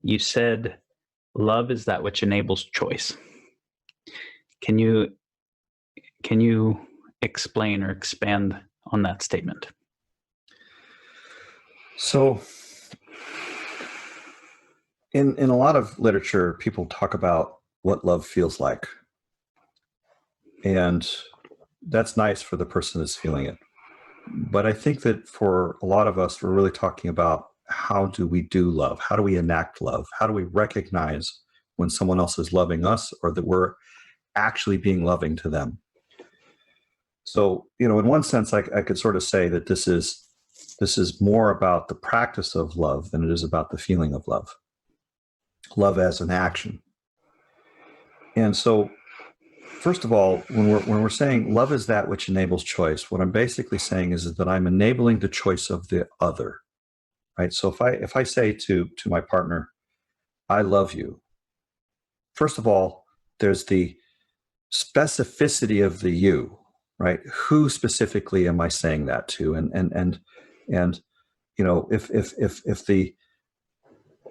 You said love is that which enables choice. Can you explain or expand on that statement? So in a lot of literature, people talk about what love feels like. And that's nice for the person that's feeling it. But I think that for a lot of us, we're really talking about how do we do love? How do we enact love? How do we recognize when someone else is loving us or that we're actually being loving to them? So, in one sense, I could sort of say that this is more about the practice of love than it is about the feeling of love. Love as an action. And so, first of all, when we're saying love is that which enables choice, what I'm basically saying is that I'm enabling the choice of the other, right? So if I say to my partner, I love you, first of all, there's the specificity of the you, right? Who specifically am I saying that to? And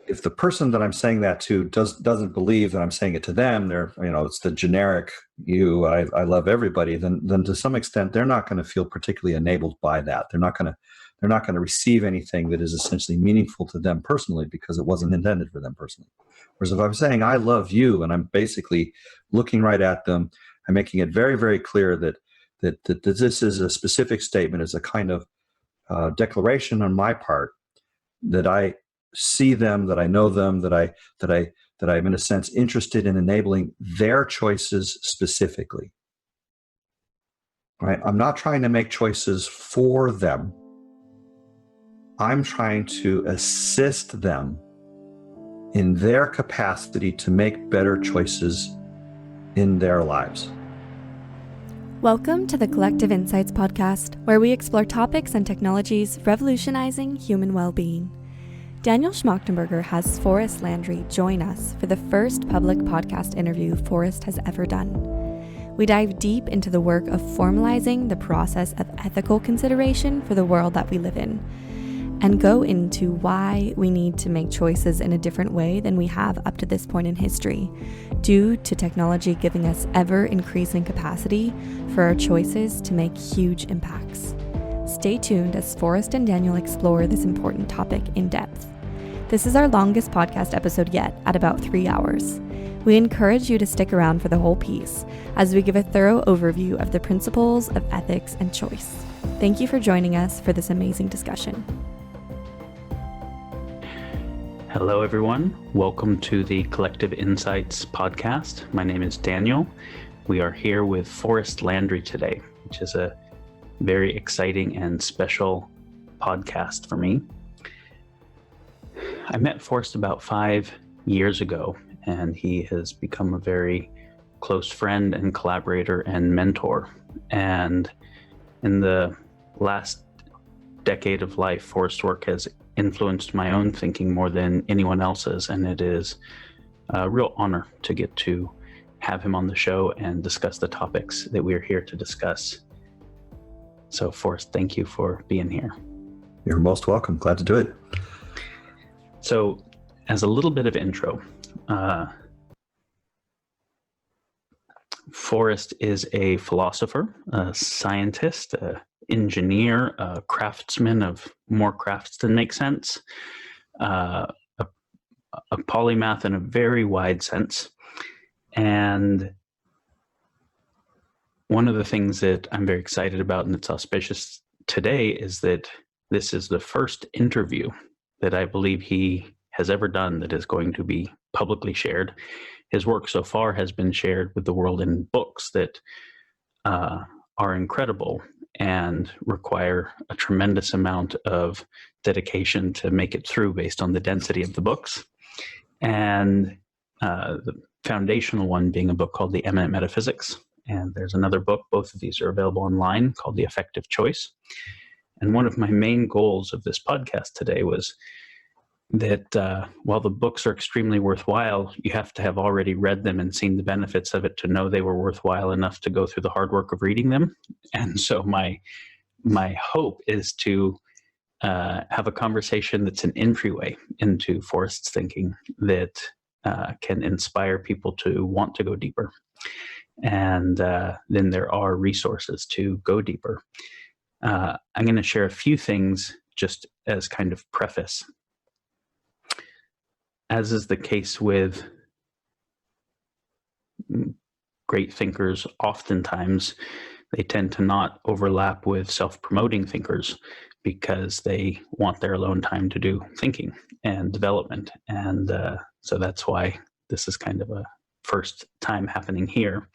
if the person that I'm saying that to doesn't believe that I'm saying it to them, it's the generic you, I love everybody, then to some extent they're not going to feel particularly enabled by that. They're not going to receive anything that is essentially meaningful to them personally because it wasn't intended for them personally. Whereas if I'm saying I love you and I'm basically looking right at them, I'm making it very, very clear that this is a specific statement, is a kind of declaration on my part that I see them, that I know them, that I'm in a sense interested in enabling their choices specifically. Right? I'm not trying to make choices for them. I'm trying to assist them in their capacity to make better choices in their lives. Welcome to the Collective Insights podcast, where we explore topics and technologies revolutionizing human well-being. Daniel Schmachtenberger has Forrest Landry join us for the first public podcast interview Forrest has ever done. We dive deep into the work of formalizing the process of ethical consideration for the world that we live in, and go into why we need to make choices in a different way than we have up to this point in history, due to technology giving us ever-increasing capacity for our choices to make huge impacts. Stay tuned as Forrest and Daniel explore this important topic in depth. This is our longest podcast episode yet, at about 3 hours. We encourage you to stick around for the whole piece, as we give a thorough overview of the principles of ethics and choice. Thank you for joining us for this amazing discussion. Hello, everyone. Welcome to the Collective Insights podcast. My name is Daniel. We are here with Forrest Landry today, which is a very exciting and special podcast for me. I met Forrest about 5 years ago, and he has become a very close friend and collaborator and mentor. And in the last decade of life, Forrest's work has influenced my own thinking more than anyone else's, and it is a real honor to get to have him on the show and discuss the topics that we're here to discuss. So, Forrest, thank you for being here. You're most welcome. Glad to do it. So, as a little bit of intro, Forrest is a philosopher, a scientist, an engineer, a craftsman of more crafts than make sense, a polymath in a very wide sense. And one of the things that I'm very excited about and that's auspicious today is that this is the first interview that I believe he has ever done that is going to be publicly shared. His work so far has been shared with the world in books that are incredible and require a tremendous amount of dedication to make it through based on the density of the books. And the foundational one being a book called The Eminent Metaphysics. And there's another book, both of these are available online, called The Effective Choice. And one of my main goals of this podcast today was that while the books are extremely worthwhile, you have to have already read them and seen the benefits of it to know they were worthwhile enough to go through the hard work of reading them. And so my hope is to have a conversation that's an entryway into Forrest's thinking that can inspire people to want to go deeper. And then there are resources to go deeper. I'm going to share a few things just as kind of preface. As is the case with great thinkers, oftentimes they tend to not overlap with self-promoting thinkers because they want their alone time to do thinking and development. And so that's why this is kind of a first time happening here.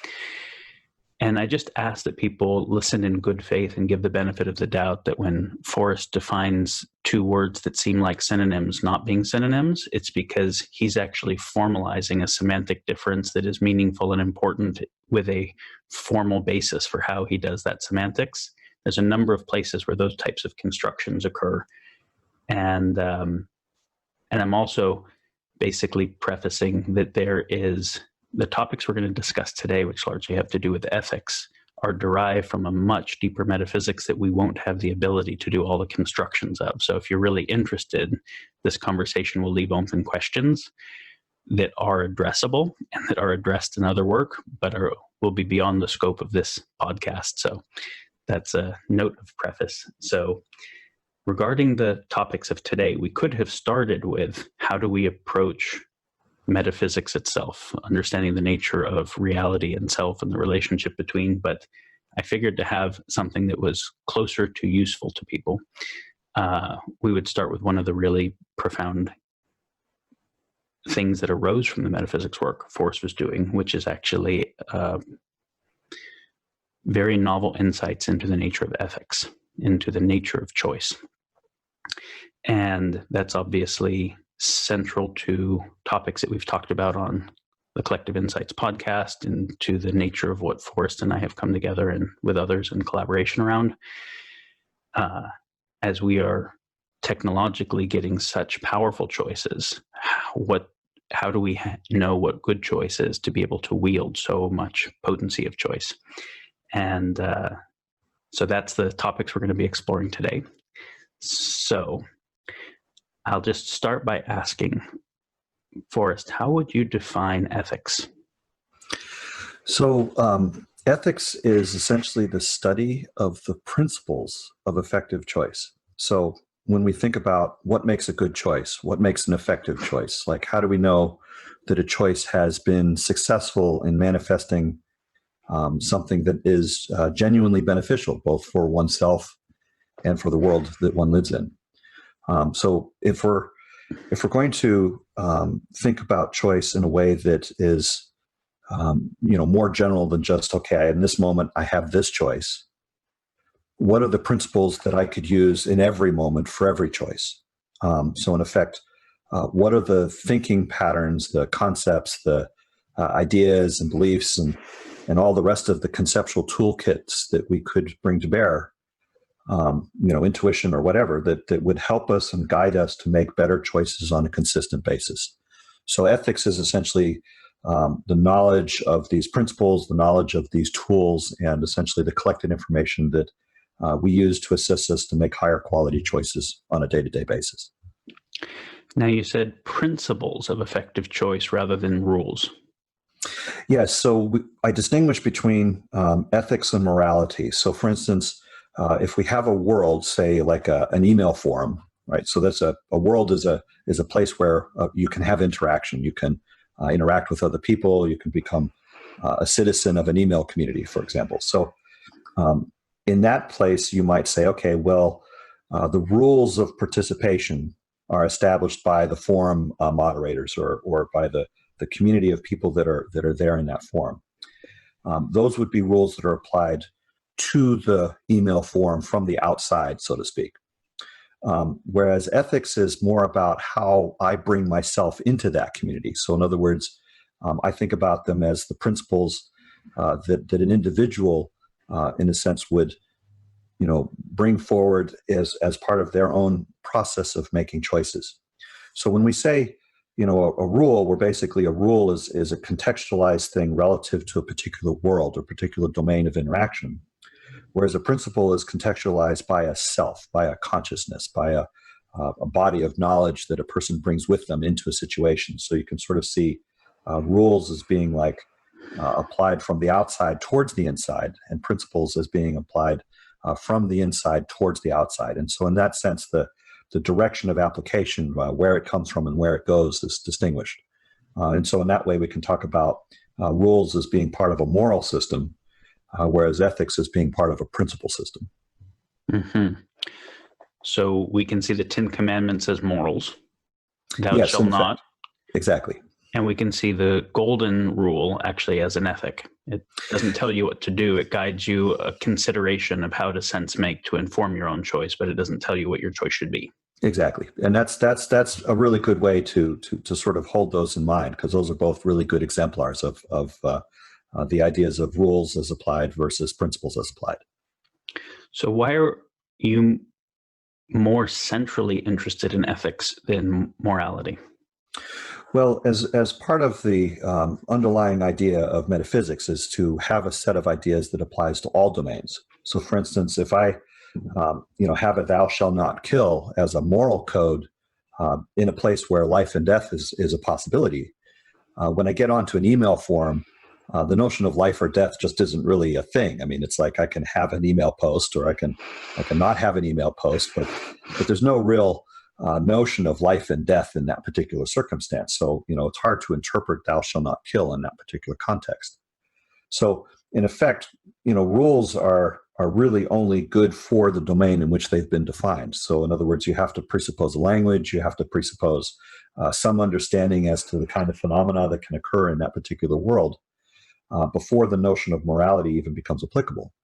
And I just ask that people listen in good faith and give the benefit of the doubt that when Forrest defines two words that seem like synonyms not being synonyms, it's because he's actually formalizing a semantic difference that is meaningful and important with a formal basis for how he does that semantics. There's a number of places where those types of constructions occur. And I'm also basically prefacing that there is the topics we're going to discuss today, which largely have to do with ethics, are derived from a much deeper metaphysics that we won't have the ability to do all the constructions of. So if you're really interested, this conversation will leave open questions that are addressable and that are addressed in other work, but will be beyond the scope of this podcast. So that's a note of preface. So regarding the topics of today, we could have started with how do we approach metaphysics itself, understanding the nature of reality and self and the relationship between, but I figured to have something that was closer to useful to people. We would start with one of the really profound things that arose from the metaphysics work Forrest was doing, which is actually very novel insights into the nature of ethics, into the nature of choice. And that's obviously central to topics that we've talked about on the Collective Insights podcast and to the nature of what Forrest and I have come together and with others in collaboration around. As we are technologically getting such powerful choices, how do we know what good choice is to be able to wield so much potency of choice? And so that's the topics we're going to be exploring today. So I'll just start by asking, Forrest, how would you define ethics? So ethics is essentially the study of the principles of effective choice. So when we think about what makes a good choice, what makes an effective choice, like how do we know that a choice has been successful in manifesting something that is genuinely beneficial, both for oneself and for the world that one lives in? So if we're going to think about choice in a way that is more general than just, okay, in this moment I have this choice, what are the principles that I could use in every moment for every choice? So in effect, what are the thinking patterns, the concepts, the ideas and beliefs and all the rest of the conceptual toolkits that we could bring to bear, intuition or whatever, that would help us and guide us to make better choices on a consistent basis. So ethics is essentially the knowledge of these principles, the knowledge of these tools, and essentially the collected information that we use to assist us to make higher quality choices on a day-to-day basis. Now, you said principles of effective choice rather than rules. Yes, so I distinguish between ethics and morality. So for instance, if we have a world, say like an email forum, right? So that's a world is a place where you can have interaction. You can interact with other people. You can become a citizen of an email community, for example. So in that place, you might say, okay, well, the rules of participation are established by the forum moderators or by the community of people that are there in that forum. Those would be rules that are applied to the email forum from the outside, so to speak. Whereas ethics is more about how I bring myself into that community. So in other words, I think about them as the principles that an individual, in a sense, would bring forward as part of their own process of making choices. So when we say, a rule, where basically a rule is a contextualized thing relative to a particular world or particular domain of interaction. whereas a principle is contextualized by a self, by a consciousness, by a body of knowledge that a person brings with them into a situation. So you can sort of see rules as being like applied from the outside towards the inside, and principles as being applied from the inside towards the outside. And so in that sense, the direction of application, where it comes from and where it goes, is distinguished. And so in that way, we can talk about rules as being part of a moral system, whereas ethics as being part of a principle system. Mm-hmm. So we can see the 10 Commandments as morals. Thou Yes, shalt not. Exactly. And we can see the golden rule actually as an ethic. It doesn't tell you what to do. It guides you a consideration of how to sense make to inform your own choice, but it doesn't tell you what your choice should be. Exactly. And that's a really good way to sort of hold those in mind, because those are both really good exemplars of the ideas of rules as applied versus principles as applied. So why are you more centrally interested in ethics than morality? Well, as part of the underlying idea of metaphysics is to have a set of ideas that applies to all domains. So, for instance, if I have a "thou shalt not kill" as a moral code in a place where life and death is a possibility, when I get onto an email forum, the notion of life or death just isn't really a thing. I mean, it's like I can have an email post, or I can not have an email post, but there's no real notion of life and death in that particular circumstance. So, it's hard to interpret "thou shalt not kill" in that particular context. So, in effect, rules are really only good for the domain in which they've been defined. So, in other words, you have to presuppose a language, you have to presuppose some understanding as to the kind of phenomena that can occur in that particular world before the notion of morality even becomes applicable.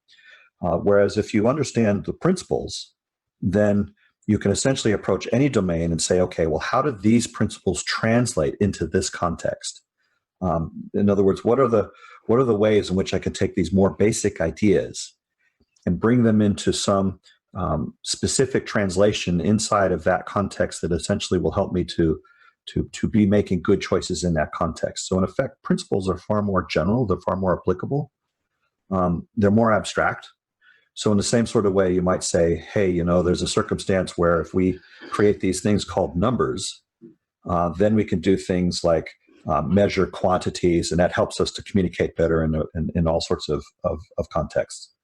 Whereas if you understand the principles, then you can essentially approach any domain and say, okay, well, how do these principles translate into this context? In other words, what are the ways in which I can take these more basic ideas and bring them into some specific translation inside of that context that essentially will help me to be making good choices in that context. So in effect, principles are far more general, they're far more applicable, they're more abstract. So in the same sort of way, you might say, hey, there's a circumstance where if we create these things called numbers, then we can do things like measure quantities, and that helps us to communicate better in all sorts of contexts.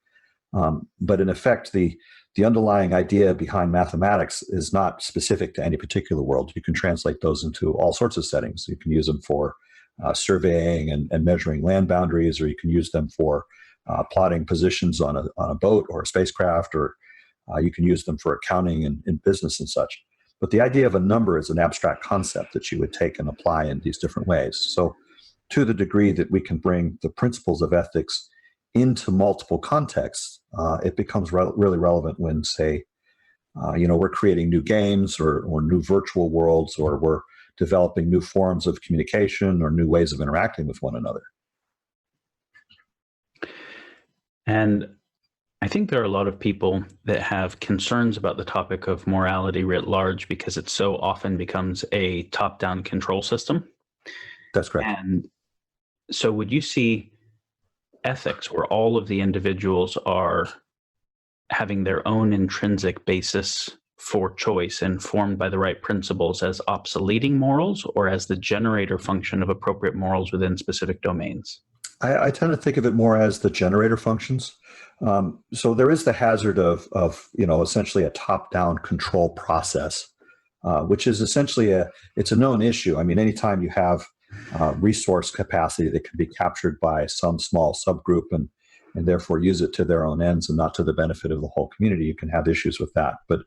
But in effect, the underlying idea behind mathematics is not specific to any particular world. You can translate those into all sorts of settings. You can use them for surveying and measuring land boundaries, or you can use them for plotting positions on a boat or a spacecraft, or you can use them for accounting in business and such. But the idea of a number is an abstract concept that you would take and apply in these different ways. So to the degree that we can bring the principles of ethics into multiple contexts, it becomes really relevant when, say, we're creating new games or new virtual worlds, or we're developing new forms of communication or new ways of interacting with one another. And I think there are a lot of people that have concerns about the topic of morality writ large because it so often becomes a top-down control system. That's correct. And so would you see ethics where all of the individuals are having their own intrinsic basis for choice informed by the right principles as obsoleting morals, or as the generator function of appropriate morals within specific domains? I tend to think of it more as the generator functions. So there is the hazard of essentially a top-down control process, which is essentially it's a known issue. I mean, anytime you have resource capacity that can be captured by some small subgroup and therefore use it to their own ends and not to the benefit of the whole community, you can have issues with that. But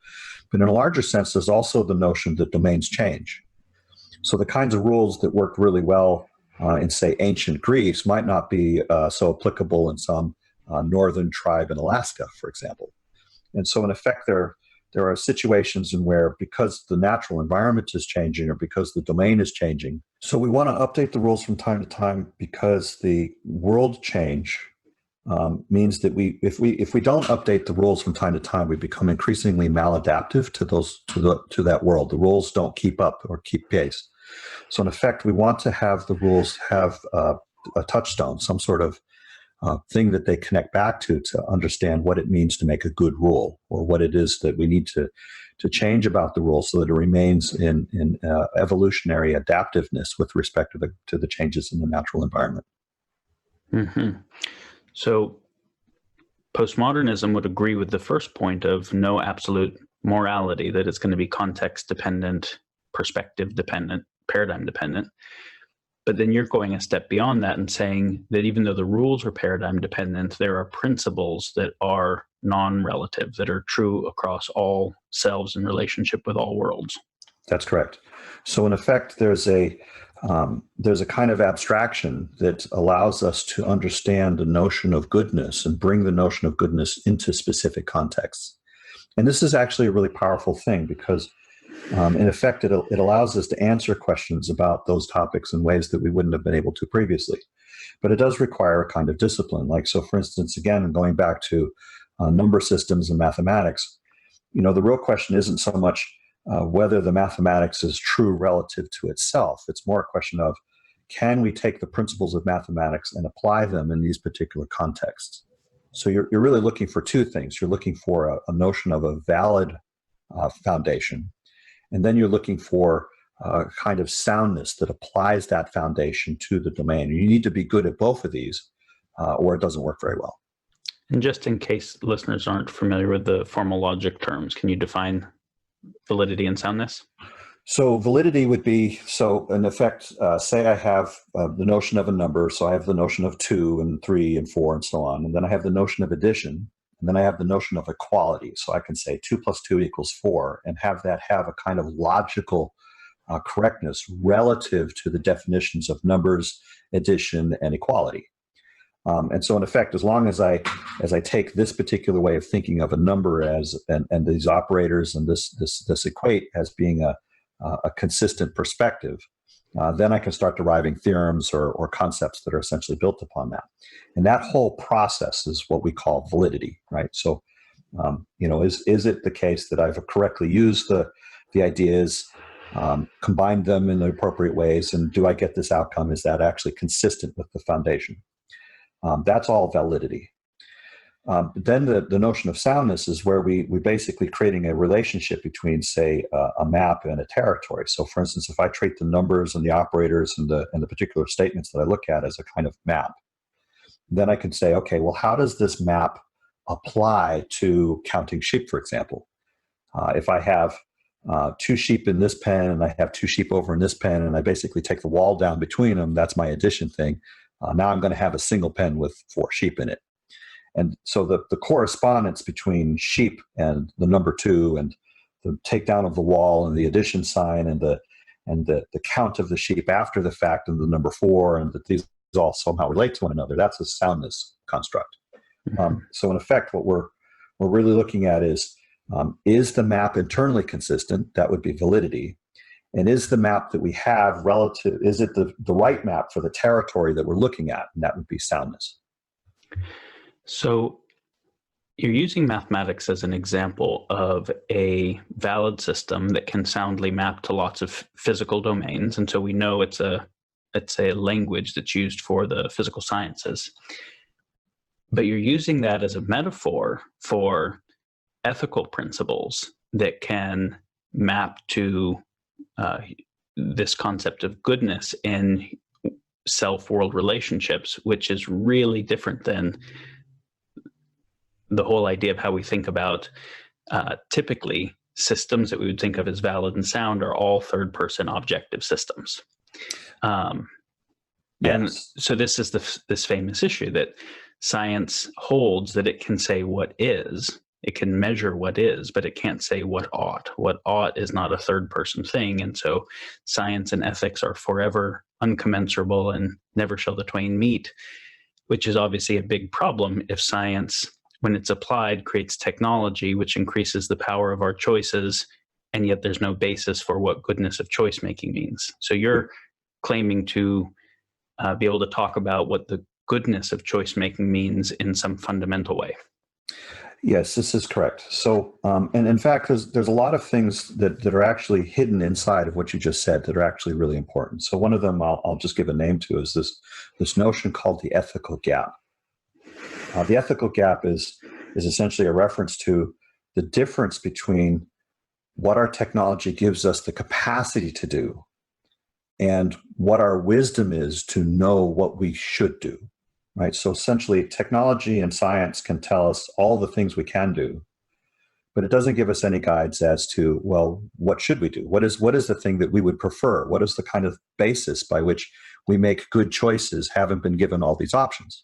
in a larger sense, there's also the notion that domains change. So the kinds of rules that worked really well in, say, ancient Greece might not be so applicable in some northern tribe in Alaska, for example. And so in effect, there are situations in where, because the natural environment is changing or because the domain is changing, so we want to update the rules from time to time because the world change means that if we don't update the rules from time to time, we become increasingly maladaptive to that world. The rules don't keep up or keep pace. So in effect, we want to have the rules have a touchstone, some sort of thing that they connect back to understand what it means to make a good rule, or what it is that we need to change about the rule so that it remains in evolutionary adaptiveness with respect to the changes in the natural environment. Mm-hmm. So postmodernism would agree with the first point of no absolute morality, that it's going to be context dependent, perspective dependent, paradigm dependent. But then you're going a step beyond that and saying that even though the rules are paradigm dependent, there are principles that are non-relative, that are true across all selves in relationship with all worlds. That's correct. So in effect, there's a kind of abstraction that allows us to understand the notion of goodness and bring the notion of goodness into specific contexts. And this is actually a really powerful thing because in effect, it allows us to answer questions about those topics in ways that we wouldn't have been able to previously. But it does require a kind of discipline. Like, so for instance, again, going back to number systems and mathematics, the real question isn't so much whether the mathematics is true relative to itself. It's more a question of, can we take the principles of mathematics and apply them in these particular contexts? So you're really looking for two things. You're looking for a notion of a valid foundation. And then you're looking for a kind of soundness that applies that foundation to the domain. You need to be good at both of these, or it doesn't work very well. And just in case listeners aren't familiar with the formal logic terms, can you define validity and soundness? So validity would be, so in effect, say I have the notion of a number. So I have the notion of 2 and 3 and 4 and so on. And then I have the notion of addition. And then I have the notion of equality. So I can say 2 plus 2 equals 4 and have that have a kind of logical correctness relative to the definitions of numbers, addition, and equality. And so in effect, as long as I take this particular way of thinking of a number and these operators and this equate as being a consistent perspective, then I can start deriving theorems or concepts that are essentially built upon that. And that whole process is what we call validity, right? So, is it the case that I've correctly used the ideas, combined them in the appropriate ways, and do I get this outcome? Is that actually consistent with the foundation? That's all validity. Then the notion of soundness is where we basically creating a relationship between, say, a map and a territory. So, for instance, if I treat the numbers and the operators and the particular statements that I look at as a kind of map, then I can say, okay, well, how does this map apply to counting sheep, for example? If I have 2 sheep in this pen and I have 2 sheep over in this pen, and I basically take the wall down between them, that's my addition thing. Now I'm going to have a single pen with 4 sheep in it. And so the correspondence between sheep and the number 2 and the takedown of the wall and the addition sign and the count of the sheep after the fact and the number 4 and that these all somehow relate to one another, that's a soundness construct. So in effect, what we're really looking at is the map internally consistent? That would be validity. And is the map that we have relative, is it the right map for the territory that we're looking at? And that would be soundness. So you're using mathematics as an example of a valid system that can soundly map to lots of physical domains. And so we know it's a language that's used for the physical sciences. But you're using that as a metaphor for ethical principles that can map to this concept of goodness in self-world relationships, which is really different than the whole idea of how we think about typically systems that we would think of as valid and sound are all third-person objective systems. Yes. And so this is this famous issue that science holds, that it can say what is, it can measure what is, but it can't say what ought. What ought is not a third-person thing, and so science and ethics are forever uncommensurable and never shall the twain meet, which is obviously a big problem if science, when it's applied, creates technology which increases the power of our choices, and yet there's no basis for what goodness of choice making means. So you're claiming to be able to talk about what the goodness of choice making means in some fundamental way. Yes, this is correct. So, and in fact, there's a lot of things that are actually hidden inside of what you just said that are actually really important. So one of them I'll just give a name to is this notion called the ethical gap. The ethical gap is essentially a reference to the difference between what our technology gives us the capacity to do and what our wisdom is to know what we should do, right? So essentially, technology and science can tell us all the things we can do, but it doesn't give us any guides as to, well, what should we do? What is the thing that we would prefer? What is the kind of basis by which we make good choices, haven't been given all these options?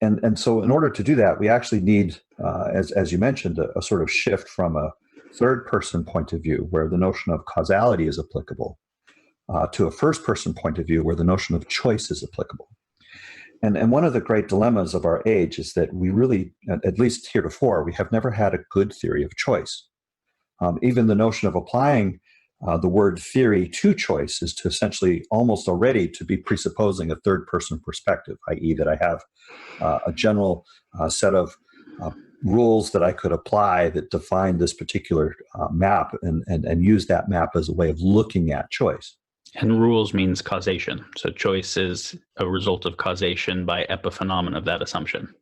And so in order to do that, we actually need, as you mentioned, a sort of shift from a third person point of view, where the notion of causality is applicable, to a first person point of view, where the notion of choice is applicable. And one of the great dilemmas of our age is that we really, at least heretofore, we have never had a good theory of choice. Even the notion of applying the word theory to choice is to essentially almost already to be presupposing a third person perspective, i.e. that I have a general set of rules that I could apply that define this particular map and use that map as a way of looking at choice. And rules means causation. So choice is a result of causation by epiphenomenon of that assumption.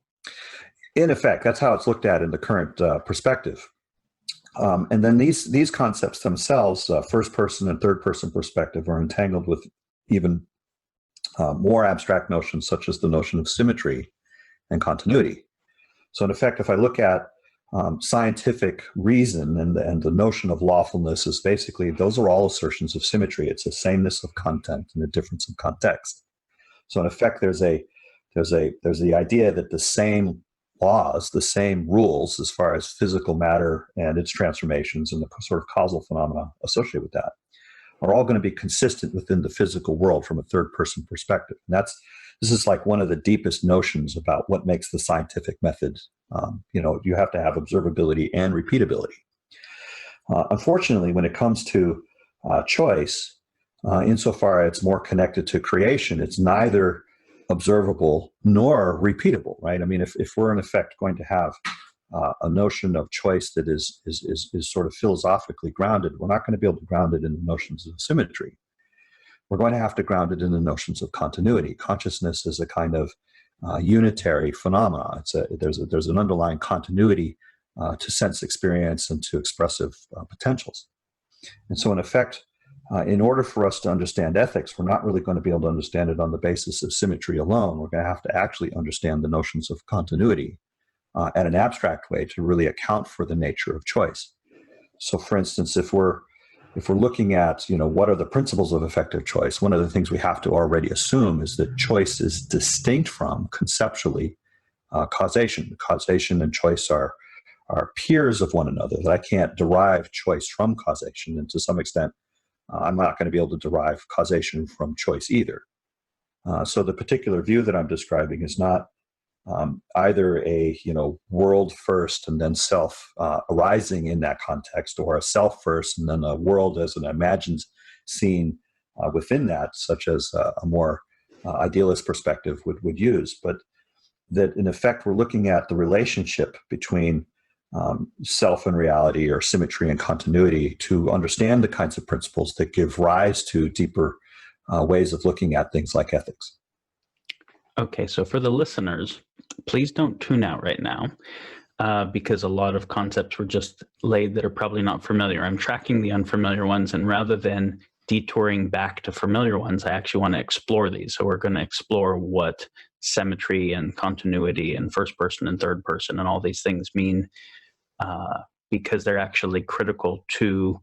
In effect, that's how it's looked at in the current perspective. And then these concepts themselves, first person and third person perspective, are entangled with even more abstract notions, such as the notion of symmetry and continuity. So in effect, if I look at scientific reason and the notion of lawfulness, is basically, those are all assertions of symmetry. It's a sameness of content and a difference of context. So in effect, there's the idea that the same laws, the same rules as far as physical matter and its transformations and the sort of causal phenomena associated with that, are all going to be consistent within the physical world from a third person perspective. And this is like one of the deepest notions about what makes the scientific method. You have to have observability and repeatability. Unfortunately, when it comes to choice, insofar as it's more connected to creation, it's neither observable nor repeatable, right? I mean, if we're in effect going to have a notion of choice that is sort of philosophically grounded, we're not going to be able to ground it in the notions of symmetry. We're going to have to ground it in the notions of continuity. Consciousness is a kind of unitary phenomena. There's an underlying continuity to sense experience and to expressive potentials. And so in effect, in order for us to understand ethics, we're not really going to be able to understand it on the basis of symmetry alone. We're going to have to actually understand the notions of continuity at an abstract way to really account for the nature of choice. So for instance, if we're looking at, what are the principles of effective choice, one of the things we have to already assume is that choice is distinct from, conceptually, causation. Causation and choice are peers of one another, that I can't derive choice from causation. And to some extent, I'm not going to be able to derive causation from choice either. So the particular view that I'm describing is not either a world first and then self arising in that context, or a self first and then a world as an imagined scene within that, such as a more idealist perspective would use, but that in effect we're looking at the relationship between self and reality, or symmetry and continuity, to understand the kinds of principles that give rise to deeper ways of looking at things like ethics. Okay, so for the listeners, please don't tune out right now, because a lot of concepts were just laid that are probably not familiar. I'm tracking the unfamiliar ones, and rather than detouring back to familiar ones, I actually want to explore these. So we're going to explore what symmetry and continuity and first person and third person and all these things mean, because they're actually critical to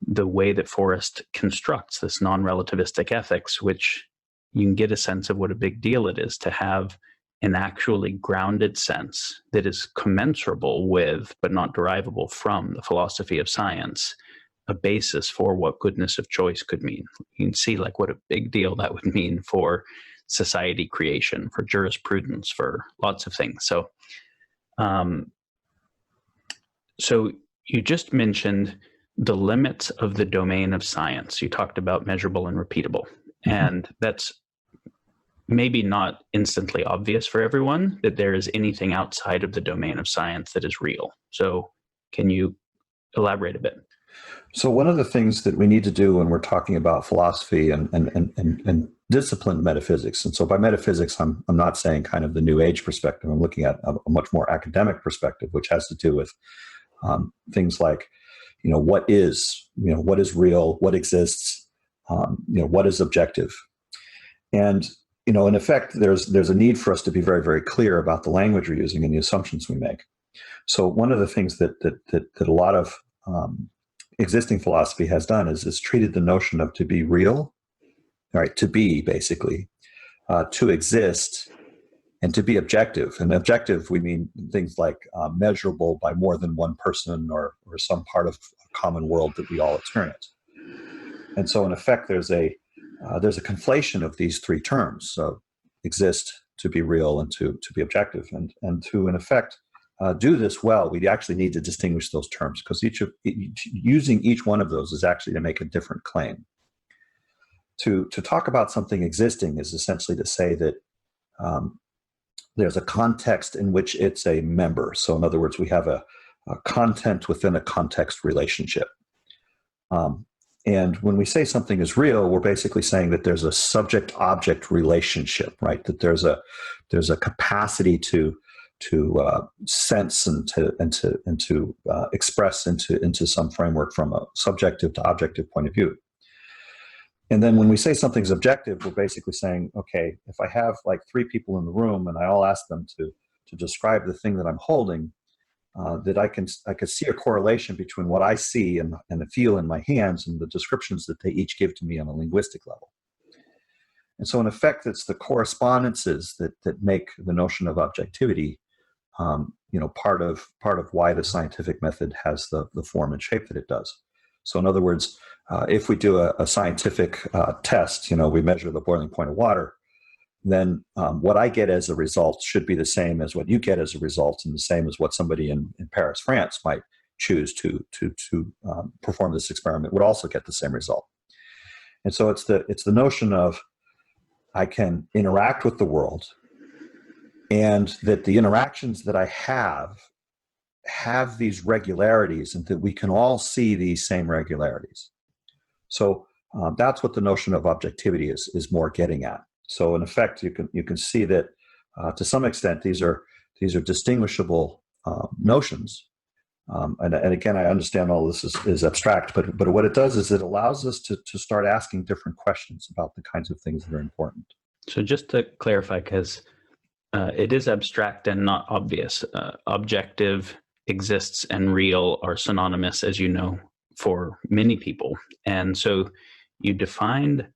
the way that Forrest constructs this non-relativistic ethics, which you can get a sense of what a big deal it is to have an actually grounded sense that is commensurable with, but not derivable from, the philosophy of science, a basis for what goodness of choice could mean. You can see what a big deal that would mean for society creation, for jurisprudence, for lots of things. So, so you just mentioned the limits of the domain of science. You talked about measurable and repeatable, and that's maybe not instantly obvious for everyone that there is anything outside of the domain of science that is real. So can you elaborate a bit? So one of the things that we need to do when we're talking about philosophy and disciplined metaphysics, and so by metaphysics, I'm not saying kind of the New Age perspective. I'm looking at a much more academic perspective, which has to do with things like, what is real, what exists, what is objective, and in effect, there's a need for us to be very, very clear about the language we're using and the assumptions we make. So one of the things that a lot of existing philosophy has done is treated the notion of to be real, right? To be basically, to exist, and to be objective. And objective, we mean things like measurable by more than one person or some part of a common world that we all experience. And so in effect, there's a conflation of these three terms: so exist, to be real, and to be objective. And to in effect do this well, we actually need to distinguish those terms, because using each one of those is actually to make a different claim. To talk about something existing is essentially to say that there's a context in which it's a member. So in other words, we have a content within a context relationship. And when we say something is real, we're basically saying that there's a subject-object relationship, right? That there's a capacity to sense and to express into some framework from a subjective to objective point of view. And then when we say something's objective, we're basically saying, okay, if I have like three people in the room and I all ask them to describe the thing that I'm holding, that I could see a correlation between what I see and feel in my hands and the descriptions that they each give to me on a linguistic level. And so in effect, it's the correspondences that make the notion of objectivity, part of why the scientific method has the form and shape that it does. So in other words, if we do a scientific test, we measure the boiling point of water, then what I get as a result should be the same as what you get as a result, and the same as what somebody in Paris, France might choose to perform this experiment would also get the same result. And so it's the notion of I can interact with the world, and that the interactions that I have these regularities, and that we can all see these same regularities. So that's what the notion of objectivity is more getting at. So in effect, you can see that to some extent these are distinguishable notions. And again, I understand all this is abstract, but what it does is it allows us to start asking different questions about the kinds of things that are important. So just to clarify, because it is abstract and not obvious. Objective, exists, and real are synonymous, as you know, for many people. And so you defined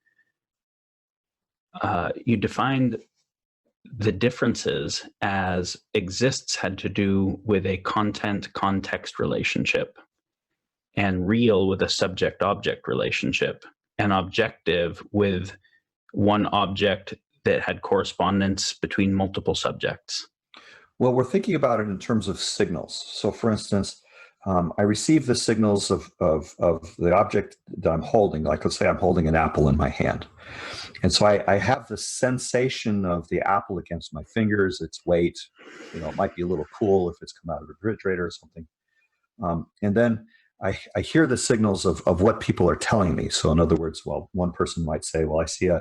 the differences as exists had to do with a content-context relationship, and real with a subject-object relationship, and objective with one object that had correspondence between multiple subjects. Well, we're thinking about it in terms of signals. So for instance, I receive the signals of the object that I'm holding. Like, let's say I'm holding an apple in my hand. And so I have the sensation of the apple against my fingers, its weight. It might be a little cool if it's come out of the refrigerator or something. And then I hear the signals of what people are telling me. So in other words, one person might say, well, I see a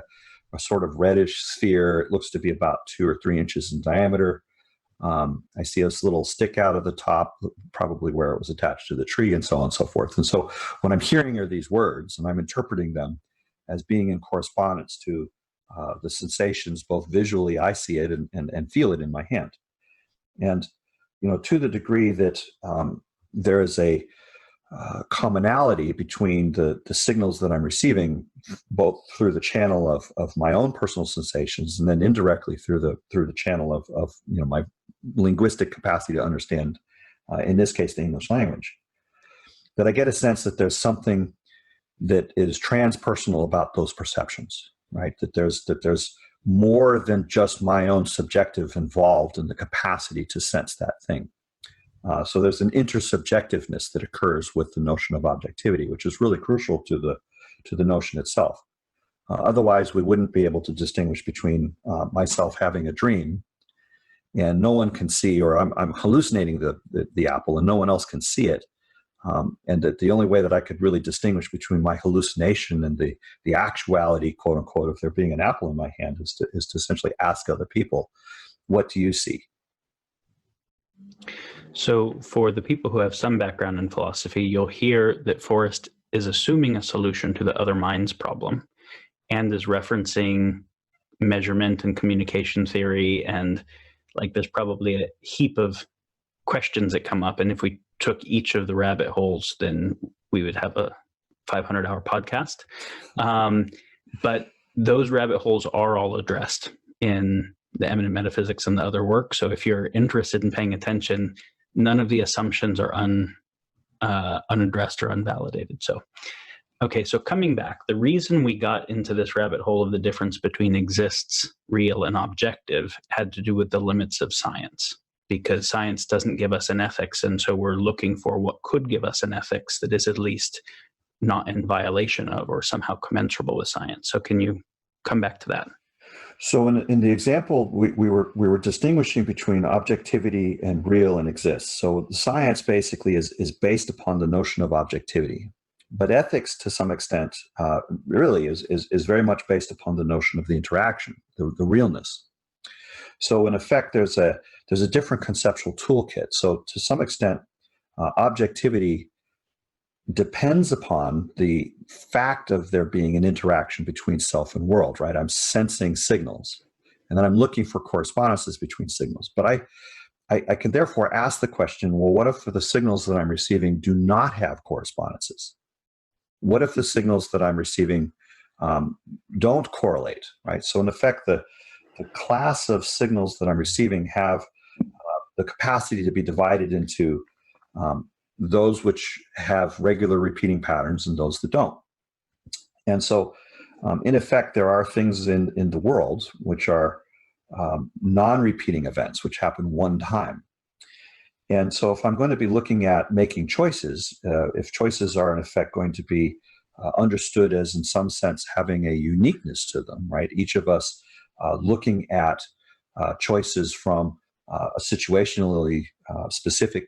sort of reddish sphere. It looks to be about 2 or 3 inches in diameter. I see this little stick out of the top, probably where it was attached to the tree, and so on and so forth. And so what I'm hearing are these words, and I'm interpreting them as being in correspondence to the sensations, both visually, I see it and feel it in my hand. And, to the degree that there is a commonality between the signals that I'm receiving, both through the channel of my own personal sensations, and then indirectly through the channel of my linguistic capacity to understand, in this case, the English language, that I get a sense that there's something that is transpersonal about those perceptions, right? That there's more than just my own subjective involved in the capacity to sense that thing. So there's an intersubjectiveness that occurs with the notion of objectivity, which is really crucial to the notion itself. Otherwise, we wouldn't be able to distinguish between myself having a dream and no one can see, or I'm hallucinating the apple and no one else can see it. And that the only way that I could really distinguish between my hallucination and the actuality, quote unquote, of there being an apple in my hand is to essentially ask other people, what do you see? So for the people who have some background in philosophy, you'll hear that Forrest is assuming a solution to the other mind's problem and is referencing measurement and communication theory. And like there's probably a heap of questions that come up. And if we took each of the rabbit holes, then we would have a 500-hour podcast. But those rabbit holes are all addressed in the Eminent Metaphysics and the other work. So if you're interested in paying attention, none of the assumptions are unaddressed or unvalidated. So, okay, so coming back, the reason we got into this rabbit hole of the difference between exists, real, and objective had to do with the limits of science, because science doesn't give us an ethics. And so we're looking for what could give us an ethics that is at least not in violation of or somehow commensurable with science. So can you come back to that? So in the example, we were distinguishing between objectivity and real and exists. So science basically is based upon the notion of objectivity. But ethics, to some extent, really is very much based upon the notion of the interaction, the realness. So in effect, there's a different conceptual toolkit. So to some extent, objectivity depends upon the fact of there being an interaction between self and world, right? I'm sensing signals, and then I'm looking for correspondences between signals. But I can therefore ask the question, well, what if the signals that I'm receiving do not have correspondences? What if the signals that I'm receiving don't correlate, right? So in effect, the class of signals that I'm receiving have the capacity to be divided into those which have regular repeating patterns and those that don't. And so, in effect, there are things in the world which are non-repeating events, which happen one time. And so if I'm going to be looking at making choices, if choices are in effect going to be understood as in some sense having a uniqueness to them, right? Each of us looking at choices from a situationally specific,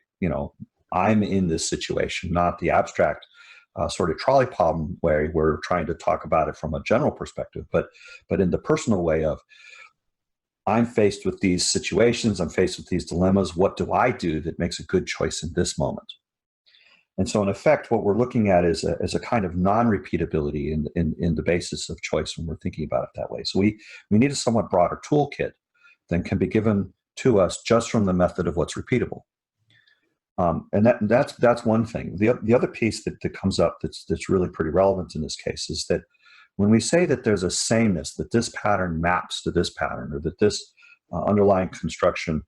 I'm in this situation, not the abstract sort of trolley problem where we're trying to talk about it from a general perspective, but in the personal way of, I'm faced with these situations, I'm faced with these dilemmas, what do I do that makes a good choice in this moment? And so in effect, what we're looking at is a kind of non-repeatability in the basis of choice when we're thinking about it that way. So we need a somewhat broader toolkit than can be given to us just from the method of what's repeatable. And that's one thing. The other piece that comes up that's really pretty relevant in this case is that when we say that there's a sameness, that this pattern maps to this pattern, or that this underlying construction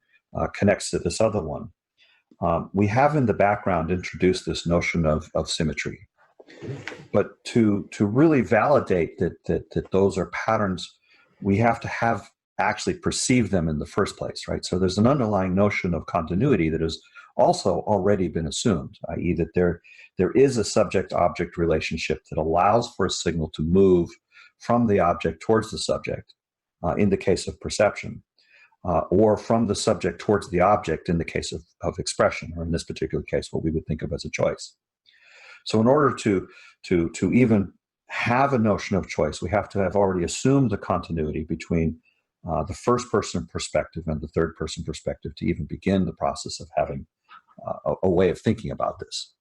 connects to this other one, we have in the background introduced this notion of symmetry. But to really validate that those are patterns, we have to have actually perceived them in the first place, right? So there's an underlying notion of continuity that has also already been assumed, i.e. that there is a subject-object relationship that allows for a signal to move from the object towards the subject, in the case of perception, or from the subject towards the object in the case of expression, or in this particular case, what we would think of as a choice. So in order to even have a notion of choice, we have to have already assumed the continuity between the first person perspective and the third person perspective to even begin the process of having a way of thinking about this.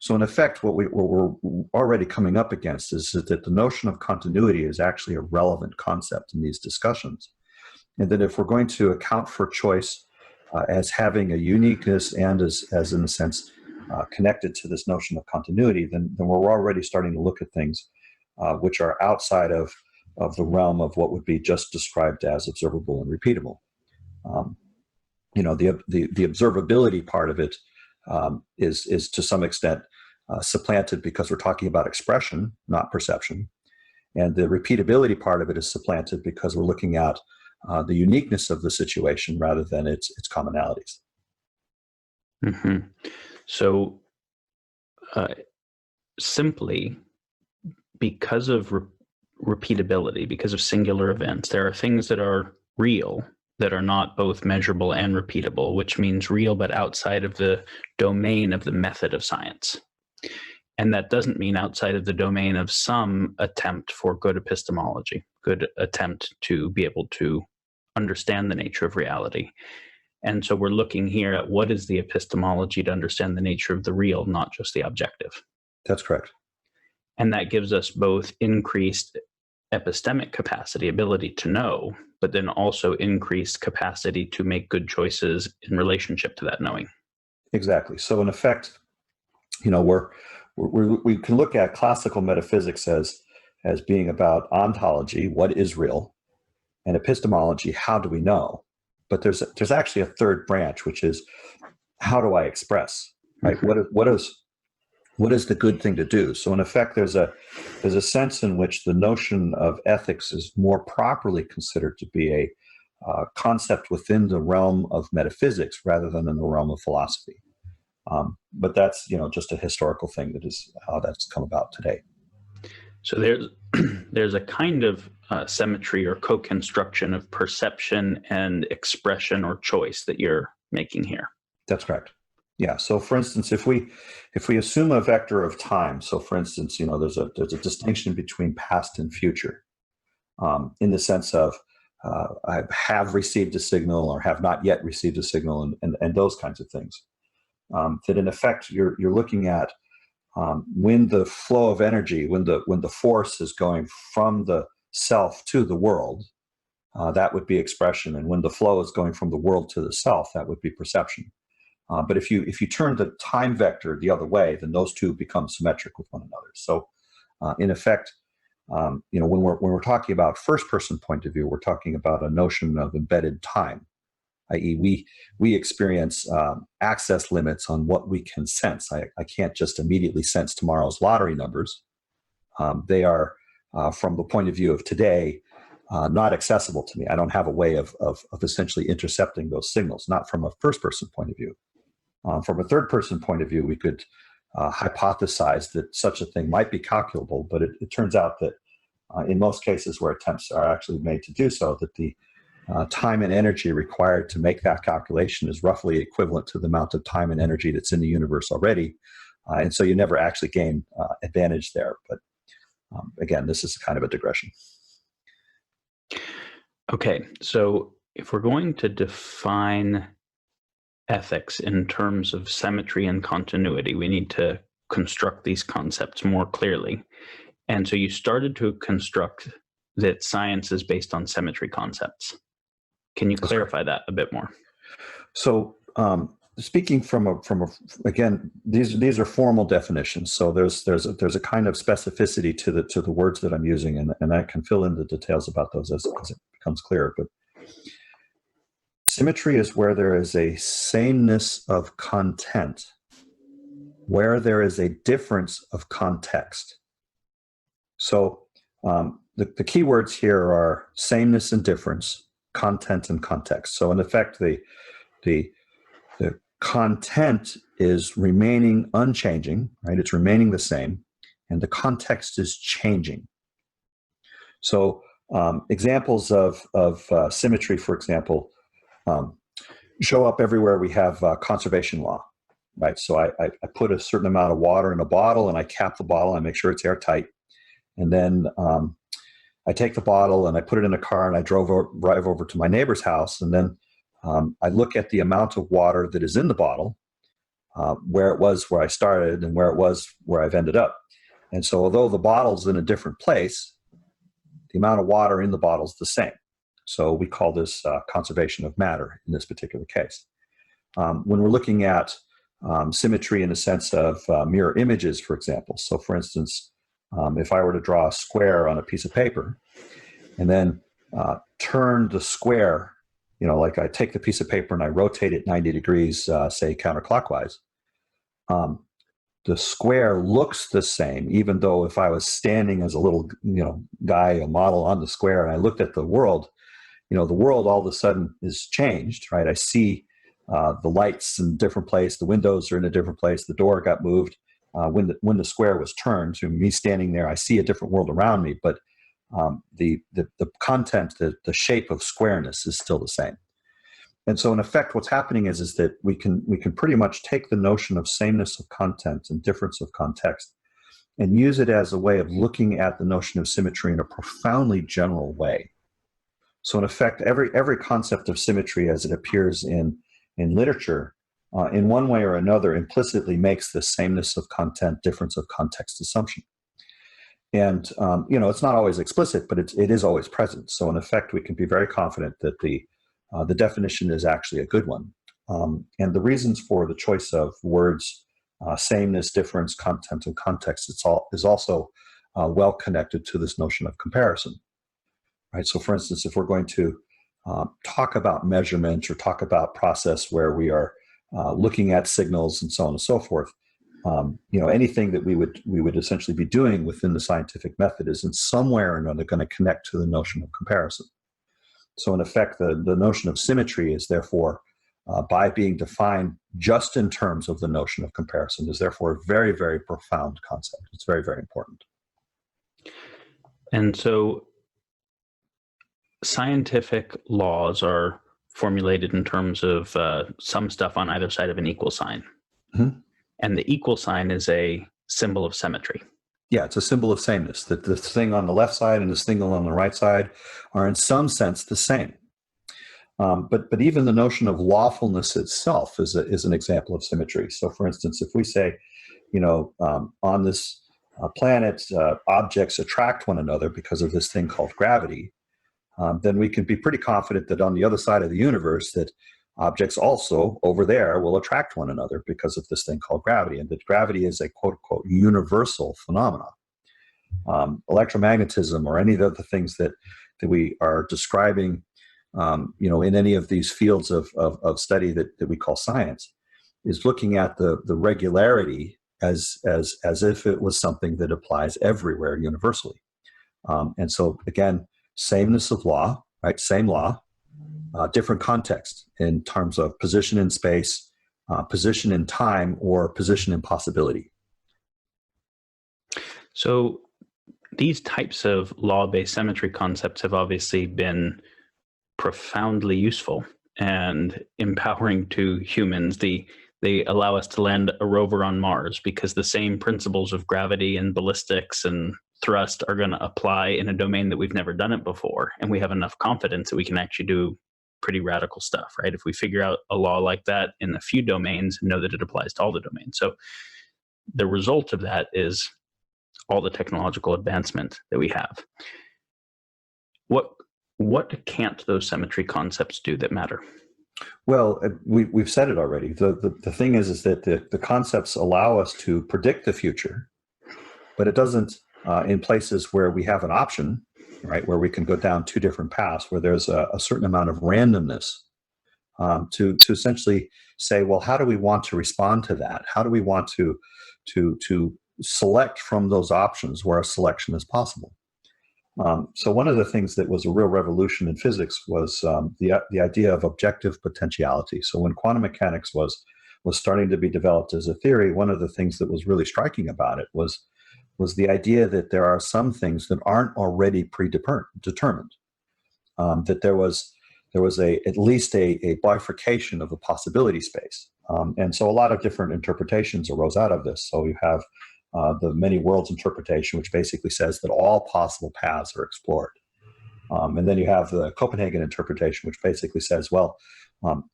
So in effect, what we're already coming up against is that the notion of continuity is actually a relevant concept in these discussions. And that if we're going to account for choice as having a uniqueness and as in a sense connected to this notion of continuity, then we're already starting to look at things which are outside of the realm of what would be just described as observable and repeatable. The observability part of it is to some extent supplanted because we're talking about expression, not perception. And the repeatability part of it is supplanted because we're looking at the uniqueness of the situation rather than its commonalities. Mm-hmm. So simply because of repeatability, because of singular events, there are things that are real that are not both measurable and repeatable, which means real but outside of the domain of the method of science. And that doesn't mean outside of the domain of some attempt for good epistemology, good attempt to be able to understand the nature of reality. And so we're looking here at what is the epistemology to understand the nature of the real, not just the objective. That's correct. And that gives us both increased epistemic capacity, ability to know, but then also increased capacity to make good choices in relationship to that knowing. Exactly. So in effect, we can look at classical metaphysics as being about ontology, what is real, and epistemology, how do we know? But there's actually a third branch, which is how do I express, right? Mm-hmm. What is the good thing to do? So in effect, there's a sense in which the notion of ethics is more properly considered to be a concept within the realm of metaphysics rather than in the realm of philosophy. But that's just a historical thing that is how that's come about today. So there's a kind of symmetry or co-construction of perception and expression or choice that you're making here. That's correct. Yeah. So for instance, if we assume a vector of time, so for instance, there's a distinction between past and future, in the sense of I have received a signal or have not yet received a signal, and those kinds of things. That in effect you're looking at when the flow of energy, when the force is going from the self to the world, that would be expression, and when the flow is going from the world to the self, that would be perception. But if you turn the time vector the other way, then those two become symmetric with one another. So in effect, when we're talking about first person point of view, we're talking about a notion of embedded time, i.e. we experience access limits on what we can sense. I can't just immediately sense tomorrow's lottery numbers. They are, from the point of view of today, not accessible to me. I don't have a way of essentially intercepting those signals, not from a first-person point of view. From a third-person point of view, we could hypothesize that such a thing might be calculable, but it turns out that in most cases where attempts are actually made to do so, that the time and energy required to make that calculation is roughly equivalent to the amount of time and energy that's in the universe already. And so you never actually gain advantage there. But again, this is kind of a digression. Okay, so if we're going to define ethics in terms of symmetry and continuity, we need to construct these concepts more clearly. And so you started to construct that science is based on symmetry concepts. Can you clarify that a bit more? So speaking from again, these are formal definitions. So there's a kind of specificity to the words that I'm using, and I can fill in the details about those as it becomes clearer. But symmetry is where there is a sameness of content, where there is a difference of context. So the key words here are sameness and difference, content and context. So in effect, the content is remaining unchanging, right? It's remaining the same, and the context is changing. So examples of symmetry, for example, show up everywhere we have conservation law, right? So I put a certain amount of water in a bottle, and I cap the bottle, I make sure it's airtight, and then I take the bottle and I put it in a car, and I drive over to my neighbor's house, and then I look at the amount of water that is in the bottle, where it was where I started and where it was where I've ended up. And so although the bottle's in a different place, the amount of water in the bottle is the same. So we call this conservation of matter in this particular case. When we're looking at symmetry in the sense of mirror images, for example. So for instance, if I were to draw a square on a piece of paper and then turn the square, like I take the piece of paper and I rotate it 90 degrees, say counterclockwise, the square looks the same, even though if I was standing as a little, guy, a model on the square, and I looked at the world, the world all of a sudden is changed, right? I see the lights in a different place, the windows are in a different place, the door got moved. When the square was turned, to me standing there, I see a different world around me, but the content, the shape of squareness is still the same. And so in effect, what's happening is that we can pretty much take the notion of sameness of content and difference of context and use it as a way of looking at the notion of symmetry in a profoundly general way. So in effect, every concept of symmetry as it appears in literature, in one way or another, implicitly makes the sameness of content, difference of context assumption. And it's not always explicit, but it is always present. So in effect, we can be very confident that the definition is actually a good one. And the reasons for the choice of words, sameness, difference, content, and context, is also well connected to this notion of comparison. Right. So, for instance, if we're going to talk about measurement or talk about process where we are looking at signals and so on and so forth, anything that we would essentially be doing within the scientific method is in some way or another going to connect to the notion of comparison. So, in effect, the notion of symmetry is therefore, by being defined just in terms of the notion of comparison, is therefore a very, very profound concept. It's very, very important. And so scientific laws are formulated in terms of some stuff on either side of an equal sign. Mm-hmm. And the equal sign is a symbol of symmetry. Yeah, it's a symbol of sameness, that the thing on the left side and this thing on the right side are in some sense the same. But even the notion of lawfulness itself is an example of symmetry. So, for instance, if we say, on this planet, objects attract one another because of this thing called gravity, then we can be pretty confident that on the other side of the universe that objects also over there will attract one another because of this thing called gravity, and that gravity is a quote-unquote universal phenomenon. Electromagnetism or any of the other things that we are describing in any of these fields of study that we call science is looking at the regularity as if it was something that applies everywhere universally. And so again, sameness of law, right? Same law, different context in terms of position in space, position in time, or position in possibility. So these types of law-based symmetry concepts have obviously been profoundly useful and empowering to humans. They allow us to land a rover on Mars because the same principles of gravity and ballistics and thrust are going to apply in a domain that we've never done it before. And we have enough confidence that we can actually do pretty radical stuff, right? If we figure out a law like that in a few domains and know that it applies to all the domains. So the result of that is all the technological advancement that we have. What can't those symmetry concepts do that matter? Well, we've said it already. The thing is that the concepts allow us to predict the future, but it doesn't in places where we have an option, right, where we can go down two different paths, where there's a certain amount of randomness to essentially say, well, how do we want to respond to that? How do we want to select from those options where a selection is possible? So one of the things that was a real revolution in physics was the idea of objective potentiality. So when quantum mechanics was starting to be developed as a theory, one of the things that was really striking about it was the idea that there are some things that aren't already predetermined. That there was at least a bifurcation of the possibility space, and so a lot of different interpretations arose out of this. So you have the many worlds interpretation, which basically says that all possible paths are explored. And then you have the Copenhagen interpretation, which basically says, well,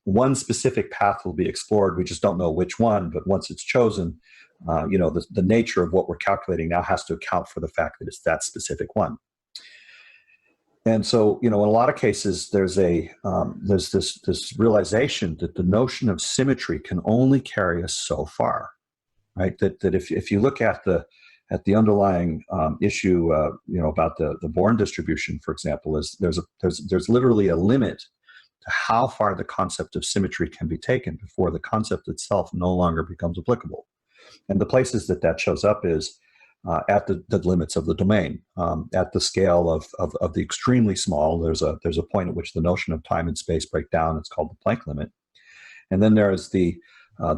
one specific path will be explored. We just don't know which one, but once it's chosen, the nature of what we're calculating now has to account for the fact that it's that specific one. And so, in a lot of cases, there's this realization that the notion of symmetry can only carry us so far. Right, that if you look at the underlying issue, about the Born distribution, for example, is there's literally a limit to how far the concept of symmetry can be taken before the concept itself no longer becomes applicable. And the places that shows up is at the limits of the domain, at the scale of the extremely small. There's a point at which the notion of time and space break down. It's called the Planck limit, and then there is the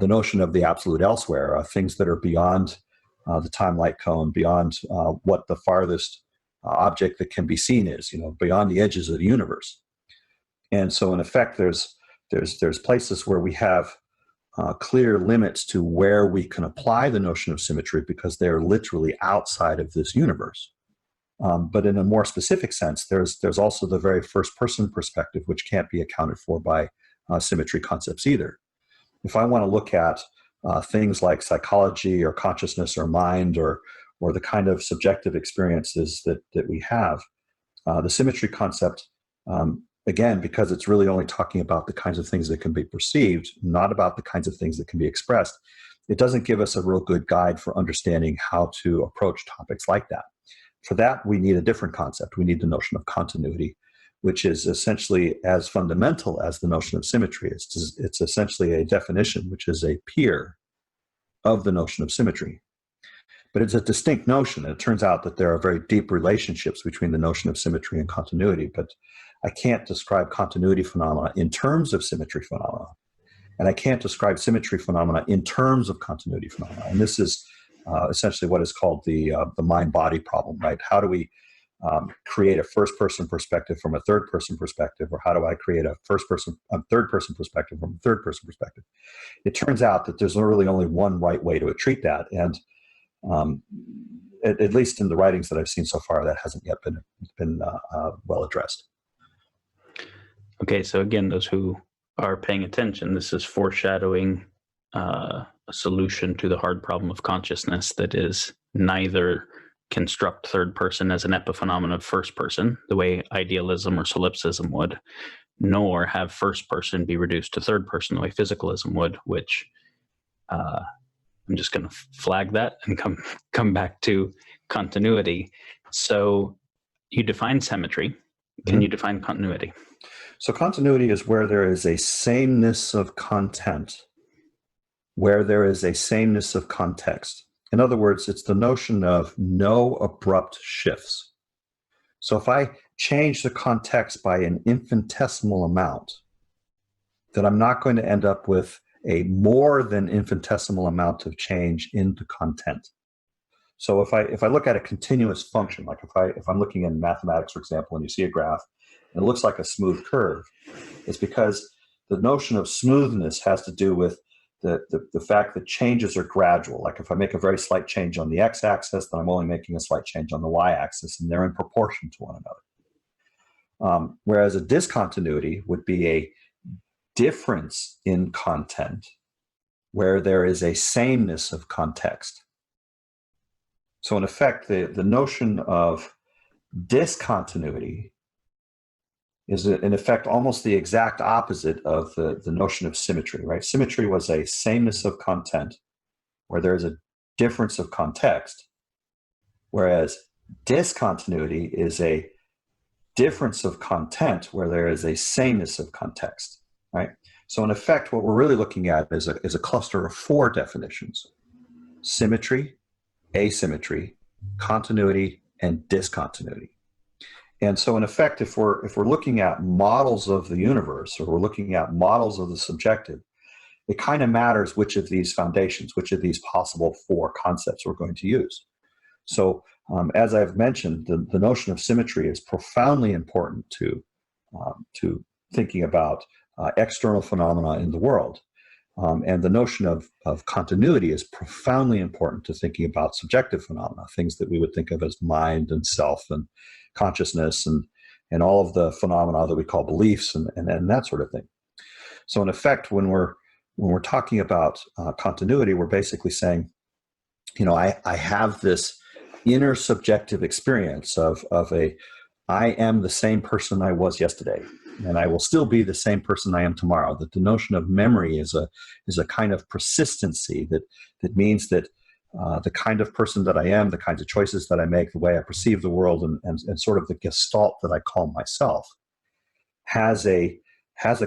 notion of the absolute elsewhere, things that are beyond the time-light cone, beyond what the farthest object that can be seen is, beyond the edges of the universe. And so, in effect, there's there's places where we have clear limits to where we can apply the notion of symmetry because they're literally outside of this universe. But in a more specific sense, there's also the very first person perspective, which can't be accounted for by symmetry concepts either. If I want to look at things like psychology or consciousness or mind or the kind of subjective experiences that we have, the symmetry concept, again, because it's really only talking about the kinds of things that can be perceived, not about the kinds of things that can be expressed, it doesn't give us a real good guide for understanding how to approach topics like that. For that, we need a different concept. We need the notion of continuity, which is essentially as fundamental as the notion of symmetry. It's essentially a definition, which is a peer of the notion of symmetry. But it's a distinct notion. And it turns out that there are very deep relationships between the notion of symmetry and continuity. But I can't describe continuity phenomena in terms of symmetry phenomena. And I can't describe symmetry phenomena in terms of continuity phenomena. And this is essentially what is called the mind-body problem, right? How do we create a first-person perspective from a third-person perspective, or how do I create a third-person perspective from a third-person perspective? It turns out that there's really only one right way to treat that, and at least in the writings that I've seen so far, that hasn't yet been well addressed. Okay, so again, those who are paying attention, this is foreshadowing a solution to the hard problem of consciousness that is neither construct third person as an epiphenomenon of first person, the way idealism or solipsism would, nor have first person be reduced to third person, the way physicalism would, which I'm just going to flag that and come back to continuity. So you define symmetry. Can you define continuity? So continuity is where there is a sameness of content, where there is a sameness of context. In other words, it's the notion of no abrupt shifts. So if I change the context by an infinitesimal amount, then I'm not going to end up with a more than infinitesimal amount of change in the content. So if I look at a continuous function, like if I'm looking in mathematics, for example, and you see a graph, and it looks like a smooth curve, it's because the notion of smoothness has to do with the fact that changes are gradual. Like if I make a very slight change on the x-axis, then I'm only making a slight change on the y-axis, and they're in proportion to one another. Whereas a discontinuity would be a difference in content where there is a sameness of context. So in effect, the notion of discontinuity is in effect almost the exact opposite of the notion of symmetry, right? Symmetry was a sameness of content where there is a difference of context, whereas discontinuity is a difference of content where there is a sameness of context, right? So in effect, what we're really looking at is a cluster of four definitions: symmetry, asymmetry, continuity, and discontinuity. And so in effect, if we're looking at models of the universe, or we're looking at models of the subjective, it kind of matters which of these foundations, which of these possible four concepts we're going to use. So as I've mentioned, the notion of symmetry is profoundly important to thinking about external phenomena in the world. And the notion of continuity is profoundly important to thinking about subjective phenomena, things that we would think of as mind and self and consciousness and all of the phenomena that we call beliefs and that sort of thing. So in effect, when we're talking about continuity, we're basically saying, I have this inner subjective experience of I am the same person I was yesterday, and I will still be the same person I am tomorrow. That the notion of memory is a kind of persistency that means that the kind of person that I am, the kinds of choices that I make, the way I perceive the world, and sort of the gestalt that I call myself has a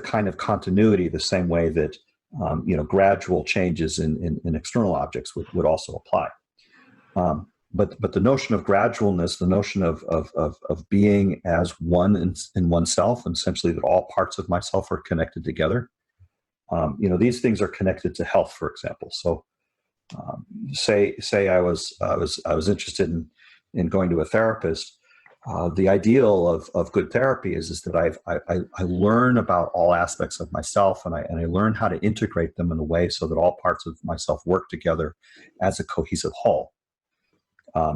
kind of continuity the same way that gradual changes in external objects would also apply. But the notion of gradualness, the notion of being as one in oneself, and essentially that all parts of myself are connected together. These things are connected to health, for example. So, say I was interested in going to a therapist. the ideal of good therapy is that I learn about all aspects of myself, and I learn how to integrate them in a way so that all parts of myself work together as a cohesive whole.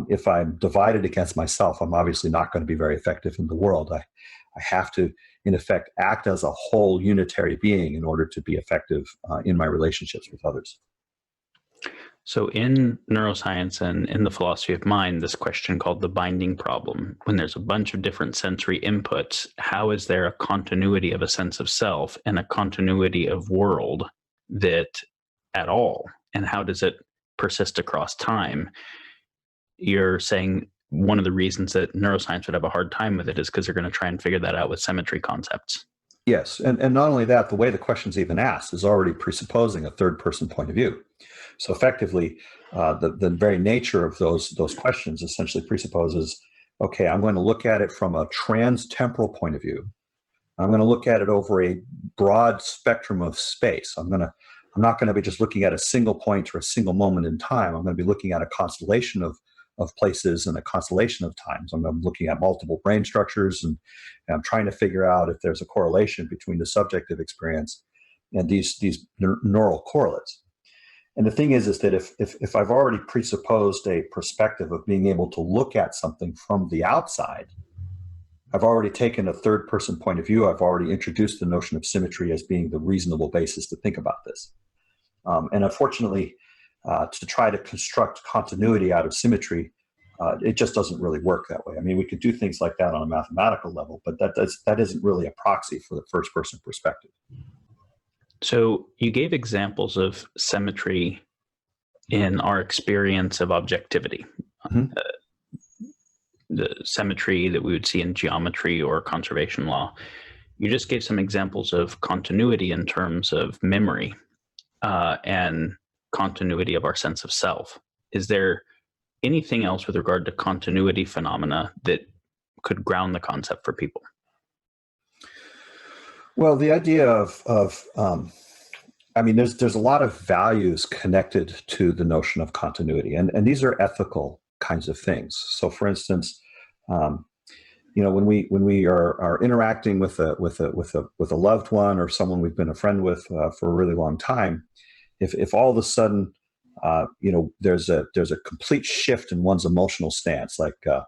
If I'm divided against myself, I'm obviously not going to be very effective in the world. I have to, in effect, act as a whole unitary being in order to be effective in my relationships with others. So in neuroscience and in the philosophy of mind, this question called the binding problem, when there's a bunch of different sensory inputs, how is there a continuity of a sense of self and a continuity of world that at all? And how does it persist across time? You're saying one of the reasons that neuroscience would have a hard time with it is because they're going to try and figure that out with symmetry concepts. Yes, and not only that, the way the question's even asked is already presupposing a third-person point of view. So effectively, the very nature of those questions essentially presupposes, okay, I'm going to look at it from a trans-temporal point of view. I'm going to look at it over a broad spectrum of space. I'm not going to be just looking at a single point or a single moment in time. I'm going to be looking at a constellation of places and a constellation of times. I'm looking at multiple brain structures, and I'm trying to figure out if there's a correlation between the subjective experience and these neural correlates. And the thing is that if I've already presupposed a perspective of being able to look at something from the outside, I've already taken a third-person point of view. I've already introduced the notion of symmetry as being the reasonable basis to think about this. And unfortunately, to try to construct continuity out of symmetry, it just doesn't really work that way. I mean, we could do things like that on a mathematical level, but that isn't really a proxy for the first-person perspective. So you gave examples of symmetry in our experience of objectivity. Mm-hmm. The symmetry that we would see in geometry or conservation law. You just gave some examples of continuity in terms of memory and continuity of our sense of self. Is there anything else with regard to continuity phenomena that could ground the concept for people? Well, the idea of I mean, there's a lot of values connected to the notion of continuity, and these are ethical kinds of things. So, for instance, when we are interacting with a loved one or someone we've been a friend with for a really long time, if all of a sudden there's a complete shift in one's emotional stance, like a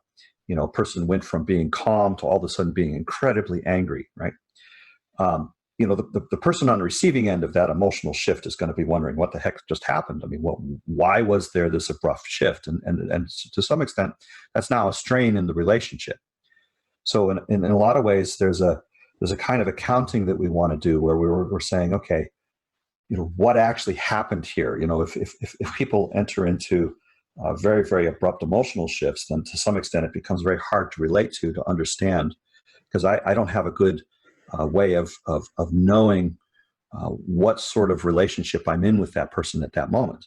person went from being calm to all of a sudden being incredibly angry, right? The person on the receiving end of that emotional shift is going to be wondering what the heck just happened. I mean, why was there this abrupt shift? And to some extent, that's now a strain in the relationship. So in a lot of ways, there's a kind of accounting that we want to do where we're saying, okay, what actually happened here? If people enter into very, very abrupt emotional shifts, then to some extent it becomes very hard to relate to understand, because I don't have a good way of knowing what sort of relationship I'm in with that person at that moment.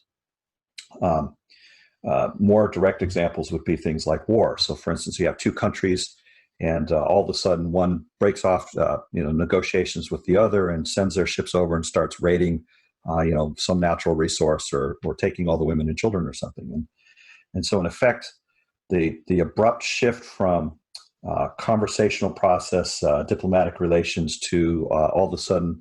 More direct examples would be things like war. So, for instance, you have two countries, and all of a sudden one breaks off, negotiations with the other and sends their ships over and starts raiding, some natural resource or taking all the women and children or something. And so, in effect, the abrupt shift from conversational process, diplomatic relations to all of a sudden,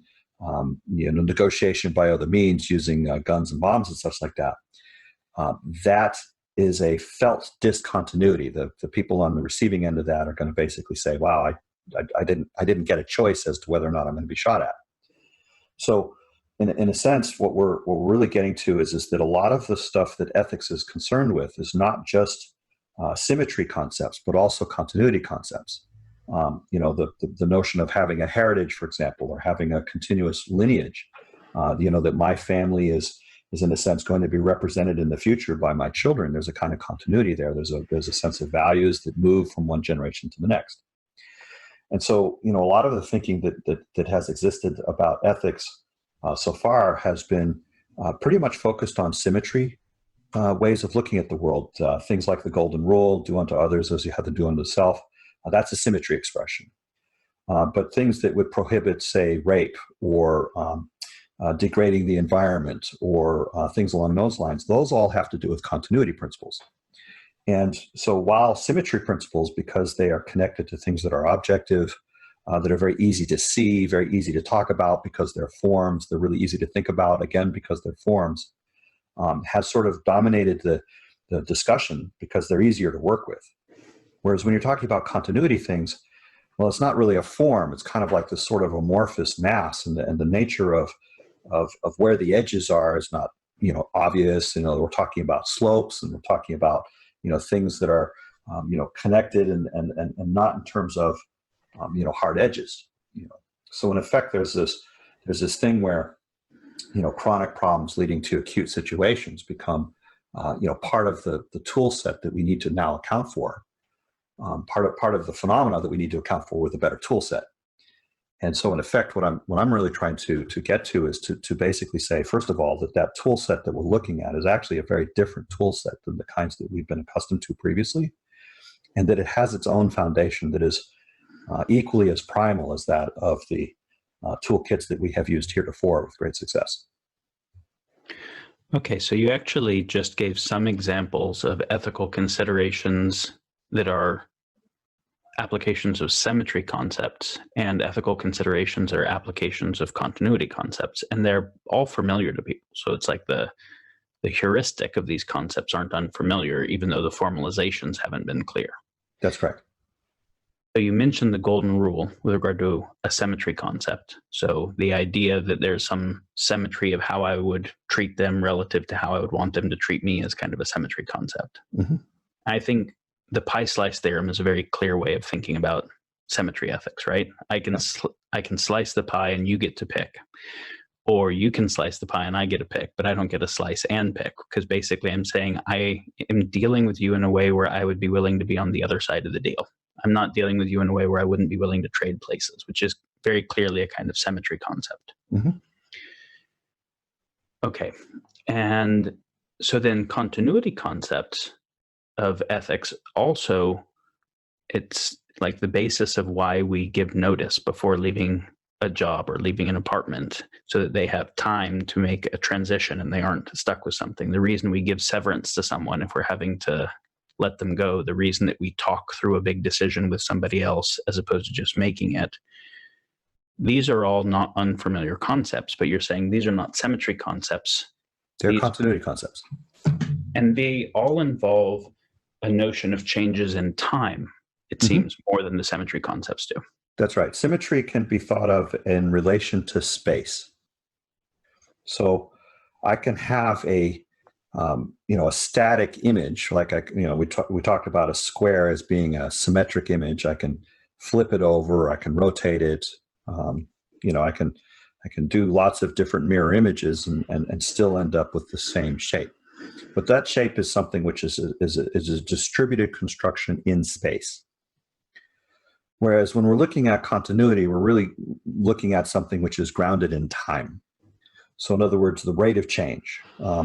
negotiation by other means using guns and bombs and such like that. That is a felt discontinuity. The people on the receiving end of that are going to basically say, "Wow, I didn't get a choice as to whether or not I'm going to be shot at." So, in a sense, what we're really getting to is that a lot of the stuff that ethics is concerned with is not just symmetry concepts, but also continuity concepts. The notion of having a heritage, for example, or having a continuous lineage. That my family is in a sense going to be represented in the future by my children. There's a kind of continuity there. There's a sense of values that move from one generation to the next. And so, a lot of the thinking that has existed about ethics so far has been pretty much focused on symmetry. Ways of looking at the world, things like the golden rule, do unto others as you have to do unto self. That's a symmetry expression. But things that would prohibit, say, rape or degrading the environment or things along those lines, those all have to do with continuity principles. And so while symmetry principles, because they are connected to things that are objective, that are very easy to see, very easy to talk about because they're forms, they're really easy to think about, again, because they're forms, has sort of dominated the discussion because they're easier to work with. Whereas when you're talking about continuity things, well, it's not really a form. It's kind of like this sort of amorphous mass, and the nature of where the edges are is not, obvious. We're talking about slopes, and we're talking about, things that are, connected and not in terms of, hard edges. So in effect, there's this thing where, chronic problems leading to acute situations become, part of the tool set that we need to now account for. Part of the phenomena that we need to account for with a better tool set. And so in effect, what I'm really trying to get to is to basically say, first of all, that tool set that we're looking at is actually a very different tool set than the kinds that we've been accustomed to previously, and that it has its own foundation that is equally as primal as that of the toolkits that we have used heretofore with great success. Okay, so you actually just gave some examples of ethical considerations that are applications of symmetry concepts, and ethical considerations are applications of continuity concepts, and they're all familiar to people. So it's like the heuristic of these concepts aren't unfamiliar, even though the formalizations haven't been clear. That's correct. So you mentioned the golden rule with regard to a symmetry concept. So the idea that there's some symmetry of how I would treat them relative to how I would want them to treat me is kind of a symmetry concept. Mm-hmm. I think the pie slice theorem is a very clear way of thinking about symmetry ethics, right? I can slice the pie and you get to pick, or you can slice the pie and I get to pick, but I don't get to slice and pick, because basically I'm saying I am dealing with you in a way where I would be willing to be on the other side of the deal. I'm not dealing with you in a way where I wouldn't be willing to trade places, which is very clearly a kind of symmetry concept. Mm-hmm. Okay, and so then continuity concepts of ethics also, it's like the basis of why we give notice before leaving a job or leaving an apartment, so that they have time to make a transition and they aren't stuck with something. The reason we give severance to someone if we're having to let them go, the reason that we talk through a big decision with somebody else as opposed to just making it, these are all not unfamiliar concepts, but you're saying these are not symmetry concepts. They're continuity concepts. And they all involve a notion of changes in time, it Mm-hmm. seems, more than the symmetry concepts do. That's right. Symmetry can be thought of in relation to space. So I can have a static image, like we talked about a square as being a symmetric image. I can flip it over, I can rotate it. I can do lots of different mirror images and still end up with the same shape. But that shape is something which is a distributed construction in space. Whereas when we're looking at continuity, we're really looking at something which is grounded in time. So in other words, the rate of change.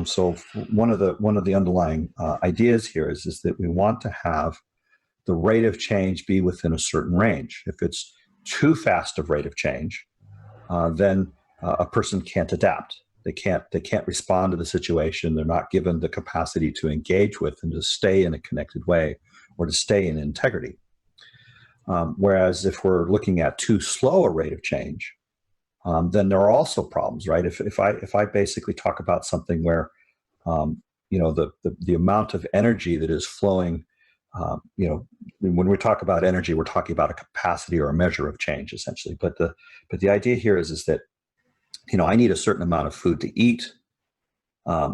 So one of the underlying ideas here is that we want to have the rate of change be within a certain range. If it's too fast of rate of change, then a person can't adapt. They can't respond to the situation. They're not given the capacity to engage with and to stay in a connected way or to stay in integrity. Whereas if we're looking at too slow a rate of change, then there are also problems, right? If I basically talk about something where the amount of energy that is flowing, when we talk about energy, we're talking about a capacity or a measure of change, essentially. But the idea here is that I need a certain amount of food to eat.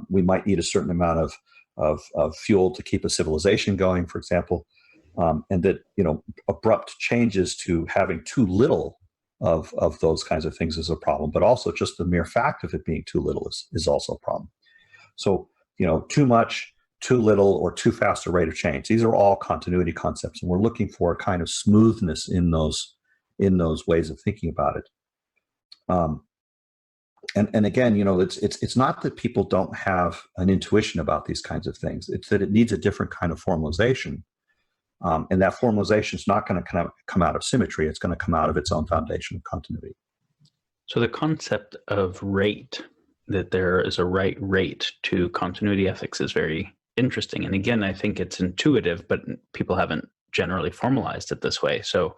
We might need a certain amount of fuel to keep a civilization going, for example, and that abrupt changes to having too little of those kinds of things is a problem. But also just the mere fact of it being too little is also a problem. So too much, too little, or too fast a rate of change. These are all continuity concepts, and we're looking for a kind of smoothness in those ways of thinking about it. And again, it's not that people don't have an intuition about these kinds of things. It's that it needs a different kind of formalization, and that formalization is not going to come out of symmetry. It's going to come out of its own foundation of continuity. So the concept of rate, that there is a right rate to continuity ethics, is very interesting. And again, I think it's intuitive, but people haven't generally formalized it this way. So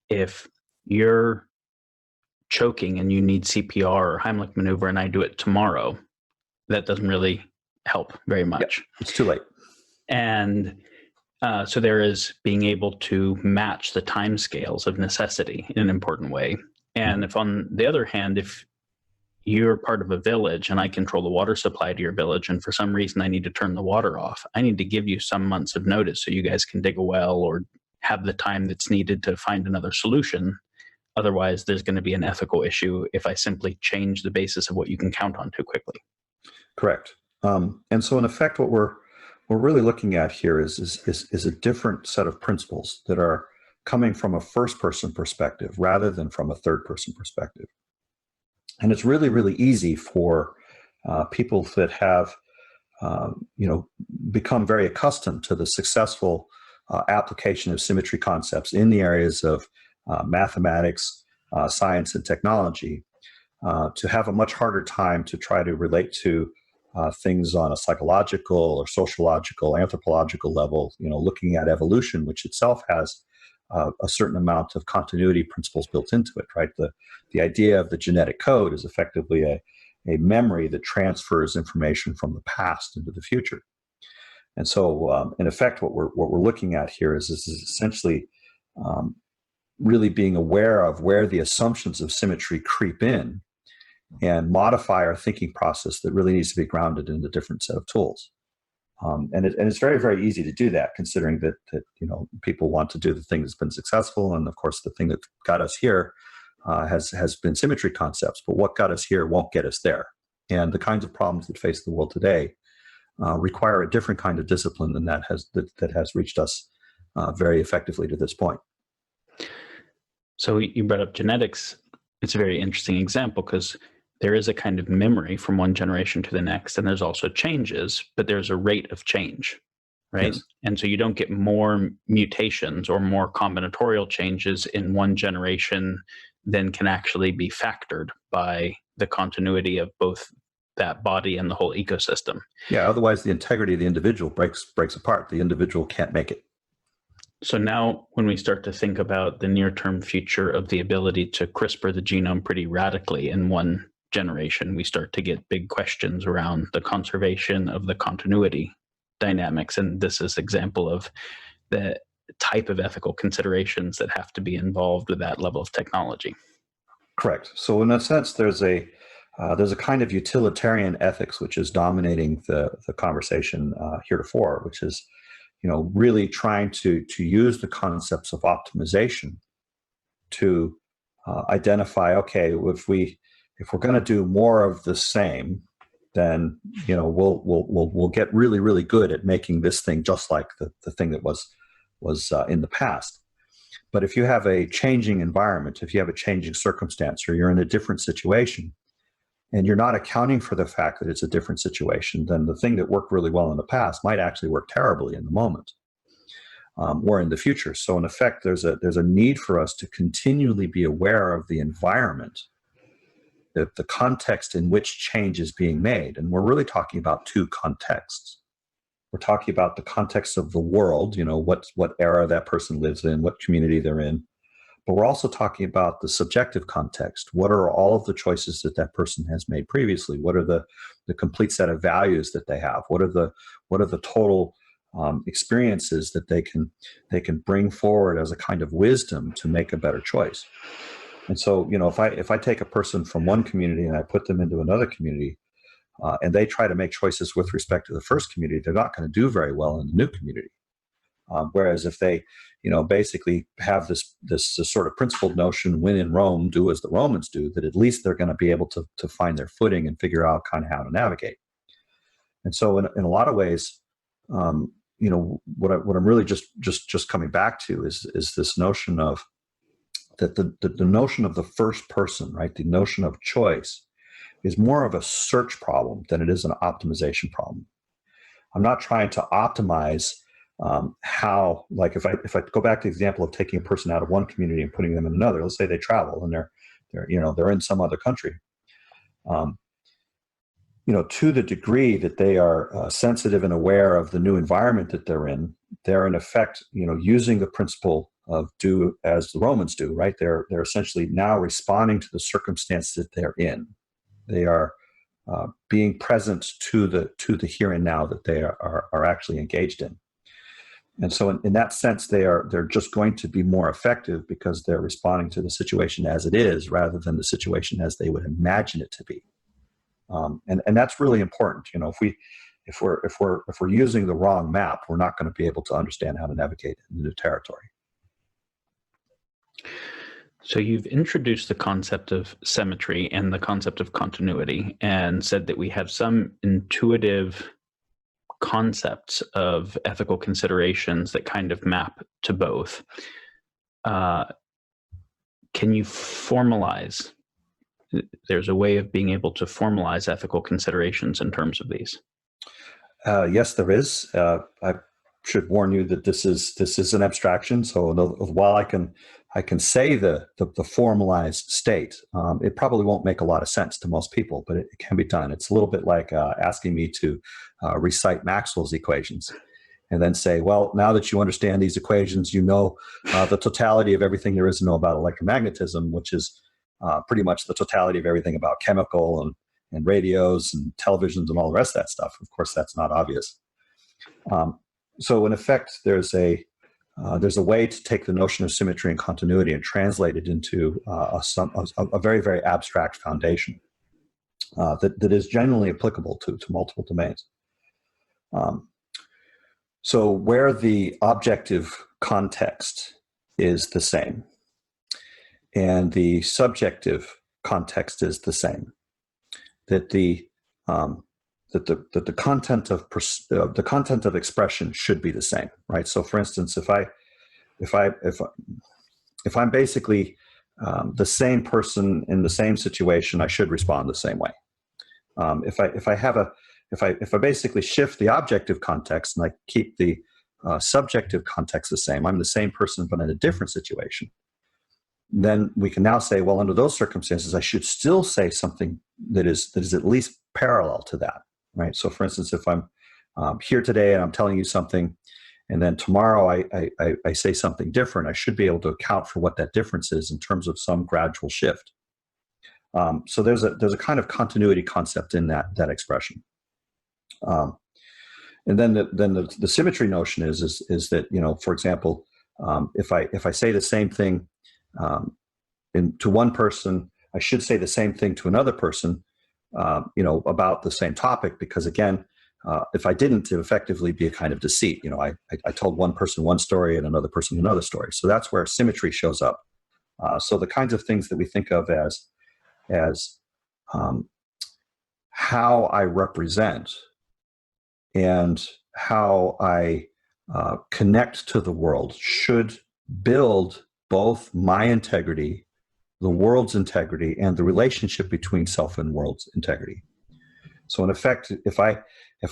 if you're choking and you need CPR or Heimlich maneuver and I do it tomorrow, that doesn't really help very much. Yeah, it's too late. And so there is being able to match the timescales of necessity in an important way. And if on the other hand, if you're part of a village and I control the water supply to your village, and for some reason I need to turn the water off, I need to give you some months of notice so you guys can dig a well or have the time that's needed to find another solution. Otherwise, there's going to be an ethical issue if I simply change the basis of what you can count on too quickly. Correct. And so in effect, what we're really looking at here is a different set of principles that are coming from a first-person perspective rather than from a third-person perspective. And it's really, really easy for people that have, become very accustomed to the successful application of symmetry concepts in the areas of mathematics, science, and technology, to have a much harder time to try to relate to things on a psychological or sociological, anthropological level, looking at evolution, which itself has a certain amount of continuity principles built into it, right? The idea of the genetic code is effectively a memory that transfers information from the past into the future. And so, in effect, what we're looking at here is essentially really being aware of where the assumptions of symmetry creep in and modify our thinking process that really needs to be grounded in a different set of tools. And it's very, very easy to do that, considering that people want to do the thing that's been successful, and of course the thing that got us here has been symmetry concepts. But what got us here won't get us there, and the kinds of problems that face the world today require a different kind of discipline than that has reached us very effectively to this point. So you brought up genetics. It's a very interesting example because there is a kind of memory from one generation to the next, and there's also changes, but there's a rate of change, right? Yes. And so you don't get more mutations or more combinatorial changes in one generation than can actually be factored by the continuity of both that body and the whole ecosystem. Yeah, otherwise the integrity of the individual breaks apart. The individual can't make it. So now when we start to think about the near-term future of the ability to CRISPR the genome pretty radically in one generation, we start to get big questions around the conservation of the continuity dynamics. And this is an example of the type of ethical considerations that have to be involved with that level of technology. Correct. So in a sense, there's a kind of utilitarian ethics which is dominating the conversation heretofore, which is really trying to use the concepts of optimization to identify, okay, if we're going to do more of the same, then we'll get really, really good at making this thing just like the thing that was in the past. But if you have a changing environment, if you have a changing circumstance, or you're in a different situation, and you're not accounting for the fact that it's a different situation, then the thing that worked really well in the past might actually work terribly in the moment or in the future. So in effect, there's a need for us to continually be aware of the environment, the context in which change is being made. And we're really talking about two contexts. We're talking about the context of the world, what era that person lives in, what community they're in. But we're also talking about the subjective context. What are all of the choices that person has made previously? What are the complete set of values that they have? What are the total experiences that they can bring forward as a kind of wisdom to make a better choice? And so, if I take a person from one community and I put them into another community, and they try to make choices with respect to the first community, they're not going to do very well in the new community. Whereas if they, basically have this sort of principled notion, when in Rome, do as the Romans do, that at least they're going to be able to find their footing and figure out kind of how to navigate. And so in a lot of ways, what I'm really just coming back to is this notion of that the notion of the first person, right? The notion of choice is more of a search problem than it is an optimization problem. I'm not trying to optimize how, like if I go back to the example of taking a person out of one community and putting them in another, let's say they travel and they're in some other country. to the degree that they are sensitive and aware of the new environment that they're in effect, using the principle of do as the Romans do, right? They're essentially now responding to the circumstance that they're in. They are being present to the here and now that they are actually engaged in. And so in that sense, they're just going to be more effective because they're responding to the situation as it is rather than the situation as they would imagine it to be. And that's really important. If we're using the wrong map, we're not going to be able to understand how to navigate in new territory. So you've introduced the concept of symmetry and the concept of continuity and said that we have some intuitive concepts of ethical considerations that kind of map to both. Can you formalize? There's a way of being able to formalize ethical considerations in terms of these. Yes, there is. I should warn you that this is an abstraction. So while I can say the formalized state, it probably won't make a lot of sense to most people, but it can be done. It's a little bit like asking me to recite Maxwell's equations and then say, well, now that you understand these equations, the totality of everything there is to know about electromagnetism, which is pretty much the totality of everything about chemical and radios and televisions and all the rest of that stuff. Of course, that's not obvious. So in effect, there's a way to take the notion of symmetry and continuity and translate it into a very, very abstract foundation that is genuinely applicable to multiple domains. So where the objective context is the same and the subjective context is the same, that the content of expression should be the same, right? So, for instance, if I'm basically the same person in the same situation, I should respond the same way. If I basically shift the objective context and I keep the subjective context the same, I'm the same person but in a different situation. Then we can now say, well, under those circumstances, I should still say something that is at least parallel to that. Right. So, for instance, if I'm here today and I'm telling you something, and then tomorrow I say something different, I should be able to account for what that difference is in terms of some gradual shift. So there's a kind of continuity concept in that expression. And then the symmetry notion is that, for example, if I say the same thing to one person, I should say the same thing to another person. About the same topic, because again, if I didn't, it would effectively be a kind of deceit. I told one person one story and another person another story. So that's where symmetry shows up. So the kinds of things that we think of as how I represent and how I connect to the world should build both my integrity, the world's integrity, and the relationship between self and world's integrity. So in effect, if I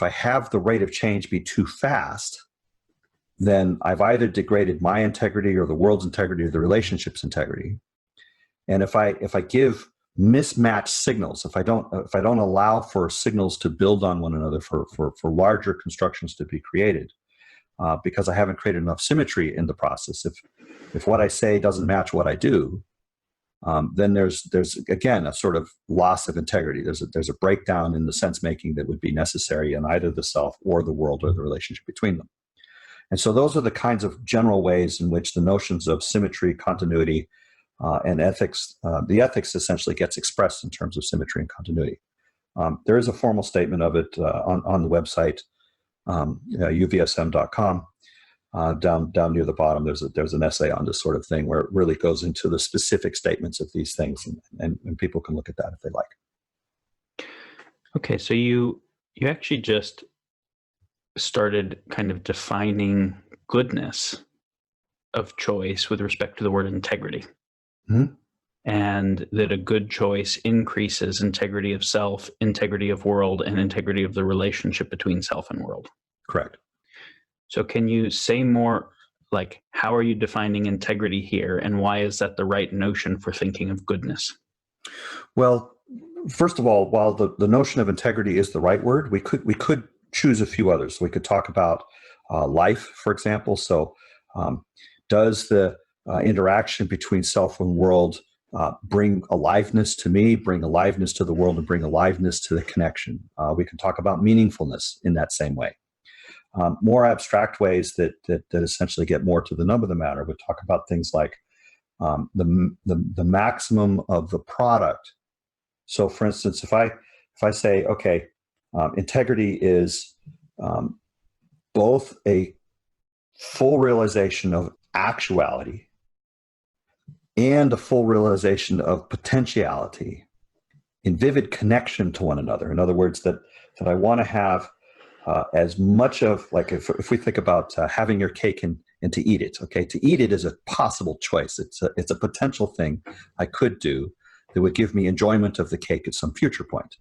have the rate of change be too fast, then I've either degraded my integrity or the world's integrity or the relationship's integrity. And if I give mismatched signals, if I don't allow for signals to build on one another, for larger constructions to be created, because I haven't created enough symmetry in the process, if what I say doesn't match what I do, then there's again a sort of loss of integrity. There's a breakdown in the sense making that would be necessary in either the self or the world or the relationship between them. And so those are the kinds of general ways in which the notions of symmetry, continuity, and ethics, the ethics essentially gets expressed in terms of symmetry and continuity. There is a formal statement of it on the website, uvsm.com. Down near the bottom, there's an essay on this sort of thing where it really goes into the specific statements of these things, and people can look at that if they like. Okay, so you actually just started kind of defining goodness of choice with respect to the word integrity. Mm-hmm. And that a good choice increases integrity of self, integrity of world, and integrity of the relationship between self and world. Correct. So can you say more, like, how are you defining integrity here, and why is that the right notion for thinking of goodness? Well, first of all, while the notion of integrity is the right word, we could choose a few others. We could talk about life, for example. So, does the interaction between self and world bring aliveness to me, bring aliveness to the world, and bring aliveness to the connection? We can talk about meaningfulness in that same way. More abstract ways that essentially get more to the nub of the matter would talk about things like the maximum of the product. So, for instance, if I say, okay, integrity is both a full realization of actuality and a full realization of potentiality in vivid connection to one another. In other words, that I want to have as much of, like, if we think about having your cake and to eat it, okay, to eat it is a possible choice. It's a potential thing I could do that would give me enjoyment of the cake at some future point.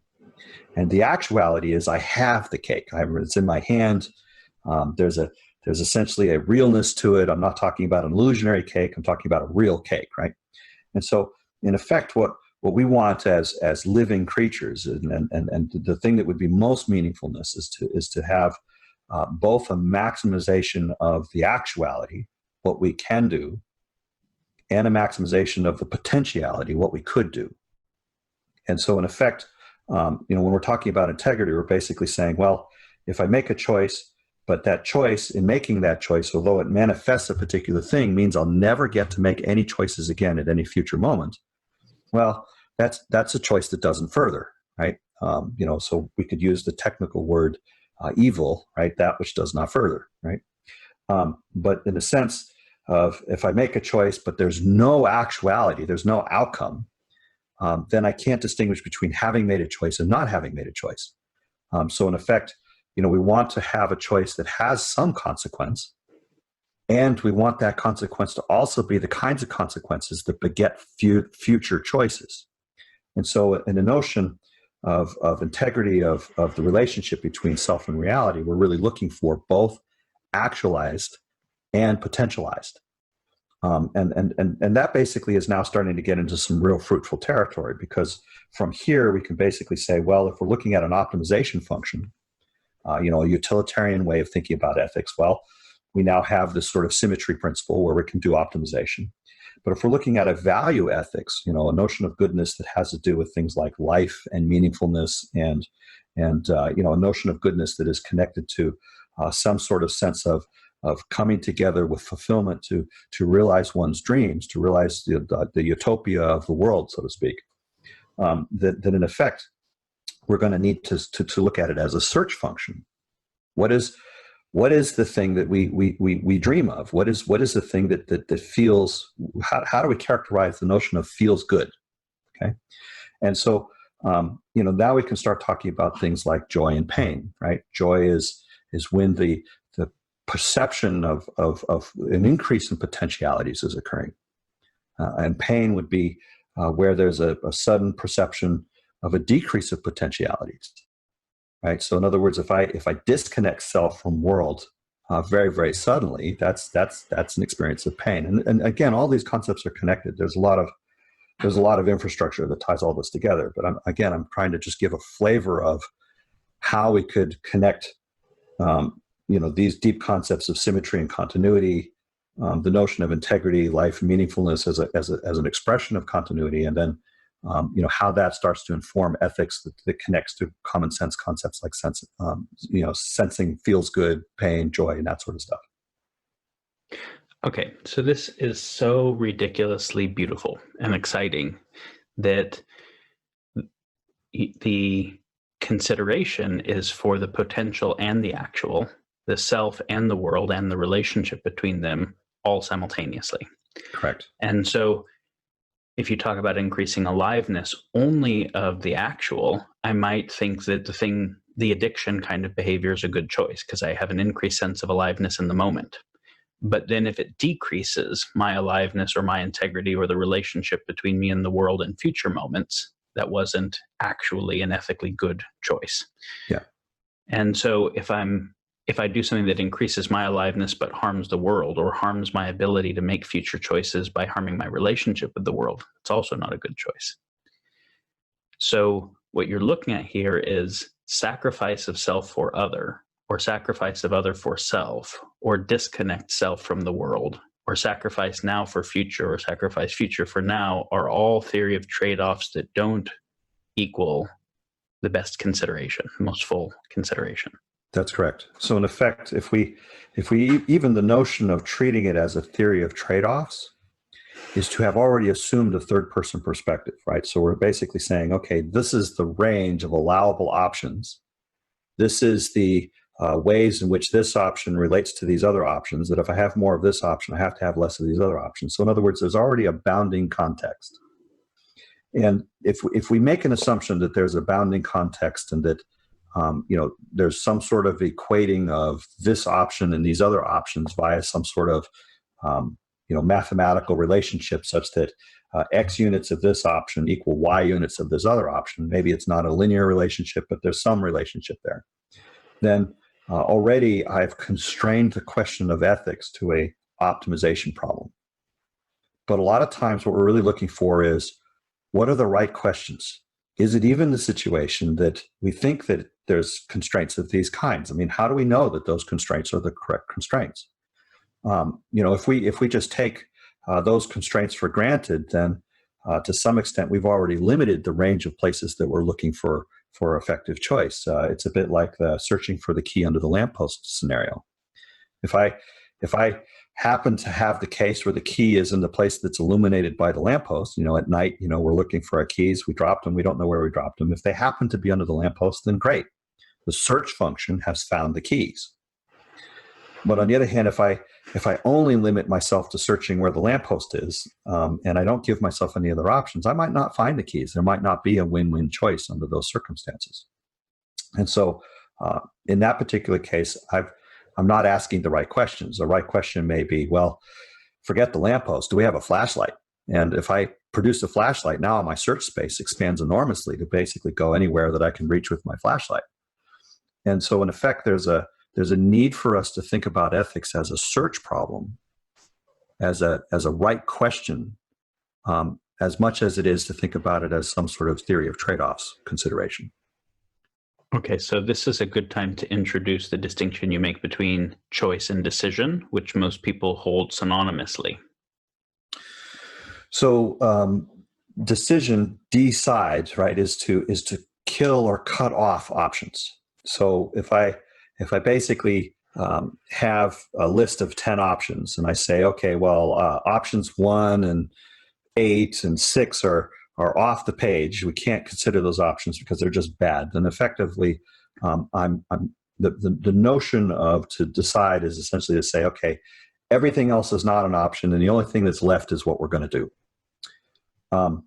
And the actuality is I have the cake. It's in my hand. There's essentially a realness to it. I'm not talking about an illusionary cake. I'm talking about a real cake, right? And so, in effect, what we want as living creatures, and the thing that would be most meaningfulness is to have both a maximization of the actuality, what we can do, and a maximization of the potentiality, what we could do. And so, in effect, when we're talking about integrity, we're basically saying, well, if I make a choice, but that choice, in making that choice, although it manifests a particular thing, means I'll never get to make any choices again at any future moment. Well, that's a choice that doesn't further, right? So we could use the technical word evil, right? That which does not further, right? But in the sense of, if I make a choice, but there's no actuality, there's no outcome, then I can't distinguish between having made a choice and not having made a choice. So in effect, we want to have a choice that has some consequence, and we want that consequence to also be the kinds of consequences that beget future choices. And so in the notion of integrity of the relationship between self and reality, we're really looking for both actualized and potentialized. And that basically is now starting to get into some real fruitful territory, because from here we can basically say, well, if we're looking at an optimization function, a utilitarian way of thinking about ethics, well, we now have this sort of symmetry principle where we can do optimization. But if we're looking at a value ethics, a notion of goodness that has to do with things like life and meaningfulness, and a notion of goodness that is connected to some sort of sense of coming together with fulfillment to realize one's dreams, to realize the utopia of the world, so to speak, that in effect, we're going to need to look at it as a search function. What is the thing that we dream of? What is the thing that feels? How do we characterize the notion of feels good? Okay, and so now we can start talking about things like joy and pain. Right, joy is when the perception of an increase in potentialities is occurring, and pain would be where there's a sudden perception of a decrease of potentialities. Right. So in other words, if I disconnect self from world very, very suddenly, that's an experience of pain. And again, all these concepts are connected. There's a lot of infrastructure that ties all this together. But I'm trying to just give a flavor of how we could connect these deep concepts of symmetry and continuity, the notion of integrity, life, and meaningfulness as an expression of continuity, and then how that starts to inform ethics that connects to common sense concepts like sensing feels good, pain, joy, and that sort of stuff. Okay, so this is so ridiculously beautiful and exciting that the consideration is for the potential and the actual, the self and the world, and the relationship between them all simultaneously. Correct. And so if you talk about increasing aliveness only of the actual, I might think that the addiction kind of behavior is a good choice because I have an increased sense of aliveness in the moment. But then if it decreases my aliveness or my integrity or the relationship between me and the world in future moments, that wasn't actually an ethically good choice. Yeah. And so if I do something that increases my aliveness but harms the world, or harms my ability to make future choices by harming my relationship with the world, it's also not a good choice. So what you're looking at here is sacrifice of self for other, or sacrifice of other for self, or disconnect self from the world, or sacrifice now for future, or sacrifice future for now, are all theory of trade-offs that don't equal the best consideration, most full consideration. That's correct. So in effect, if we even the notion of treating it as a theory of trade-offs is to have already assumed a third person perspective, right? So we're basically saying, okay, this is the range of allowable options. This is the ways in which this option relates to these other options, that if I have more of this option, I have to have less of these other options. So in other words, there's already a bounding context. And if we make an assumption that there's a bounding context and that there's some sort of equating of this option and these other options via some sort of mathematical relationship such that X units of this option equal Y units of this other option. Maybe it's not a linear relationship, but there's some relationship there. Then already I've constrained the question of ethics to a optimization problem. But a lot of times what we're really looking for is, what are the right questions? Is it even the situation that we think that there's constraints of these kinds? I mean, how do we know that those constraints are the correct constraints? If we just take those constraints for granted, then to some extent we've already limited the range of places that we're looking for effective choice. It's a bit like the searching for the key under the lamppost scenario. If I happen to have the case where the key is in the place that's illuminated by the lamppost, at night, we're looking for our keys, we dropped them, we don't know where we dropped them. If they happen to be under the lamppost, then great. The search function has found the keys. But on the other hand, if I only limit myself to searching where the lamppost is, and I don't give myself any other options, I might not find the keys. There might not be a win-win choice under those circumstances. And so in that particular case, I'm not asking the right questions. The right question may be, well, forget the lamppost. Do we have a flashlight? And if I produce a flashlight, now my search space expands enormously to basically go anywhere that I can reach with my flashlight. And so in effect, there's a need for us to think about ethics as a search problem, as a right question, as much as it is to think about it as some sort of theory of trade-offs consideration. Okay, so this is a good time to introduce the distinction you make between choice and decision, which most people hold synonymously. So decision, decide, right, is to kill or cut off options. So if I basically have a list of 10 options and I say, okay, well, options 1 and 8 and 6 are off the page. We can't consider those options because they're just bad. Then effectively, the notion of to decide is essentially to say, okay, everything else is not an option, and the only thing that's left is what we're going to do.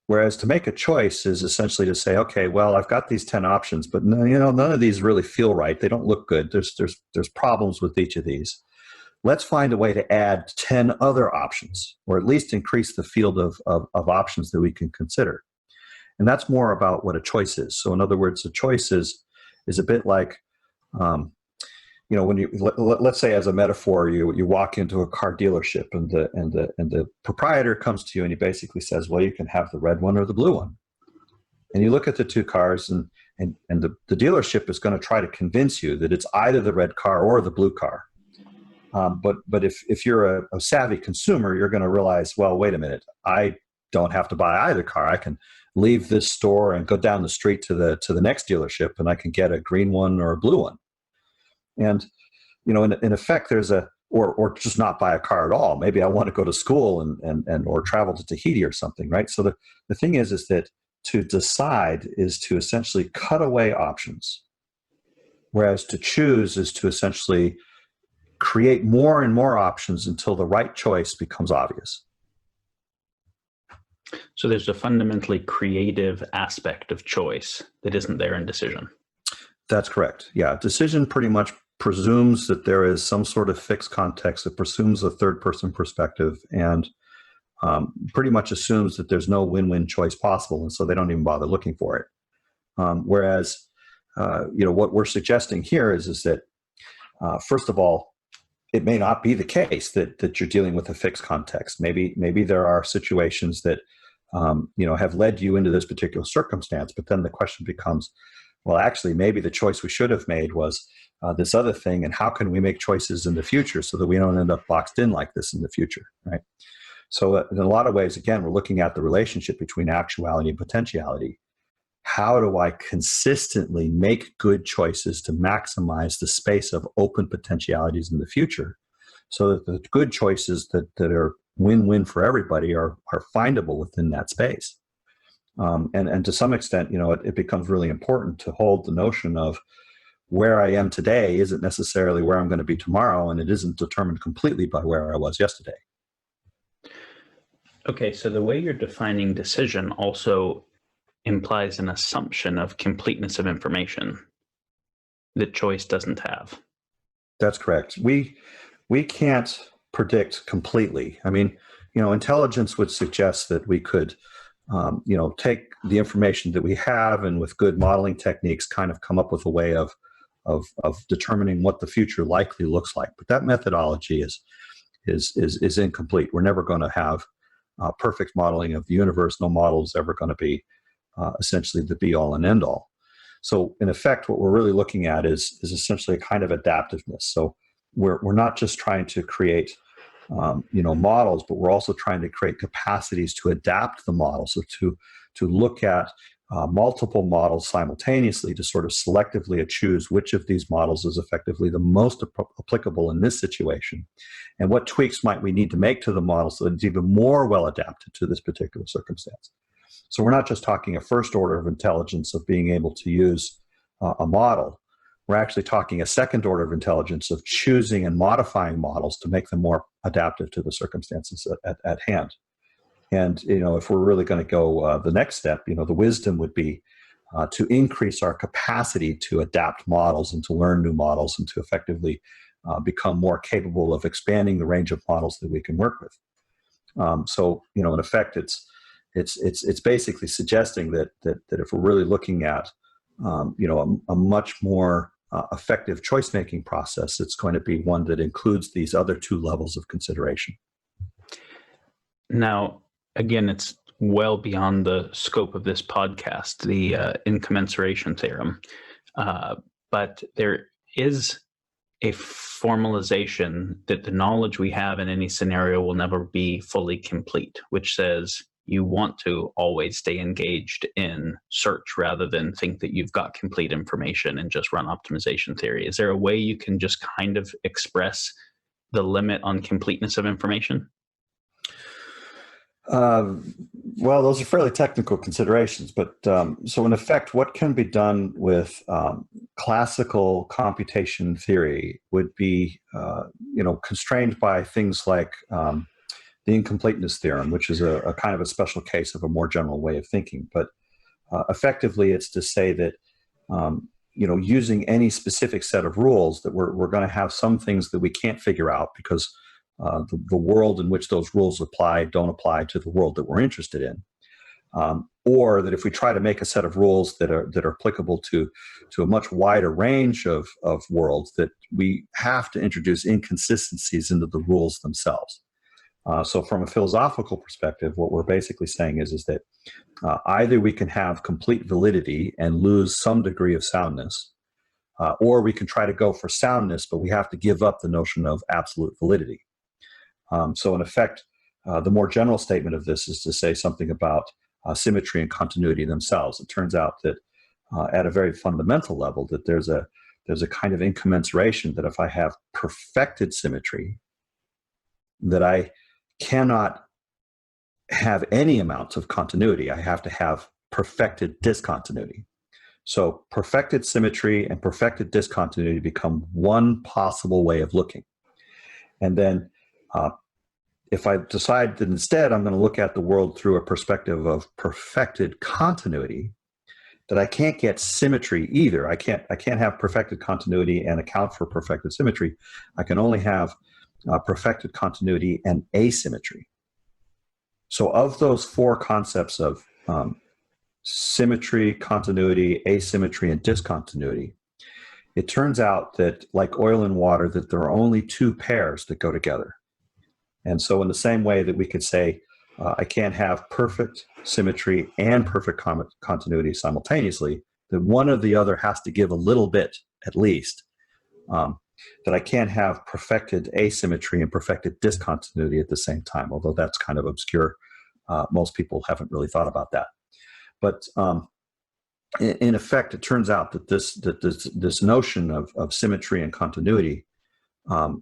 Whereas to make a choice is essentially to say, okay, well, I've got these 10 options, but none of these really feel right. They don't look good. There's problems with each of these. Let's find a way to add 10 other options, or at least increase the field of options that we can consider. And that's more about what a choice is. So in other words, a choice is a bit like, when let's say as a metaphor, you walk into a car dealership and the proprietor comes to you and he basically says, well, you can have the red one or the blue one. And you look at the two cars and the dealership is going to try to convince you that it's either the red car or the blue car. But if you're a savvy consumer, you're going to realize, well, wait a minute, I don't have to buy either car. I can leave this store and go down the street to the next dealership, and I can get a green one or a blue one. And in effect, there's or just not buy a car at all. Maybe I want to go to school and or travel to Tahiti or something, right? So the thing is that to decide is to essentially cut away options, whereas to choose is to essentially create more and more options until the right choice becomes obvious. So there's a fundamentally creative aspect of choice that isn't there in decision. That's correct. Yeah. Decision pretty much presumes that there is some sort of fixed context. It presumes a third person perspective and pretty much assumes that there's no win-win choice possible. And so they don't even bother looking for it. Whereas, what we're suggesting here is that, first of all, it may not be the case that you're dealing with a fixed context. Maybe there are situations that have led you into this particular circumstance. But then the question becomes, well, actually, maybe the choice we should have made was this other thing, and how can we make choices in the future so that we don't end up boxed in like this in the future, right? So in a lot of ways, again, we're looking at the relationship between actuality and potentiality. How do I consistently make good choices to maximize the space of open potentialities in the future so that the good choices that are win-win for everybody are findable within that space? And to some extent, it becomes really important to hold the notion of where I am today isn't necessarily where I'm going to be tomorrow, and it isn't determined completely by where I was yesterday. Okay, so the way you're defining decision also implies an assumption of completeness of information that choice doesn't have. That's correct. We can't predict completely. I mean, intelligence would suggest that we could, take the information that we have and with good modeling techniques kind of come up with a way of determining what the future likely looks like. But that methodology is incomplete. We're never going to have perfect modeling of the universe. No model is ever going to be essentially the be all and end all. So in effect, what we're really looking at is essentially a kind of adaptiveness. So we're not just trying to create models, but we're also trying to create capacities to adapt the model. So to look at multiple models simultaneously to sort of selectively choose which of these models is effectively the most applicable in this situation, and what tweaks might we need to make to the model so that it's even more well adapted to this particular circumstance. So we're not just talking a first order of intelligence of being able to use a model. We're actually talking a second order of intelligence of choosing and modifying models to make them more adaptive to the circumstances at hand. And, if we're really going to go the next step, the wisdom would be to increase our capacity to adapt models and to learn new models and to effectively become more capable of expanding the range of models that we can work with. So, in effect, it's basically suggesting that if we're really looking at, a much more effective choice-making process, it's going to be one that includes these other two levels of consideration. Now, again, it's well beyond the scope of this podcast, the incommensuration theorem. But there is a formalization that the knowledge we have in any scenario will never be fully complete, which says you want to always stay engaged in search rather than think that you've got complete information and just run optimization theory. Is there a way you can just kind of express the limit on completeness of information? Well, those are fairly technical considerations, but so in effect, what can be done with classical computation theory would be, constrained by things like the incompleteness theorem, which is a kind of a special case of a more general way of thinking. But effectively, it's to say that, using any specific set of rules, that we're going to have some things that we can't figure out because the world in which those rules don't apply to the world that we're interested in. Or that if we try to make a set of rules that are applicable to a much wider range of worlds, that we have to introduce inconsistencies into the rules themselves. So from a philosophical perspective, what we're basically saying is that either we can have complete validity and lose some degree of soundness, or we can try to go for soundness, but we have to give up the notion of absolute validity. So in effect, the more general statement of this is to say something about symmetry and continuity themselves. It turns out that at a very fundamental level, that there's a kind of incommensuration that if I have perfected symmetry, that I cannot have any amount of continuity. I have to have perfected discontinuity. So perfected symmetry and perfected discontinuity become one possible way of looking. And then if I decide that instead I'm going to look at the world through a perspective of perfected continuity, that I can't get symmetry either. I can't have perfected continuity and account for perfected symmetry. I can only have perfected continuity and asymmetry. So of those four concepts of symmetry, continuity, asymmetry, and discontinuity, it turns out that, like oil and water, that there are only two pairs that go together. And so in the same way that we could say I can't have perfect symmetry and perfect continuity simultaneously. That one or the other has to give a little bit, at least. That I can't have perfected asymmetry and perfected discontinuity at the same time, although that's kind of obscure. Most people haven't really thought about that. But in effect, it turns out that this notion of symmetry and continuity,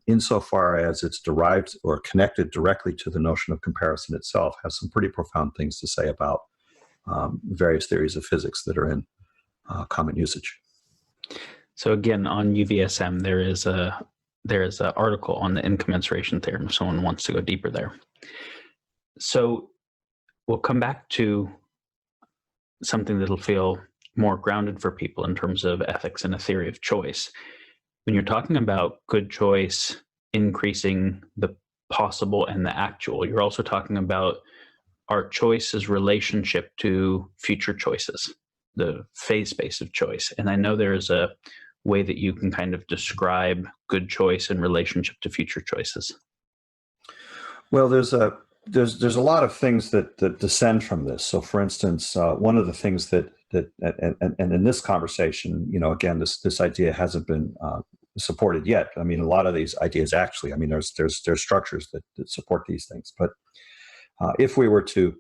insofar as it's derived or connected directly to the notion of comparison itself, has some pretty profound things to say about various theories of physics that are in common usage. So again, on UVSM, there is an article on the incommensuration theorem if someone wants to go deeper there. So we'll come back to something that'll feel more grounded for people in terms of ethics and a theory of choice. When you're talking about good choice increasing the possible and the actual, you're also talking about our choice's relationship to future choices, the phase space of choice. And I know there's a way that you can kind of describe good choice in relationship to future choices. Well, there's a lot of things that descend from this. So, for instance, one of the things that and in this conversation, again, this idea hasn't been supported yet. I mean, a lot of these ideas actually, I mean, there's structures that support these things. But if we were to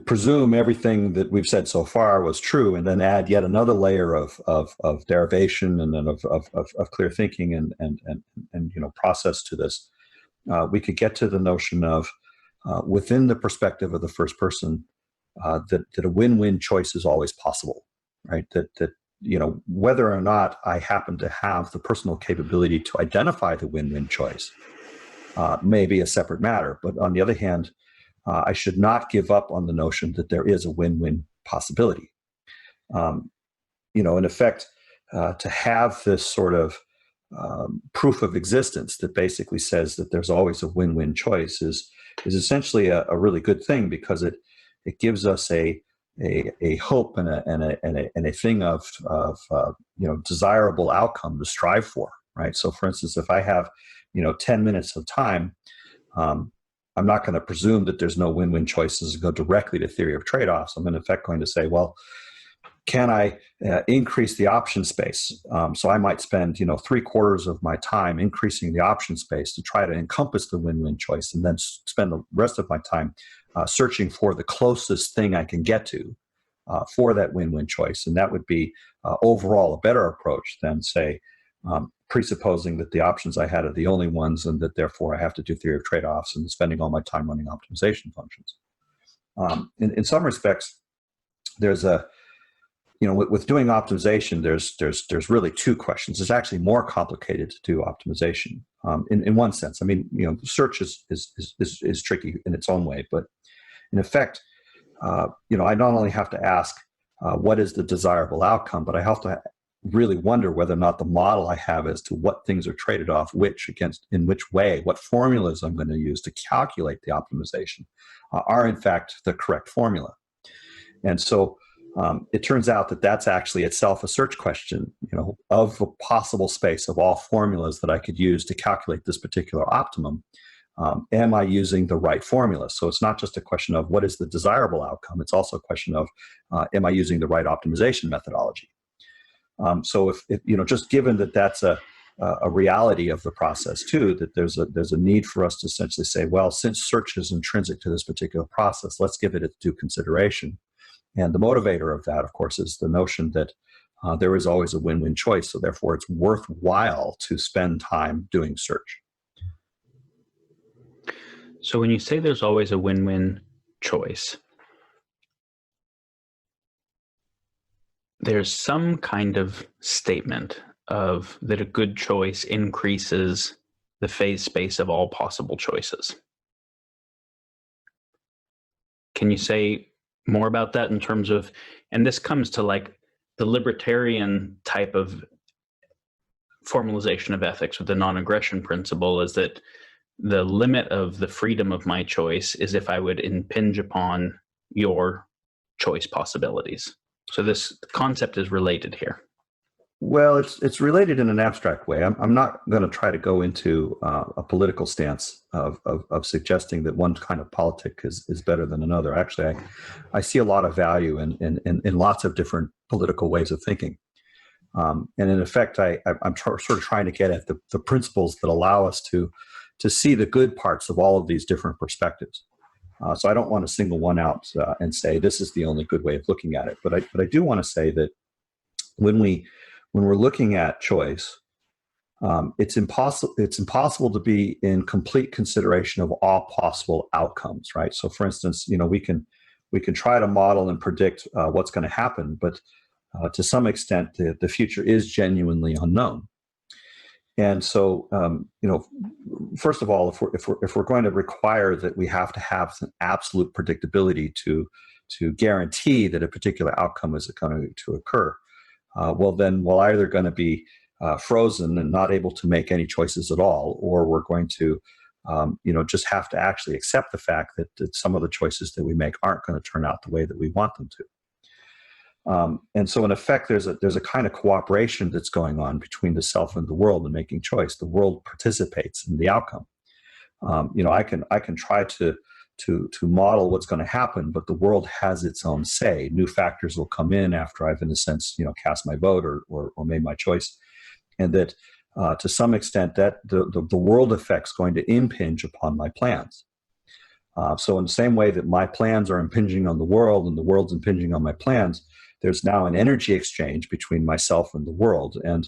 presume everything that we've said so far was true, and then add yet another layer of derivation and then of clear thinking and process to this, we could get to the notion of within the perspective of the first person that a win-win choice is always possible, right? That whether or not I happen to have the personal capability to identify the win-win choice may be a separate matter, but on the other hand, I should not give up on the notion that there is a win-win possibility. In effect, to have this sort of proof of existence that basically says that there's always a win-win choice is essentially a really good thing, because it gives us a hope and a thing of desirable outcome to strive for, right? So, for instance, if I have 10 minutes of time, I'm not going to presume that there's no win-win choices and go directly to theory of trade-offs. I'm in effect going to say, well, can I increase the option space? So I might spend 3/4 of my time increasing the option space to try to encompass the win-win choice, and then spend the rest of my time searching for the closest thing I can get to for that win-win choice. And that would be overall a better approach than, say, presupposing that the options I had are the only ones, and that therefore I have to do theory of trade-offs and spending all my time running optimization functions. In some respects, there's with doing optimization, there's really two questions. It's actually more complicated to do optimization in one sense. I mean, search is tricky in its own way, but in effect, I not only have to ask what is the desirable outcome, but I have to really wonder whether or not the model I have as to what things are traded off in which way, what formulas I'm going to use to calculate the optimization are in fact the correct formula. And so it turns out that that's actually itself a search question, of the possible space of all formulas that I could use to calculate this particular optimum. Am I using the right formula? So it's not just a question of what is the desirable outcome. It's also a question of am I using the right optimization methodology? So if just given that that's a reality of the process too, that there's a need for us to essentially say, well, since search is intrinsic to this particular process, let's give it its due consideration. And the motivator of that, of course, is the notion that there is always a win-win choice. So therefore, it's worthwhile to spend time doing search. So when you say there's always a win-win choice, there's some kind of statement of that a good choice increases the phase space of all possible choices. Can you say more about that in terms of, and this comes to like the libertarian type of formalization of ethics with the non-aggression principle, is that the limit of the freedom of my choice is if I would impinge upon your choice possibilities. So this concept is related here. Well, it's related in an abstract way. I'm not going to try to go into a political stance of suggesting that one kind of politic is better than another. Actually, I see a lot of value in lots of different political ways of thinking. And in effect, I'm sort of trying to get at the principles that allow us to see the good parts of all of these different perspectives. So I don't want to single one out and say this is the only good way of looking at it. But I do want to say that when we're looking at choice, it's impossible to be in complete consideration of all possible outcomes, right? So, for instance, we can try to model and predict what's going to happen, but to some extent, the future is genuinely unknown. And so, first of all, if we're going to require that we have to have some absolute predictability to guarantee that a particular outcome is going to occur, well, then we're either going to be frozen and not able to make any choices at all, or we're going to, just have to actually accept the fact that some of the choices that we make aren't going to turn out the way that we want them to. And so, in effect, there's a kind of cooperation that's going on between the self and the world in making choice. The world participates in the outcome. I can try to model what's going to happen, but the world has its own say. New factors will come in after I've, in a sense, cast my vote or made my choice, and that to some extent that the world effect's going to impinge upon my plans. So, in the same way that my plans are impinging on the world and the world's impinging on my plans, there's now an energy exchange between myself and the world. And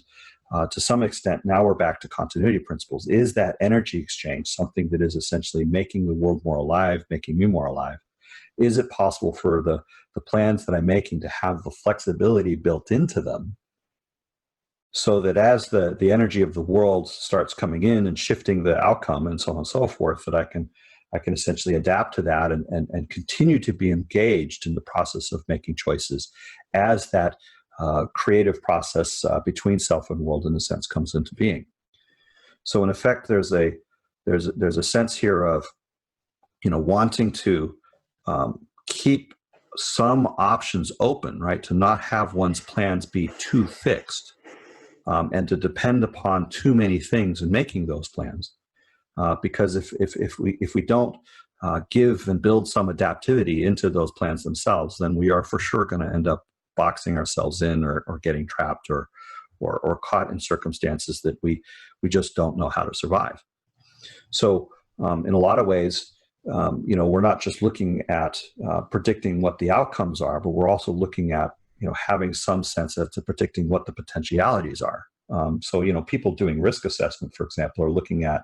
to some extent, now we're back to continuity principles. Is that energy exchange something that is essentially making the world more alive, making me more alive? Is it possible for the plans that I'm making to have the flexibility built into them so that as the energy of the world starts coming in and shifting the outcome and so on and so forth, that I can essentially adapt to that and continue to be engaged in the process of making choices as that creative process between self and world, in a sense, comes into being. So, in effect, there's a sense here of wanting to keep some options open, right? To not have one's plans be too fixed, and to depend upon too many things in making those plans. Because if we don't give and build some adaptivity into those plans themselves, then we are for sure going to end up boxing ourselves in or getting trapped or caught in circumstances that we just don't know how to survive. So in a lot of ways, we're not just looking at predicting what the outcomes are, but we're also looking at having some sense as to predicting what the potentialities are. So people doing risk assessment, for example, are looking at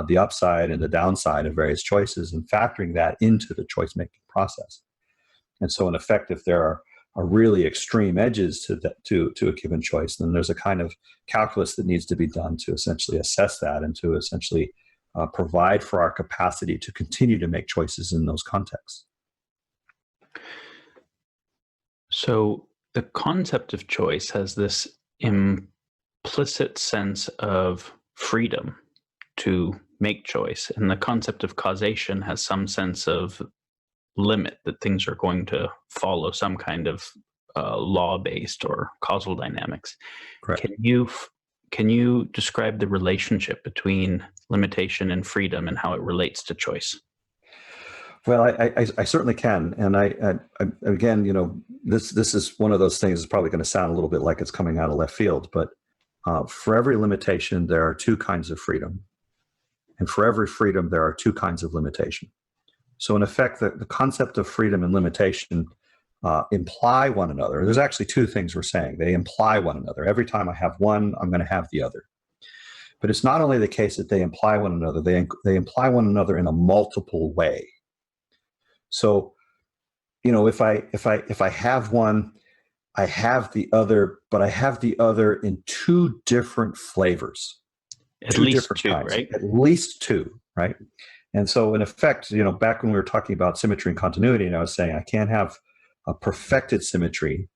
the upside and the downside of various choices and factoring that into the choice-making process. And so, in effect, if there are really extreme edges to a given choice, then there's a kind of calculus that needs to be done to essentially assess that and to essentially provide for our capacity to continue to make choices in those contexts. So the concept of choice has this implicit sense of freedom to make choice, and the concept of causation has some sense of limit, that things are going to follow some kind of law-based or causal dynamics. Correct. Can you describe the relationship between limitation and freedom and how it relates to choice? Well, I certainly can, and I again, this is one of those things that's probably going to sound a little bit like it's coming out of left field, but for every limitation, there are two kinds of freedom. And for every freedom, there are two kinds of limitation. So in effect, the concept of freedom and limitation imply one another. There's actually two things we're saying. They imply one another. Every time I have one, I'm going to have the other. But it's not only the case that they imply one another, they imply one another in a multiple way. So, if I have one, I have the other, but I have the other in two different flavors. At least two, right? At least two, right? And so, in effect, back when we were talking about symmetry and continuity, and I was saying I can't have a perfected symmetry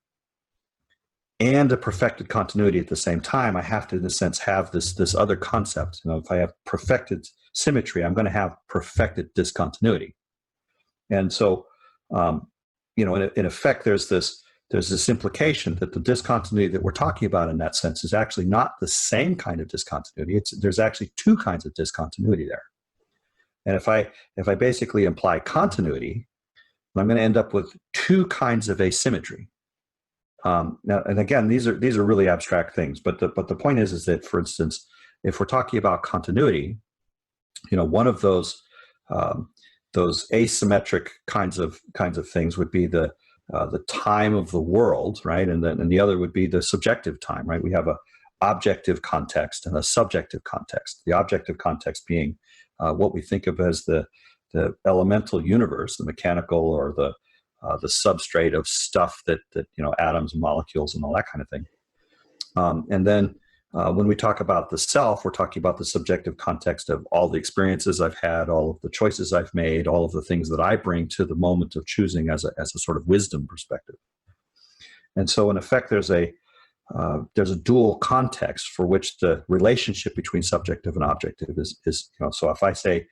and a perfected continuity at the same time. I have to, in a sense, have this other concept. If I have perfected symmetry, I'm going to have perfected discontinuity. And so, in effect, there's this there's this implication that the discontinuity that we're talking about in that sense is actually not the same kind of discontinuity. There's actually two kinds of discontinuity there. And if I basically imply continuity, I'm going to end up with two kinds of asymmetry. Now, and again, these are really abstract things, but the point is that, for instance, if we're talking about continuity, one of those asymmetric kinds of things would be the time of the world, right? And the other would be the subjective time, right? We have a objective context and a subjective context. The objective context being what we think of as the elemental universe, the mechanical or the substrate of stuff that atoms and molecules and all that kind of thing. And then when we talk about the self, we're talking about the subjective context of all the experiences I've had, all of the choices I've made, all of the things that I bring to the moment of choosing as a sort of wisdom perspective. And so in effect, there's a dual context for which the relationship between subjective and objective is so if I say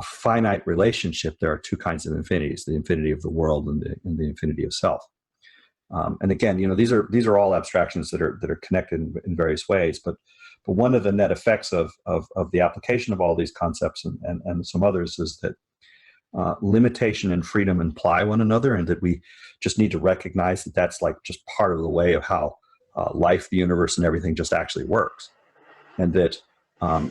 finite relationship, there are two kinds of infinities: the infinity of the world and the infinity of self. And again, these are all abstractions that are connected in various ways. But one of the net effects of the application of all these concepts and some others is that limitation and freedom imply one another, and that we just need to recognize that that's like just part of the way of how life, the universe, and everything just actually works, and that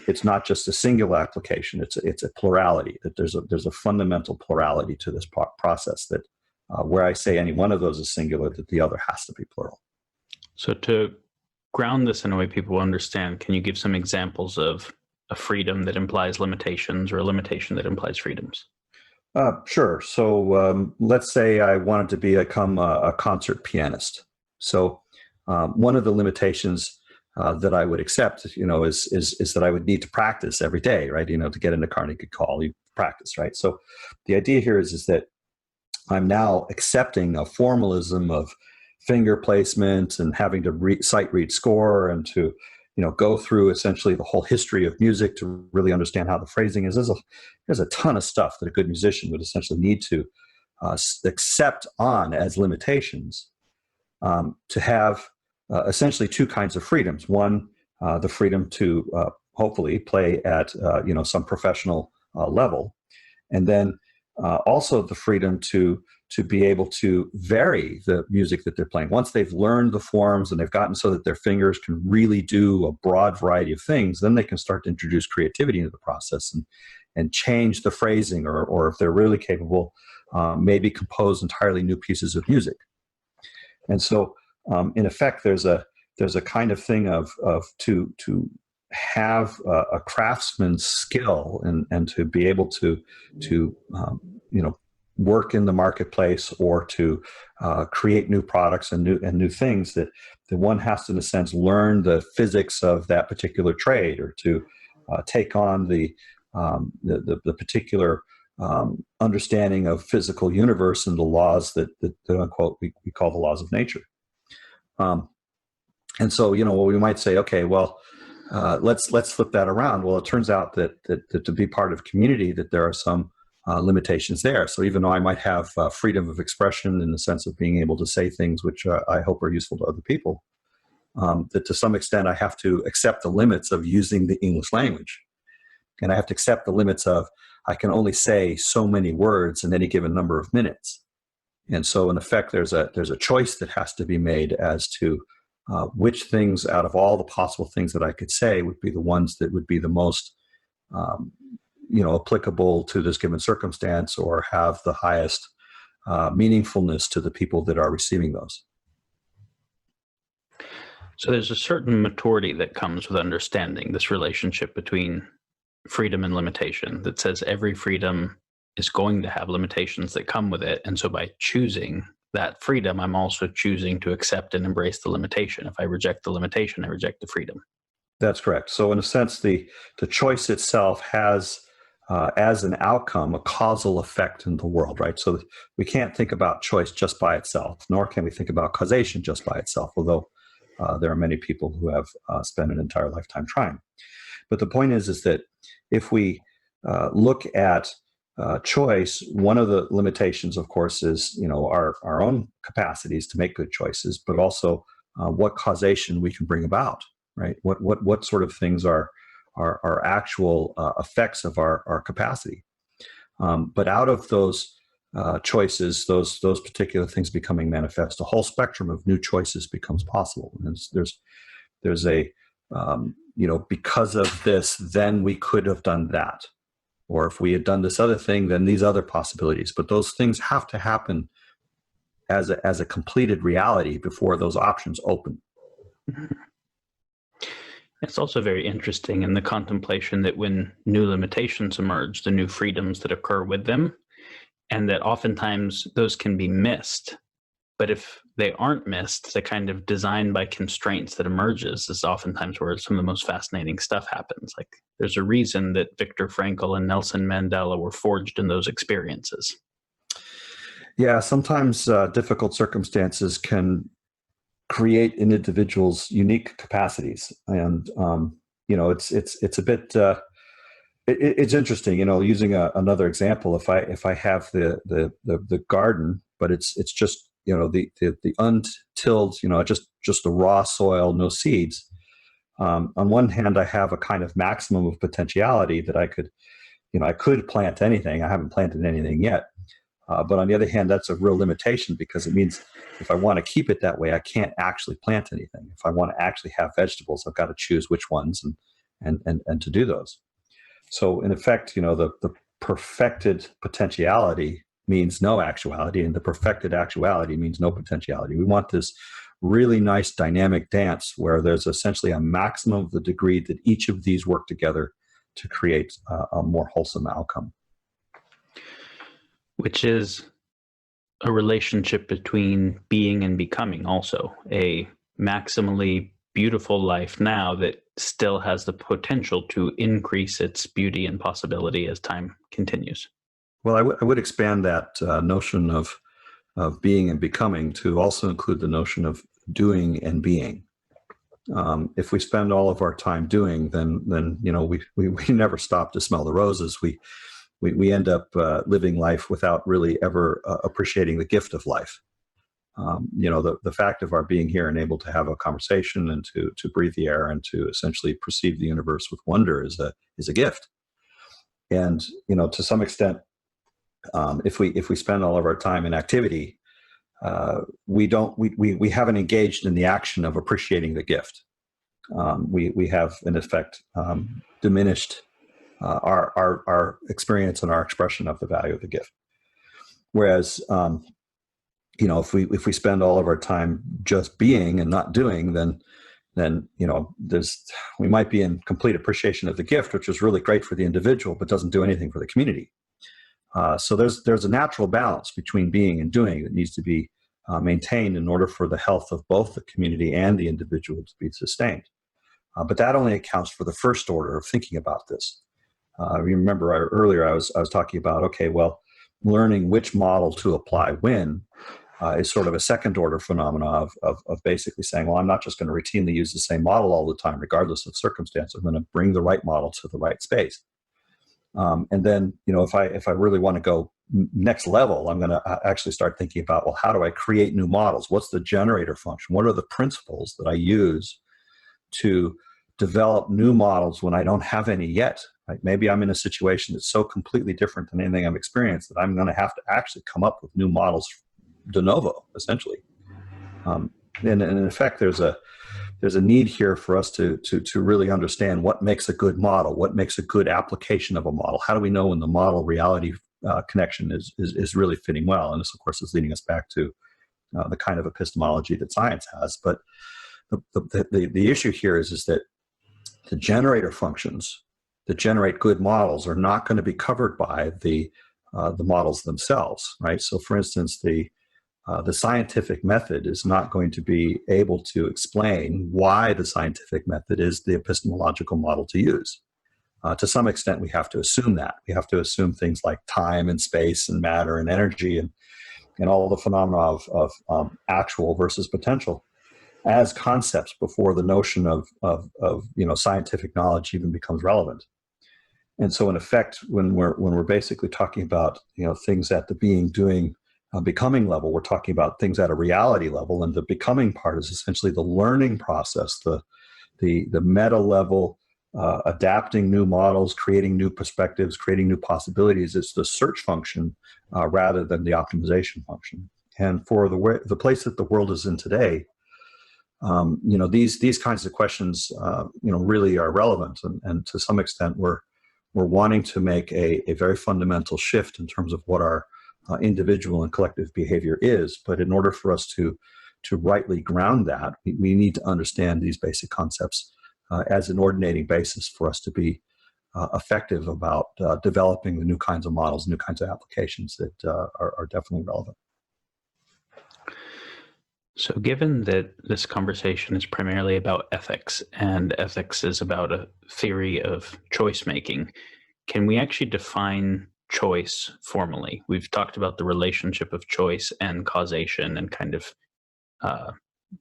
it's not just a singular application; it's a plurality. That there's a fundamental plurality to this process. That where I say any one of those is singular, that the other has to be plural. So to ground this in a way people understand, can you give some examples of a freedom that implies limitations or a limitation that implies freedoms? Sure. So let's say I wanted to become a concert pianist. So one of the limitations that I would accept, is that I would need to practice every day, right? To get into Carnegie Hall, you practice, right? So the idea here is that I'm now accepting a formalism of finger placement and having to sight read score and to, go through essentially the whole history of music to really understand how the phrasing is. There's a ton of stuff that a good musician would essentially need to accept on as limitations to have essentially two kinds of freedoms. One, the freedom to hopefully play at some professional level, and then also the freedom to be able to vary the music that they're playing. Once they've learned the forms and they've gotten so that their fingers can really do a broad variety of things, then they can start to introduce creativity into the process and change the phrasing, or if they're really capable, maybe compose entirely new pieces of music. And so in effect, there's a kind of thing of to have a craftsman's skill and to be able to work in the marketplace, or to create new products and new things, that one has to, in a sense, learn the physics of that particular trade, or to take on the particular understanding of physical universe and the laws that unquote we call the laws of nature. And so we might say, okay, well, let's flip that around. Well, it turns out that to be part of community, that there are some limitations there. So even though I might have freedom of expression in the sense of being able to say things which I hope are useful to other people, that to some extent I have to accept the limits of using the English language. And I have to accept the limits of I can only say so many words in any given number of minutes. And so in effect, there's a choice that has to be made as to which things out of all the possible things that I could say would be the ones that would be the most applicable to this given circumstance, or have the highest meaningfulness to the people that are receiving those. So there's a certain maturity that comes with understanding this relationship between freedom and limitation, that says every freedom is going to have limitations that come with it. And so by choosing that freedom, I'm also choosing to accept and embrace the limitation. If I reject the limitation, I reject the freedom. That's correct. So in a sense, the choice itself has as an outcome a causal effect in the world, right? So we can't think about choice just by itself, nor can we think about causation just by itself, although there are many people who have spent an entire lifetime trying. But the point is that if we look at choice, one of the limitations, of course, is our own capacities to make good choices, but also what causation we can bring about, right? What sort of things are actual effects of our capacity. But out of those choices, those particular things becoming manifest, a whole spectrum of new choices becomes possible. And there's a because of this, then we could have done that. Or if we had done this other thing, then these other possibilities. But those things have to happen as a completed reality before those options open. It's also very interesting in the contemplation that when new limitations emerge, the new freedoms that occur with them, and that oftentimes those can be missed. But if they aren't missed, the kind of design by constraints that emerges is oftentimes where some of the most fascinating stuff happens. Like there's a reason that Viktor Frankl and Nelson Mandela were forged in those experiences. Yeah, sometimes difficult circumstances can create an individual's unique capacities, and it's a bit. It's interesting, using another example. If I have the garden, but it's just the untilled, just the raw soil, no seeds. On one hand, I have a kind of maximum of potentiality that I could plant anything. I haven't planted anything yet. But on the other hand, that's a real limitation, because it means if I want to keep it that way, I can't actually plant anything. If I want to actually have vegetables, I've got to choose which ones and to do those. So in effect, the perfected potentiality means no actuality, and the perfected actuality means no potentiality. We want this really nice dynamic dance where there's essentially a maximum of the degree that each of these work together to create a more wholesome outcome. Which is a relationship between being and becoming, also a maximally beautiful life now that still has the potential to increase its beauty and possibility as time continues. Well, I would expand that notion of being and becoming to also include the notion of doing and being. If we spend all of our time doing, then we never stop to smell the roses. We end up living life without really ever appreciating the gift of life. The fact of our being here and able to have a conversation and to breathe the air and to essentially perceive the universe with wonder is a gift. And to some extent, if we spend all of our time in activity, we haven't engaged in the action of appreciating the gift. We have in effect diminished our experience and our expression of the value of the gift. Whereas if we spend all of our time just being and not doing, then we might be in complete appreciation of the gift, which is really great for the individual, but doesn't do anything for the community. So there's a natural balance between being and doing that needs to be maintained in order for the health of both the community and the individual to be sustained. But that only accounts for the first order of thinking about this. Remember earlier I was talking about, learning which model to apply when is sort of a second order phenomena of basically saying, well, I'm not just going to routinely use the same model all the time, regardless of circumstance. I'm going to bring the right model to the right space. And then, if I really want to go next level, I'm going to actually start thinking about, well, how do I create new models? What's the generator function? What are the principles that I use to develop new models when I don't have any yet? Right? Maybe I'm in a situation that's so completely different than anything I've experienced that I'm going to have to actually come up with new models de novo, essentially. And in effect, there's a need here for us to really understand what makes a good model, what makes a good application of a model. How do we know when the model reality connection is really fitting well? And this, of course, is leading us back to the kind of epistemology that science has. But the issue here is that the generator functions that generate good models are not going to be covered by the models themselves, right? So, for instance, the scientific method is not going to be able to explain why the scientific method is the epistemological model to use. To some extent, we have to assume that. We have to assume things like time and space and matter and energy and all the phenomena of actual versus potential as concepts before the notion of scientific knowledge even becomes relevant. And so in effect, when we're basically talking about, things at the being, doing, becoming level, we're talking about things at a reality level, and the becoming part is essentially the learning process, the meta level, adapting new models, creating new perspectives, creating new possibilities. It's the search function rather than the optimization function. And for the place that the world is in today, these kinds of questions, really are relevant, and to some extent, we're wanting to make a very fundamental shift in terms of what our individual and collective behavior is. But in order for us to rightly ground that, we need to understand these basic concepts as an ordinating basis for us to be effective about developing the new kinds of models, new kinds of applications that are definitely relevant. So given that this conversation is primarily about ethics, and ethics is about a theory of choice making, can we actually define choice formally? We've talked about the relationship of choice and causation and kind of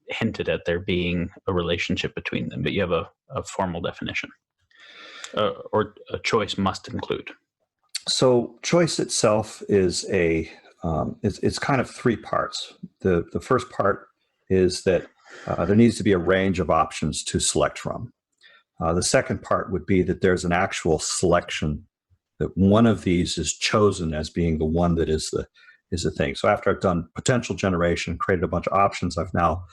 hinted at there being a relationship between them, but you have a formal definition, or a choice must include. So choice itself is it's kind of three parts. The first part is that there needs to be a range of options to select from. The second part would be that there's an actual selection, that one of these is chosen as being the one that is the thing. So after I've done potential generation, created a bunch of options, I've now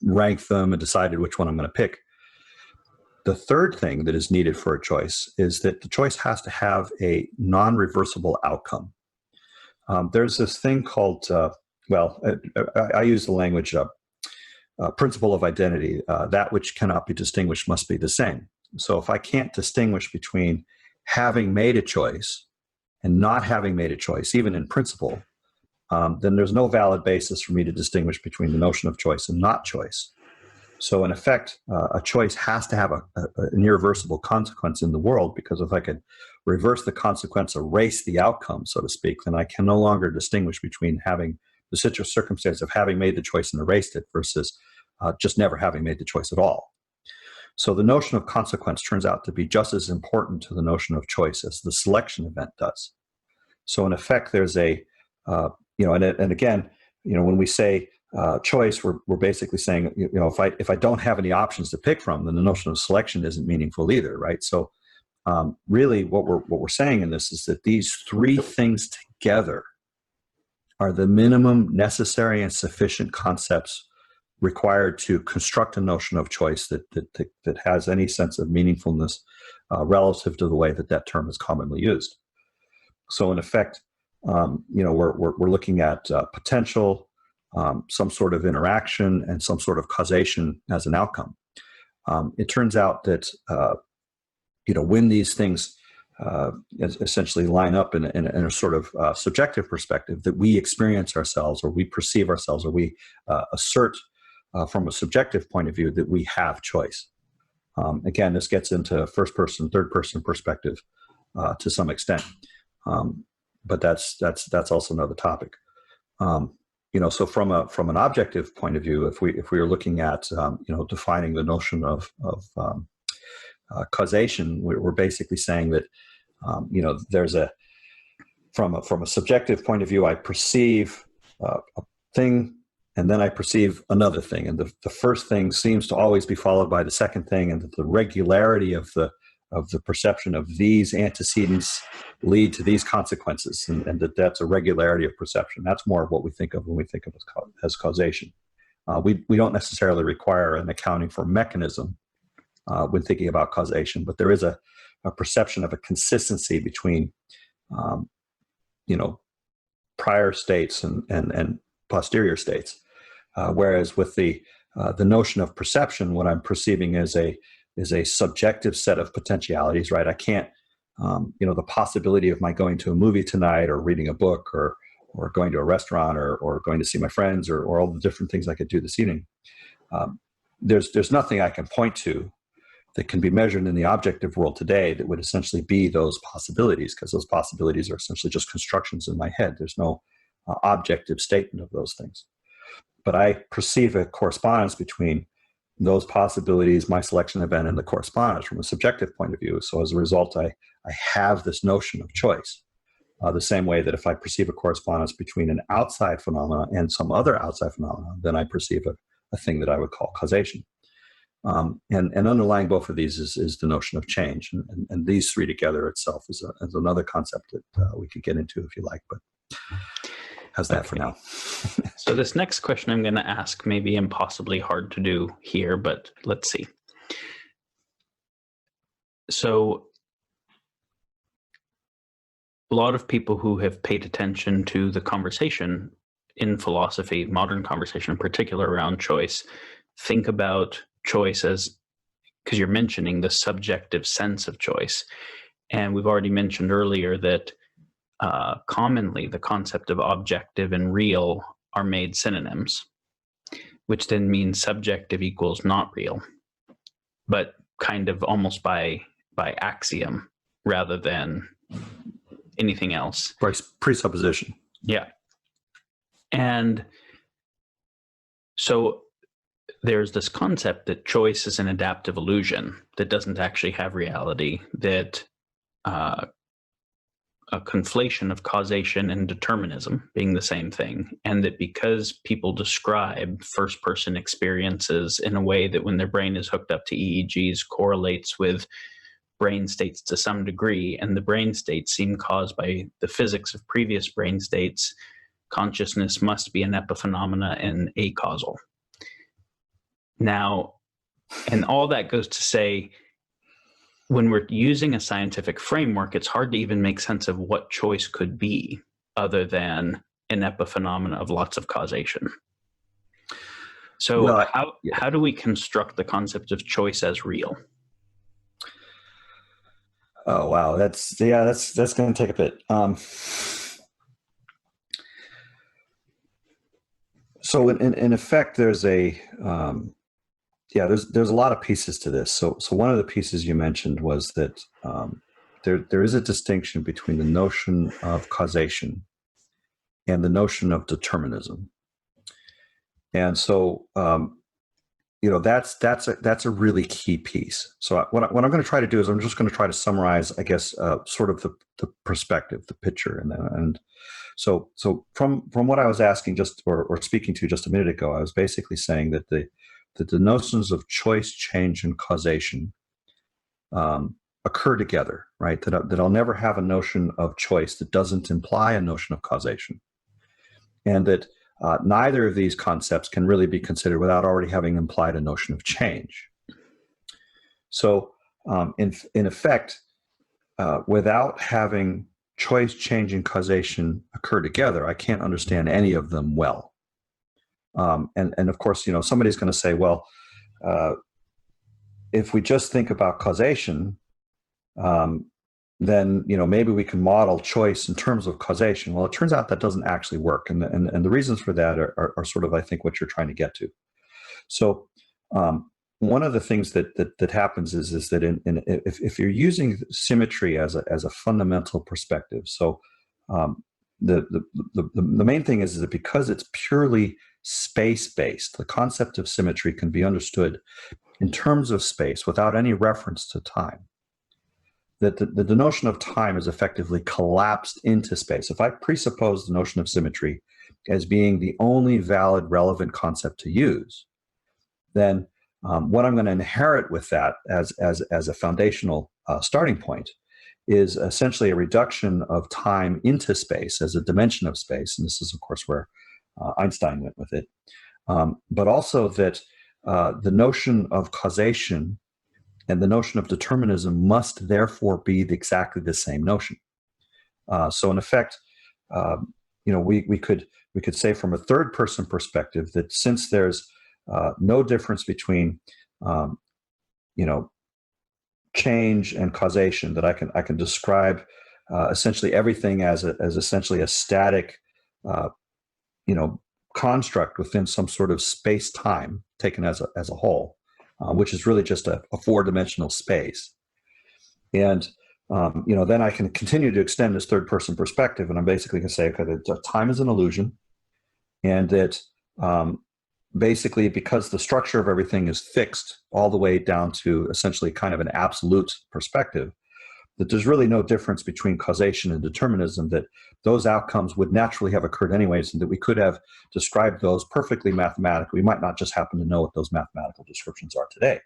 ranked them and decided which one I'm going to pick. The third thing that is needed for a choice is that the choice has to have a non-reversible outcome. There's this thing called, I use the language principle of identity. That which cannot be distinguished must be the same. So if I can't distinguish between having made a choice and not having made a choice, even in principle, then there's no valid basis for me to distinguish between the notion of choice and not choice. So in effect, a choice has to have an irreversible consequence in the world, because if I could reverse the consequence, erase the outcome, so to speak, then I can no longer distinguish between having the circumstance of having made the choice and erased it versus just never having made the choice at all. So the notion of consequence turns out to be just as important to the notion of choice as the selection event does. So in effect, there's and again, when we say choice, we're basically saying, if I don't have any options to pick from, then the notion of selection isn't meaningful either, right? So really, what we're saying in this is that these three things together are the minimum necessary and sufficient concepts required to construct a notion of choice that has any sense of meaningfulness relative to the way that term is commonly used. So in effect, we're looking at potential, some sort of interaction, and some sort of causation as an outcome. It turns out that when these things essentially line up in a sort of subjective perspective, that we experience ourselves, or we perceive ourselves, or we assert from a subjective point of view that we have choice. Again, this gets into first person, third person perspective to some extent, but that's also another topic. So from an objective point of view, if we are looking at defining the notion of causation, we're basically saying that there's from a subjective point of view, I perceive a thing, and then I perceive another thing, and the first thing seems to always be followed by the second thing, and that the regularity of the perception of these antecedents lead to these consequences, and that's a regularity of perception. That's more of what we think of when we think of as causation. We don't necessarily require an accounting for mechanism when thinking about causation, but there is a perception of a consistency between prior states and posterior states. Whereas with the notion of perception, what I'm perceiving is a subjective set of potentialities, right? I can't, the possibility of my going to a movie tonight, or reading a book, or going to a restaurant, or going to see my friends, or all the different things I could do this evening. There's nothing I can point to that can be measured in the objective world today that would essentially be those possibilities, because those possibilities are essentially just constructions in my head. There's no objective statement of those things. But I perceive a correspondence between those possibilities, my selection event, and the correspondence from a subjective point of view. So as a result, I I have this notion of choice. The same way that if I perceive a correspondence between an outside phenomena and some other outside phenomena, then I perceive a thing that I would call causation. And underlying both of these is the notion of change. And these three together itself is another concept that we could get into if you like, but how's that for now? So this next question I'm going to ask may be impossibly hard to do here, but let's see. So a lot of people who have paid attention to the conversation in philosophy, modern conversation in particular around choice, think about choice as, because you're mentioning the subjective sense of choice. And we've already mentioned earlier that commonly the concept of objective and real are made synonyms, which then means subjective equals not real, but kind of almost by axiom rather than anything else. By presupposition. Yeah. And so there's this concept that choice is an adaptive illusion that doesn't actually have reality, that a conflation of causation and determinism being the same thing, and that because people describe first-person experiences in a way that when their brain is hooked up to EEGs correlates with brain states to some degree, and the brain states seem caused by the physics of previous brain states, consciousness must be an epiphenomena and acausal. Now, and all that goes to say, when we're using a scientific framework, it's hard to even make sense of what choice could be other than an epiphenomena of lots of causation. So Well, how do we construct the concept of choice as real? Oh, wow. That's going to take a bit. So in effect, there's there's a lot of pieces to this. So one of the pieces you mentioned was that there is a distinction between the notion of causation and the notion of determinism. And so that's a really key piece. So what I'm going to try to do is I'm just going to try to summarize, I guess, sort of the perspective, the picture, and so from what I was asking or speaking to just a minute ago, I was basically saying that the notions of choice, change, and causation occur together, right? That I'll never have a notion of choice that doesn't imply a notion of causation, and that neither of these concepts can really be considered without already having implied a notion of change. So in effect, without having choice, change, and causation occur together, I can't understand any of them well. And of course, somebody's going to say, well, if we just think about causation, then maybe we can model choice in terms of causation. Well, it turns out that doesn't actually work, and the reasons for that are sort of, I think, what you're trying to get to. So one of the things that happens is that if you're using symmetry as a fundamental perspective, so the main thing is that because it's purely space-based, the concept of symmetry can be understood in terms of space without any reference to time. That the notion of time is effectively collapsed into space. If I presuppose the notion of symmetry as being the only valid, relevant concept to use, then what I'm going to inherit with that as a foundational starting point is essentially a reduction of time into space as a dimension of space. And this is, of course, where Einstein went with it. But also that the notion of causation and the notion of determinism must therefore be exactly the same notion. So in effect, we could say from a third person perspective that since there's no difference between change and causation, that I can describe essentially everything as essentially a static construct within some sort of space-time taken as a whole, which is really just a four-dimensional space. And then I can continue to extend this third-person perspective, and I'm basically going to say, okay, that time is an illusion, and that basically because the structure of everything is fixed all the way down to essentially kind of an absolute perspective, that there's really no difference between causation and determinism, that those outcomes would naturally have occurred anyways, and that we could have described those perfectly mathematically. We might not just happen to know what those mathematical descriptions are today.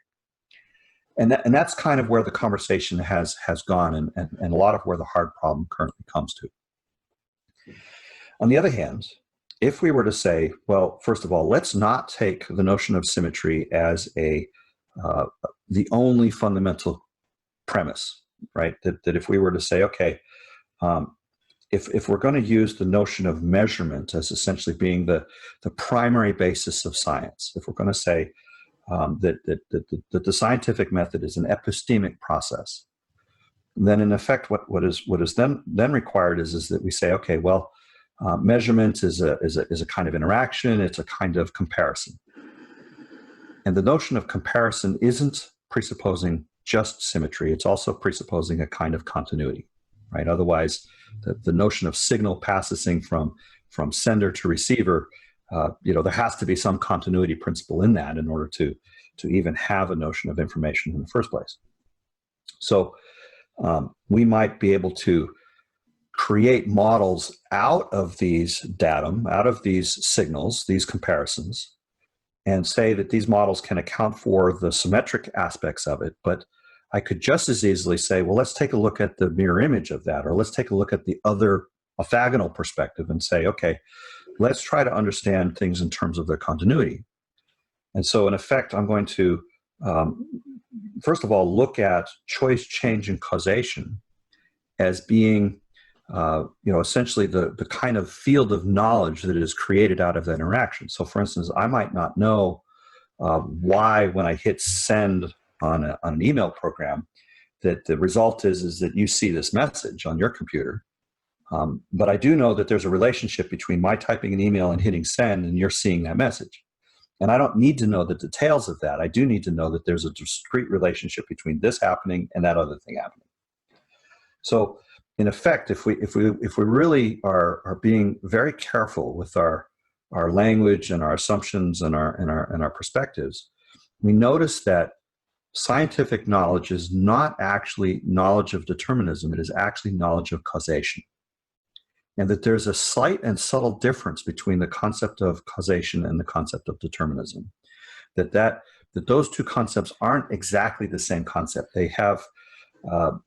And that's kind of where the conversation has gone, and a lot of where the hard problem currently comes to. On the other hand, if we were to say, well, first of all, let's not take the notion of symmetry as the only fundamental premise, right? That if we were to say, okay, if we're going to use the notion of measurement as essentially being the primary basis of science, if we're going to say that the scientific method is an epistemic process, then in effect what is then required is that we say, okay, well, measurement is a kind of interaction, it's a kind of comparison. And the notion of comparison isn't presupposing just symmetry, it's also presupposing a kind of continuity, right? Otherwise, the notion of signal passing from sender to receiver, there has to be some continuity principle in that in order to even have a notion of information in the first place. So we might be able to create models out of these datum, out of these signals, these comparisons, and say that these models can account for the symmetric aspects of it. But I could just as easily say, well, let's take a look at the mirror image of that, or let's take a look at the other orthogonal perspective and say, okay, let's try to understand things in terms of their continuity. And so in effect, I'm going to, first of all, look at choice, change, and causation as being essentially the kind of field of knowledge that is created out of that interaction. So for instance, I might not know why when I hit send on an email program, that the result is that you see this message on your computer. But I do know that there's a relationship between my typing an email and hitting send and you're seeing that message. And I don't need to know the details of that. I do need to know that there's a discrete relationship between this happening and that other thing happening. So in effect, if we really are being very careful with our language and our assumptions and our perspectives, we notice that scientific knowledge is not actually knowledge of determinism, it is actually knowledge of causation. And that there's a slight and subtle difference between the concept of causation and the concept of determinism. That those two concepts aren't exactly the same concept. They have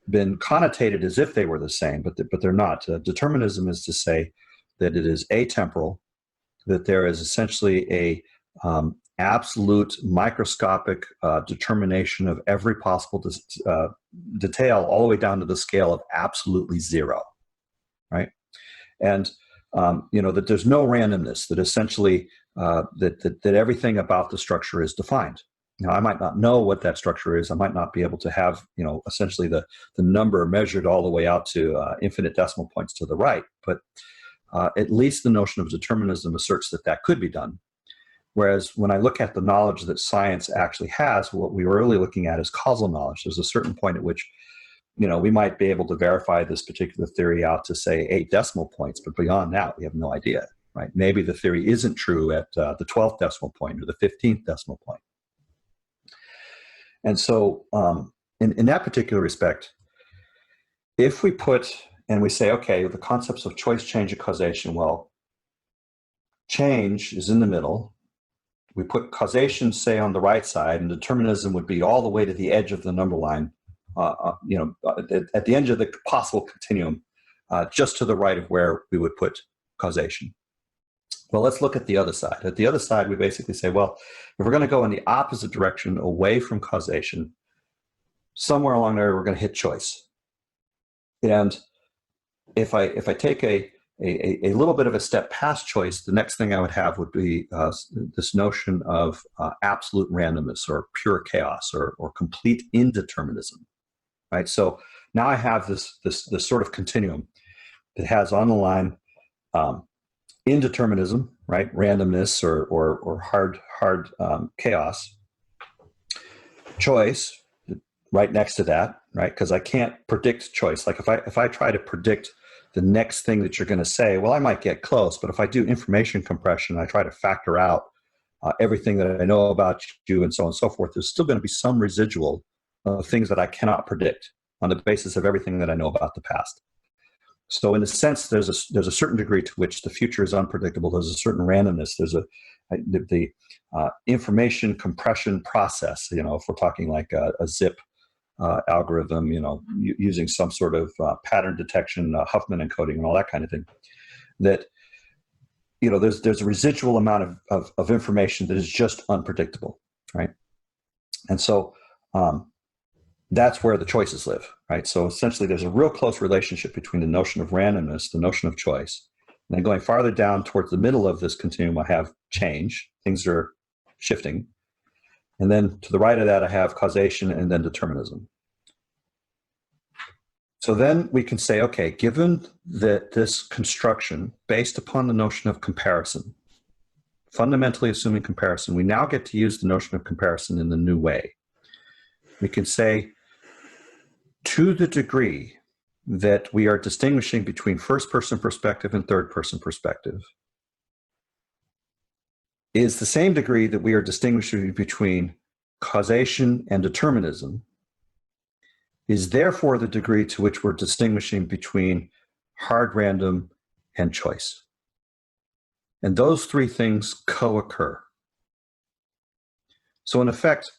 been connotated as if they were the same, but they're not. Determinism is to say that it is atemporal, that there is essentially a absolute microscopic determination of every possible detail all the way down to the scale of absolutely zero, right? And that there's no randomness, that essentially that everything about the structure is defined. Now, I might not know what that structure is. I might not be able to have, essentially the number measured all the way out to infinite decimal points to the right. But at least the notion of determinism asserts that could be done. Whereas when I look at the knowledge that science actually has, what we were really looking at is causal knowledge. There's a certain point at which, we might be able to verify this particular theory out to, say, 8 decimal points. But beyond that, we have no idea, right? Maybe the theory isn't true at the 12th decimal point or the 15th decimal point. And so in that particular respect, if we put, and we say, okay, the concepts of choice, change, and causation, well, change is in the middle. We put causation, say, on the right side, and determinism would be all the way to the edge of the number line, at the edge of the possible continuum, just to the right of where we would put causation. Well, let's look at the other side. At the other side, we basically say, well, if we're going to go in the opposite direction away from causation, somewhere along there, we're going to hit choice. And if I take a little bit of a step past choice, the next thing I would have would be this notion of absolute randomness or pure chaos or complete indeterminism, right? So now I have this sort of continuum that has on the line indeterminism, right? Randomness or hard chaos. Choice, right next to that, right? Because I can't predict choice. Like if I try to predict the next thing that you're going to say, well, I might get close, but if I do information compression, I try to factor out everything that I know about you and so on and so forth, there's still going to be some residual of things that I cannot predict. on the basis of everything that I know about the past. So in a sense, there's a certain degree to which the future is unpredictable. There's a certain randomness. There's the information compression process. If we're talking like a zip algorithm, using some sort of pattern detection, Huffman encoding, and all that kind of thing. That there's a residual amount of information that is just unpredictable, right? And so that's where the choices live, right? So essentially, there's a real close relationship between the notion of randomness, the notion of choice, and then going farther down towards the middle of this continuum, I have change. Things are shifting. And then to the right of that, I have causation and then determinism. So then we can say, okay, given that this construction based upon the notion of comparison, fundamentally assuming comparison, we now get to use the notion of comparison in the new way. We can say, to the degree that we are distinguishing between first-person perspective and third-person perspective, is the same degree that we are distinguishing between causation and determinism, is therefore the degree to which we're distinguishing between hard random and choice. And those three things co-occur. So in effect,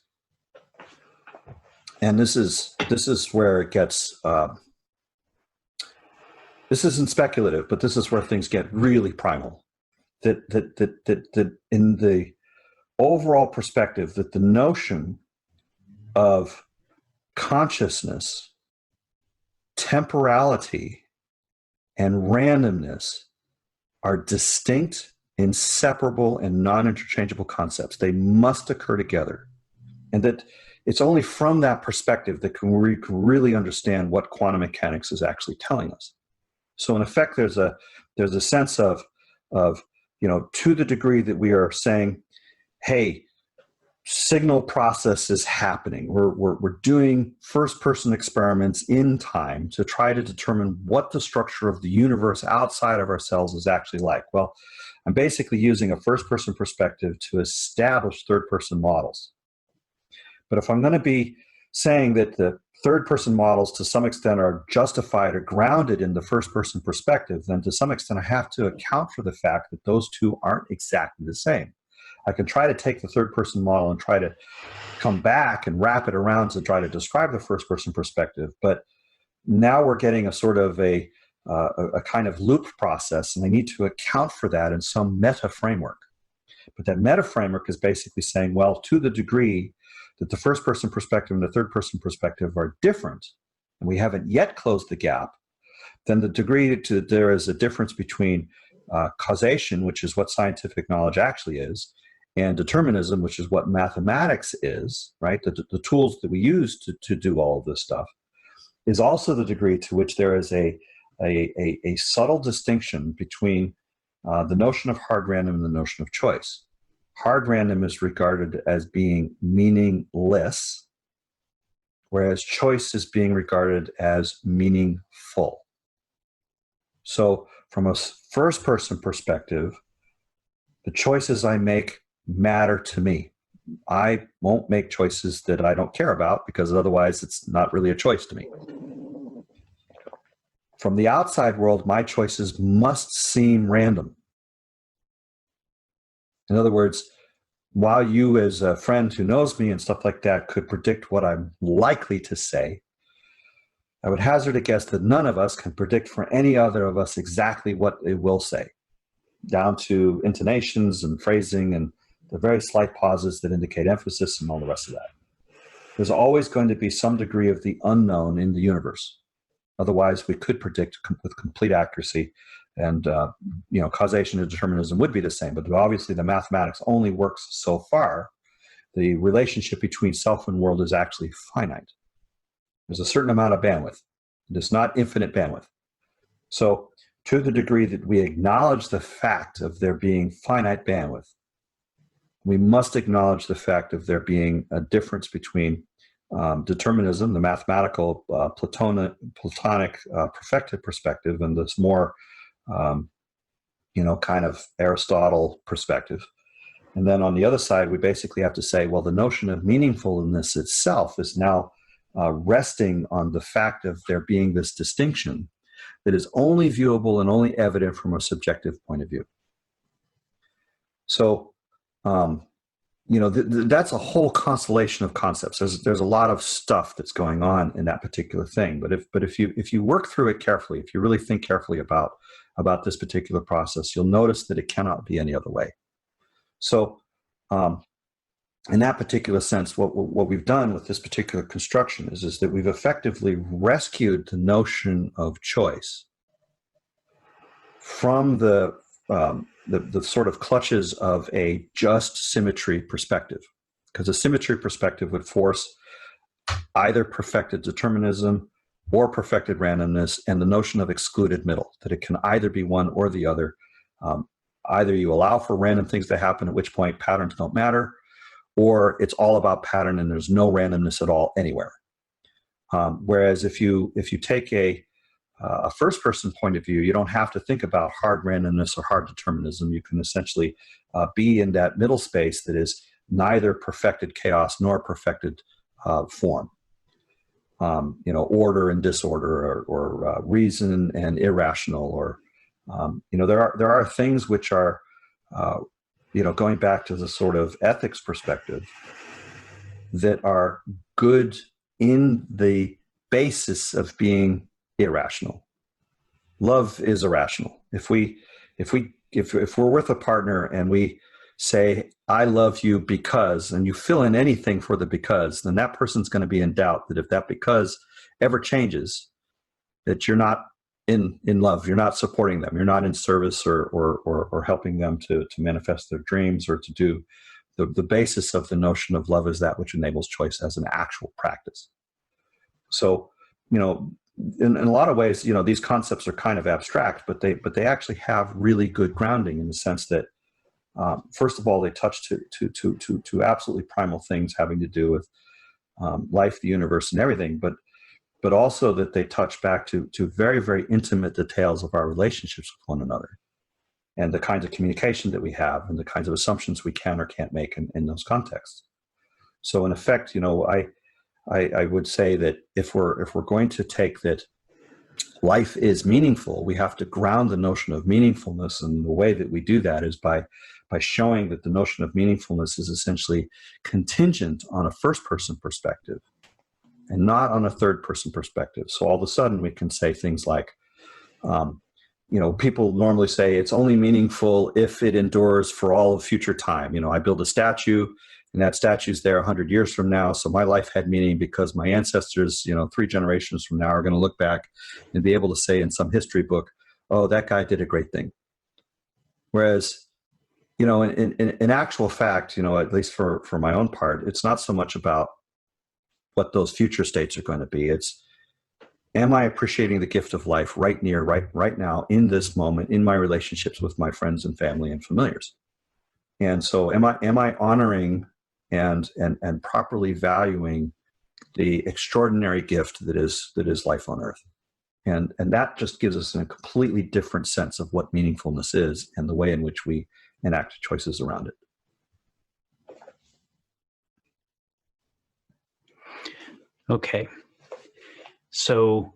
and this is where it gets, this isn't speculative, but this is where things get really primal. That in the overall perspective, that the notion of consciousness, temporality, and randomness are distinct, inseparable, and non-interchangeable concepts. They must occur together. And that it's only from that perspective that we can really understand what quantum mechanics is actually telling us. So in effect, there's a sense of to the degree that we are saying, hey, signal process is happening. We're doing first-person experiments in time to try to determine what the structure of the universe outside of ourselves is actually like. Well, I'm basically using a first-person perspective to establish third-person models. But if I'm going to be saying that the third-person models to some extent are justified or grounded in the first-person perspective, then to some extent I have to account for the fact that those two aren't exactly the same. I can try to take the third-person model and try to come back and wrap it around to try to describe the first-person perspective, but now we're getting a sort of a kind of loop process, and I need to account for that in some meta framework. But that meta framework is basically saying, well, to the degree that the first-person perspective and the third-person perspective are different, and we haven't yet closed the gap, then the degree to there is a difference between causation, which is what scientific knowledge actually is, and determinism, which is what mathematics is, right? The tools that we use to do all of this stuff, is also the degree to which there is a subtle distinction between the notion of hard random and the notion of choice. Hard random is regarded as being meaningless, whereas choice is being regarded as meaningful. So from a first-person perspective, the choices I make matter to me. I won't make choices that I don't care about because otherwise it's not really a choice to me. From the outside world, my choices must seem random. In other words, while you as a friend who knows me and stuff like that could predict what I'm likely to say, I would hazard a guess that none of us can predict for any other of us exactly what it will say, down to intonations and phrasing and the very slight pauses that indicate emphasis and all the rest of that. There's always going to be some degree of the unknown in the universe. Otherwise, we could predict with complete accuracy, and causation and determinism would be the same. But obviously, the mathematics only works so far. The relationship between self and world is actually finite. There's a certain amount of bandwidth. It's not infinite bandwidth. So, to the degree that we acknowledge the fact of there being finite bandwidth, we must acknowledge the fact of there being a difference between determinism, the mathematical Platonic perfected perspective, and this more kind of Aristotle perspective. And then on the other side, we basically have to say, well, the notion of meaningfulness itself is now resting on the fact of there being this distinction that is only viewable and only evident from a subjective point of view. So, that's a whole constellation of concepts. There's a lot of stuff that's going on in that particular thing. But if you work through it carefully, if you really think carefully about this particular process, you'll notice that it cannot be any other way. So, in that particular sense, what we've done with this particular construction is that we've effectively rescued the notion of choice from the sort of clutches of a just symmetry perspective, because a symmetry perspective would force either perfected determinism or perfected randomness and the notion of excluded middle, that it can either be one or the other. Either you allow for random things to happen, at which point patterns don't matter, or it's all about pattern and there's no randomness at all anywhere. Whereas if you take a first-person point of view, you don't have to think about hard randomness or hard determinism. You can essentially be in that middle space that is neither perfected chaos nor perfected form. Order and disorder, or reason and irrational, or there are things which are going back to the sort of ethics perspective that are good in the basis of being irrational. Love is irrational. If we're with a partner and we say, I love you because, and you fill in anything for the because, then that person's going to be in doubt that if that because ever changes, that you're not in love, you're not supporting them, you're not in service or helping them to manifest their dreams or to do the basis of the notion of love is that which enables choice as an actual practice. So, in a lot of ways, these concepts are kind of abstract, but they actually have really good grounding in the sense that, first of all, they touch to absolutely primal things having to do with life, the universe, and everything, but also that they touch back to very, very intimate details of our relationships with one another and the kinds of communication that we have and the kinds of assumptions we can or can't make in those contexts. So in effect, I would say that if we're going to take that life is meaningful, we have to ground the notion of meaningfulness, and the way that we do that is by showing that the notion of meaningfulness is essentially contingent on a first-person perspective and not on a third-person perspective. So all of a sudden we can say things like, people normally say it's only meaningful if it endures for all of future time. I build a statue, and that statue's there 100 years from now, so my life had meaning because my ancestors, 3 generations from now are going to look back and be able to say in some history book, oh, that guy did a great thing. Whereas, in actual fact, at least for my own part, it's not so much about what those future states are going to be. It's, am I appreciating the gift of life right now, in this moment, in my relationships with my friends and family and familiars? And so am I honoring and properly valuing the extraordinary gift that is life on earth? And that just gives us a completely different sense of what meaningfulness is and the way in which we enact choices around it. Okay. So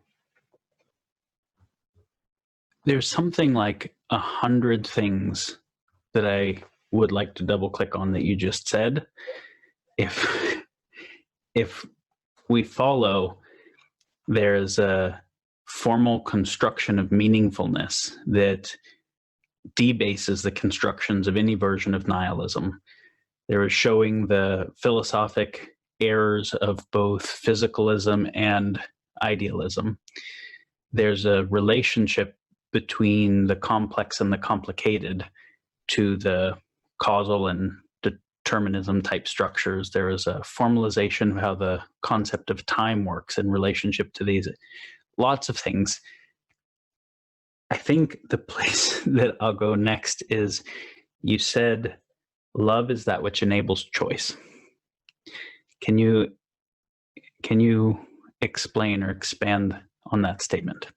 there's something like 100 things that I would like to double click on that you just said. If we follow, there's a formal construction of meaningfulness that debases the constructions of any version of nihilism. There is showing the philosophic errors of both physicalism and idealism. There's a relationship between the complex and the complicated to the causal and determinism type structures. There is a formalization of how the concept of time works in relationship to these. Lots of things. I think the place that I'll go next is, you said love is that which enables choice. Can you explain or expand on that statement?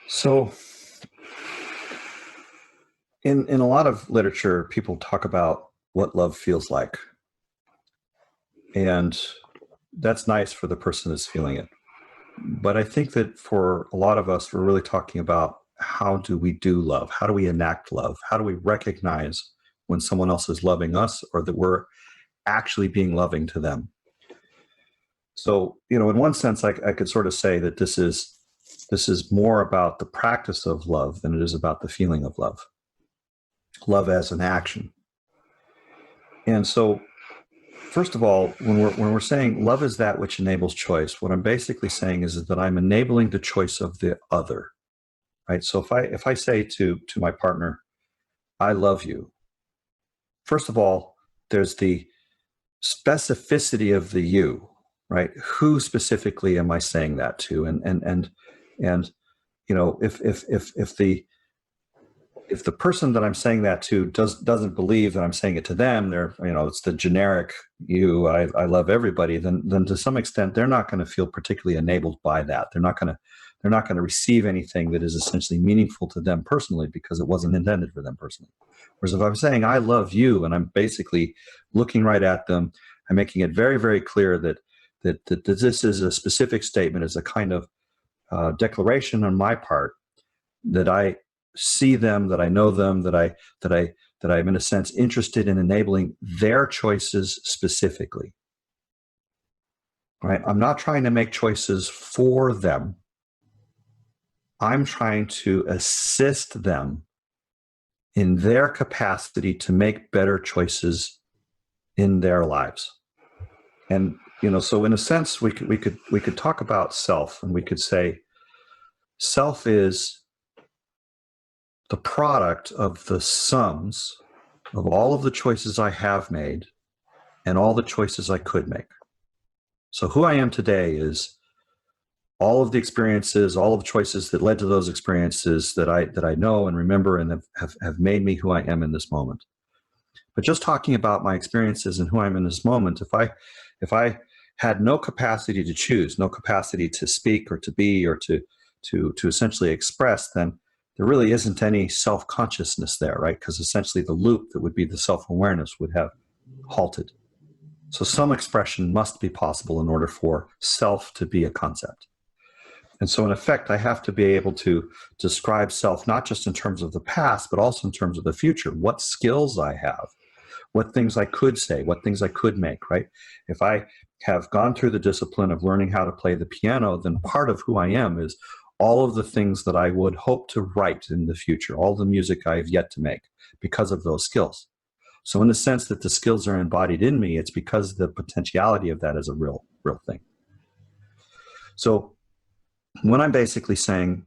So in a lot of literature, people talk about what love feels like. And that's nice for the person that's feeling it. But I think that for a lot of us, we're really talking about how do we do love? How do we enact love? How do we recognize when someone else is loving us or that we're actually being loving to them? So, in one sense, I could sort of say that this is more about the practice of love than it is about the feeling of love. Love as an action. And so, first of all, when we're saying love is that which enables choice, what I'm basically saying is that I'm enabling the choice of the other, right? So if I say to my partner, I love you, first of all, there's the specificity of the you, right? Who specifically am I saying that to? And if the person that I'm saying that to doesn't believe that I'm saying it to them, it's the generic you, I love everybody, then to some extent they're not going to feel particularly enabled by that. They're not going to receive anything that is essentially meaningful to them personally because it wasn't intended for them personally. Whereas if I'm saying I love you and I'm basically looking right at them, I'm making it very, very clear that this is a specific statement, is a kind of declaration on my part that I see them, that I know them, that I'm in a sense interested in enabling their choices specifically. Right? I'm not trying to make choices for them. I'm trying to assist them in their capacity to make better choices in their lives. And so in a sense, we could talk about self, and we could say self is the product of the sums of all of the choices I have made and all the choices I could make. So who I am today is all of the experiences, all of the choices that led to those experiences that I know and remember and have made me who I am in this moment. But just talking about my experiences and who I am in this moment, if I had no capacity to choose, no capacity to speak or to be or to essentially express, then there really isn't any self-consciousness there, right? Because essentially the loop that would be the self-awareness would have halted. So some expression must be possible in order for self to be a concept. And so in effect, I have to be able to describe self, not just in terms of the past, but also in terms of the future, what skills I have, what things I could say, what things I could make, right? If I have gone through the discipline of learning how to play the piano, then part of who I am is all of the things that I would hope to write in the future, all the music I have yet to make because of those skills. So in the sense that the skills are embodied in me, it's because the potentiality of that is a real thing. So when I'm basically saying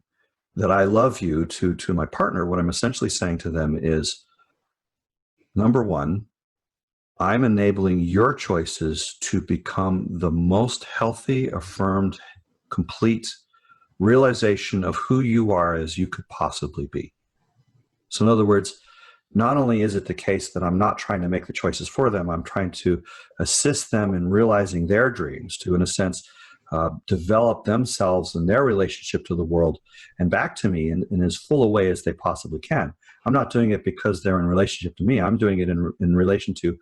that I love you to my partner, what I'm essentially saying to them is, number one, I'm enabling your choices to become the most healthy, affirmed, complete realization of who you are as you could possibly be. So in other words, not only is it the case that I'm not trying to make the choices for them, I'm trying to assist them in realizing their dreams, to, in a sense, develop themselves and their relationship to the world and back to me in as full a way as they possibly can. I'm not doing it because they're in relationship to me. I'm doing it in relation to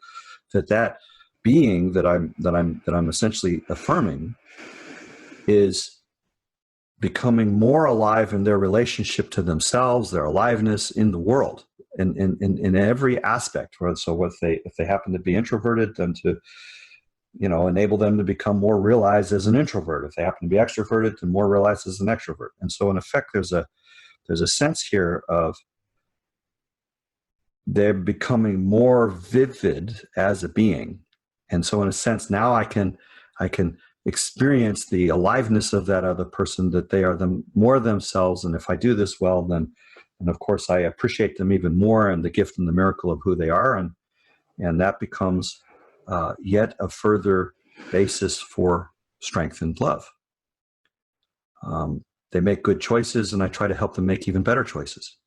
that being that I'm essentially affirming is becoming more alive in their relationship to themselves, their aliveness in the world, in every aspect. So if they happen to be introverted, then to enable them to become more realized as an introvert. If they happen to be extroverted, then more realized as an extrovert. And so in effect, there's a sense here of they're becoming more vivid as a being. And so in a sense, now I can experience the aliveness of that other person, that they are more themselves. And if I do this well, then of course I appreciate them even more and the gift and the miracle of who they are. And that becomes yet a further basis for strengthened love. They make good choices, and I try to help them make even better choices.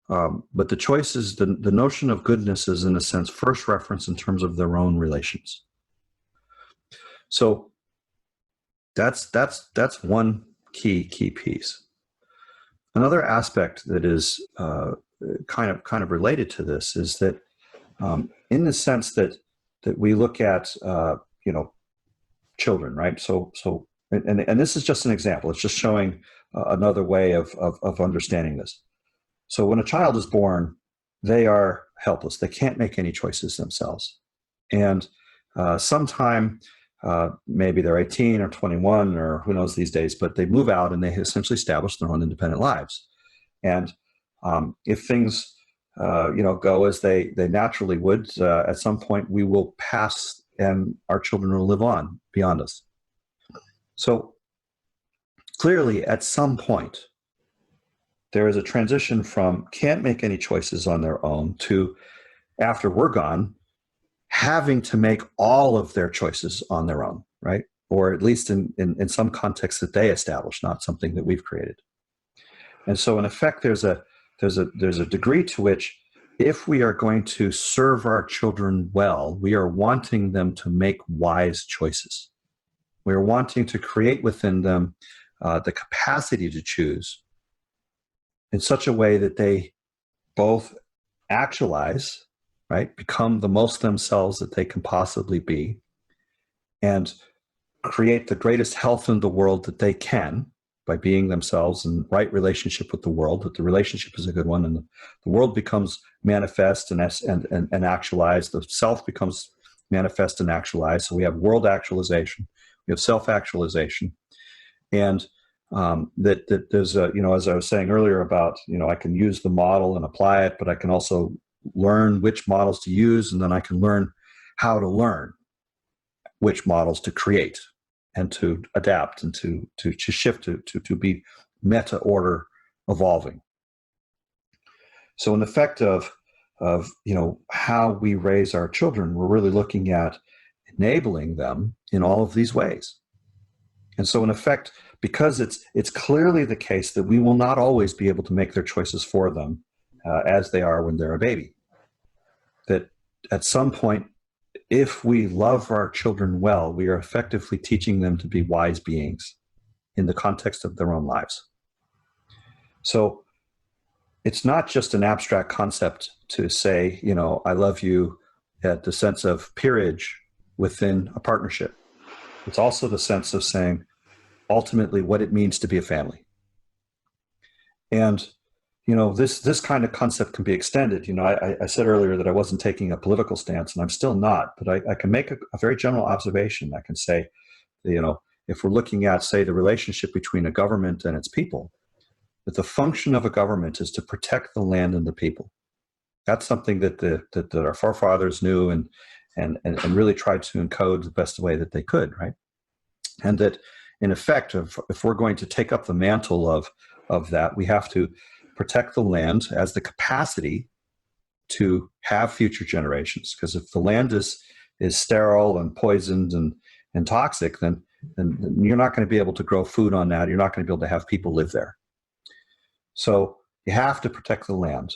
But the choices, the notion of goodness is, in a sense, first reference in terms of their own relations. So that's one key piece. Another aspect that is kind of related to this is that in the sense that we look at children, right? And this is just an example. It's just showing another way of understanding this. So when a child is born, they are helpless. They can't make any choices themselves. And sometime, maybe they're 18 or 21 or who knows these days, but they move out and they essentially establish their own independent lives. And if things go as they naturally would, at some point we will pass and our children will live on beyond us. So clearly, at some point, there is a transition from can't make any choices on their own to, after we're gone, having to make all of their choices on their own, right? Or at least in some context that they establish, not something that we've created. And so in effect, there's a degree to which, if we are going to serve our children well, we are wanting them to make wise choices. We are wanting to create within them the capacity to choose in such a way that they both actualize, right, become the most themselves that they can possibly be, and create the greatest health in the world that they can by being themselves in right relationship with the world, that the relationship is a good one, and the world becomes manifest and actualized. The self becomes manifest and actualized. So we have world actualization, we have self-actualization, and that there's as I was saying earlier about, I can use the model and apply it, but I can also learn which models to use, and then I can learn how to learn which models to create and to adapt and to shift to be meta order evolving. So in effect of how we raise our children, we're really looking at enabling them in all of these ways. And so in effect, because it's clearly the case that we will not always be able to make their choices for them as they are when they're a baby, that at some point, if we love our children well, we are effectively teaching them to be wise beings in the context of their own lives. So it's not just an abstract concept to say, I love you at the sense of peerage within a partnership. It's also the sense of saying, ultimately, what it means to be a family. And this kind of concept can be extended. I said earlier that I wasn't taking a political stance, and I'm still not, but I can make a very general observation. I can say, if we're looking at, say, the relationship between a government and its people, that the function of a government is to protect the land and the people. That's something that our forefathers knew and really tried to encode the best way that they could, right? And that, in effect, if we're going to take up the mantle of that, we have to protect the land as the capacity to have future generations. Because if the land is sterile and poisoned and toxic, then you're not going to be able to grow food on that. You're not going to be able to have people live there. So you have to protect the land,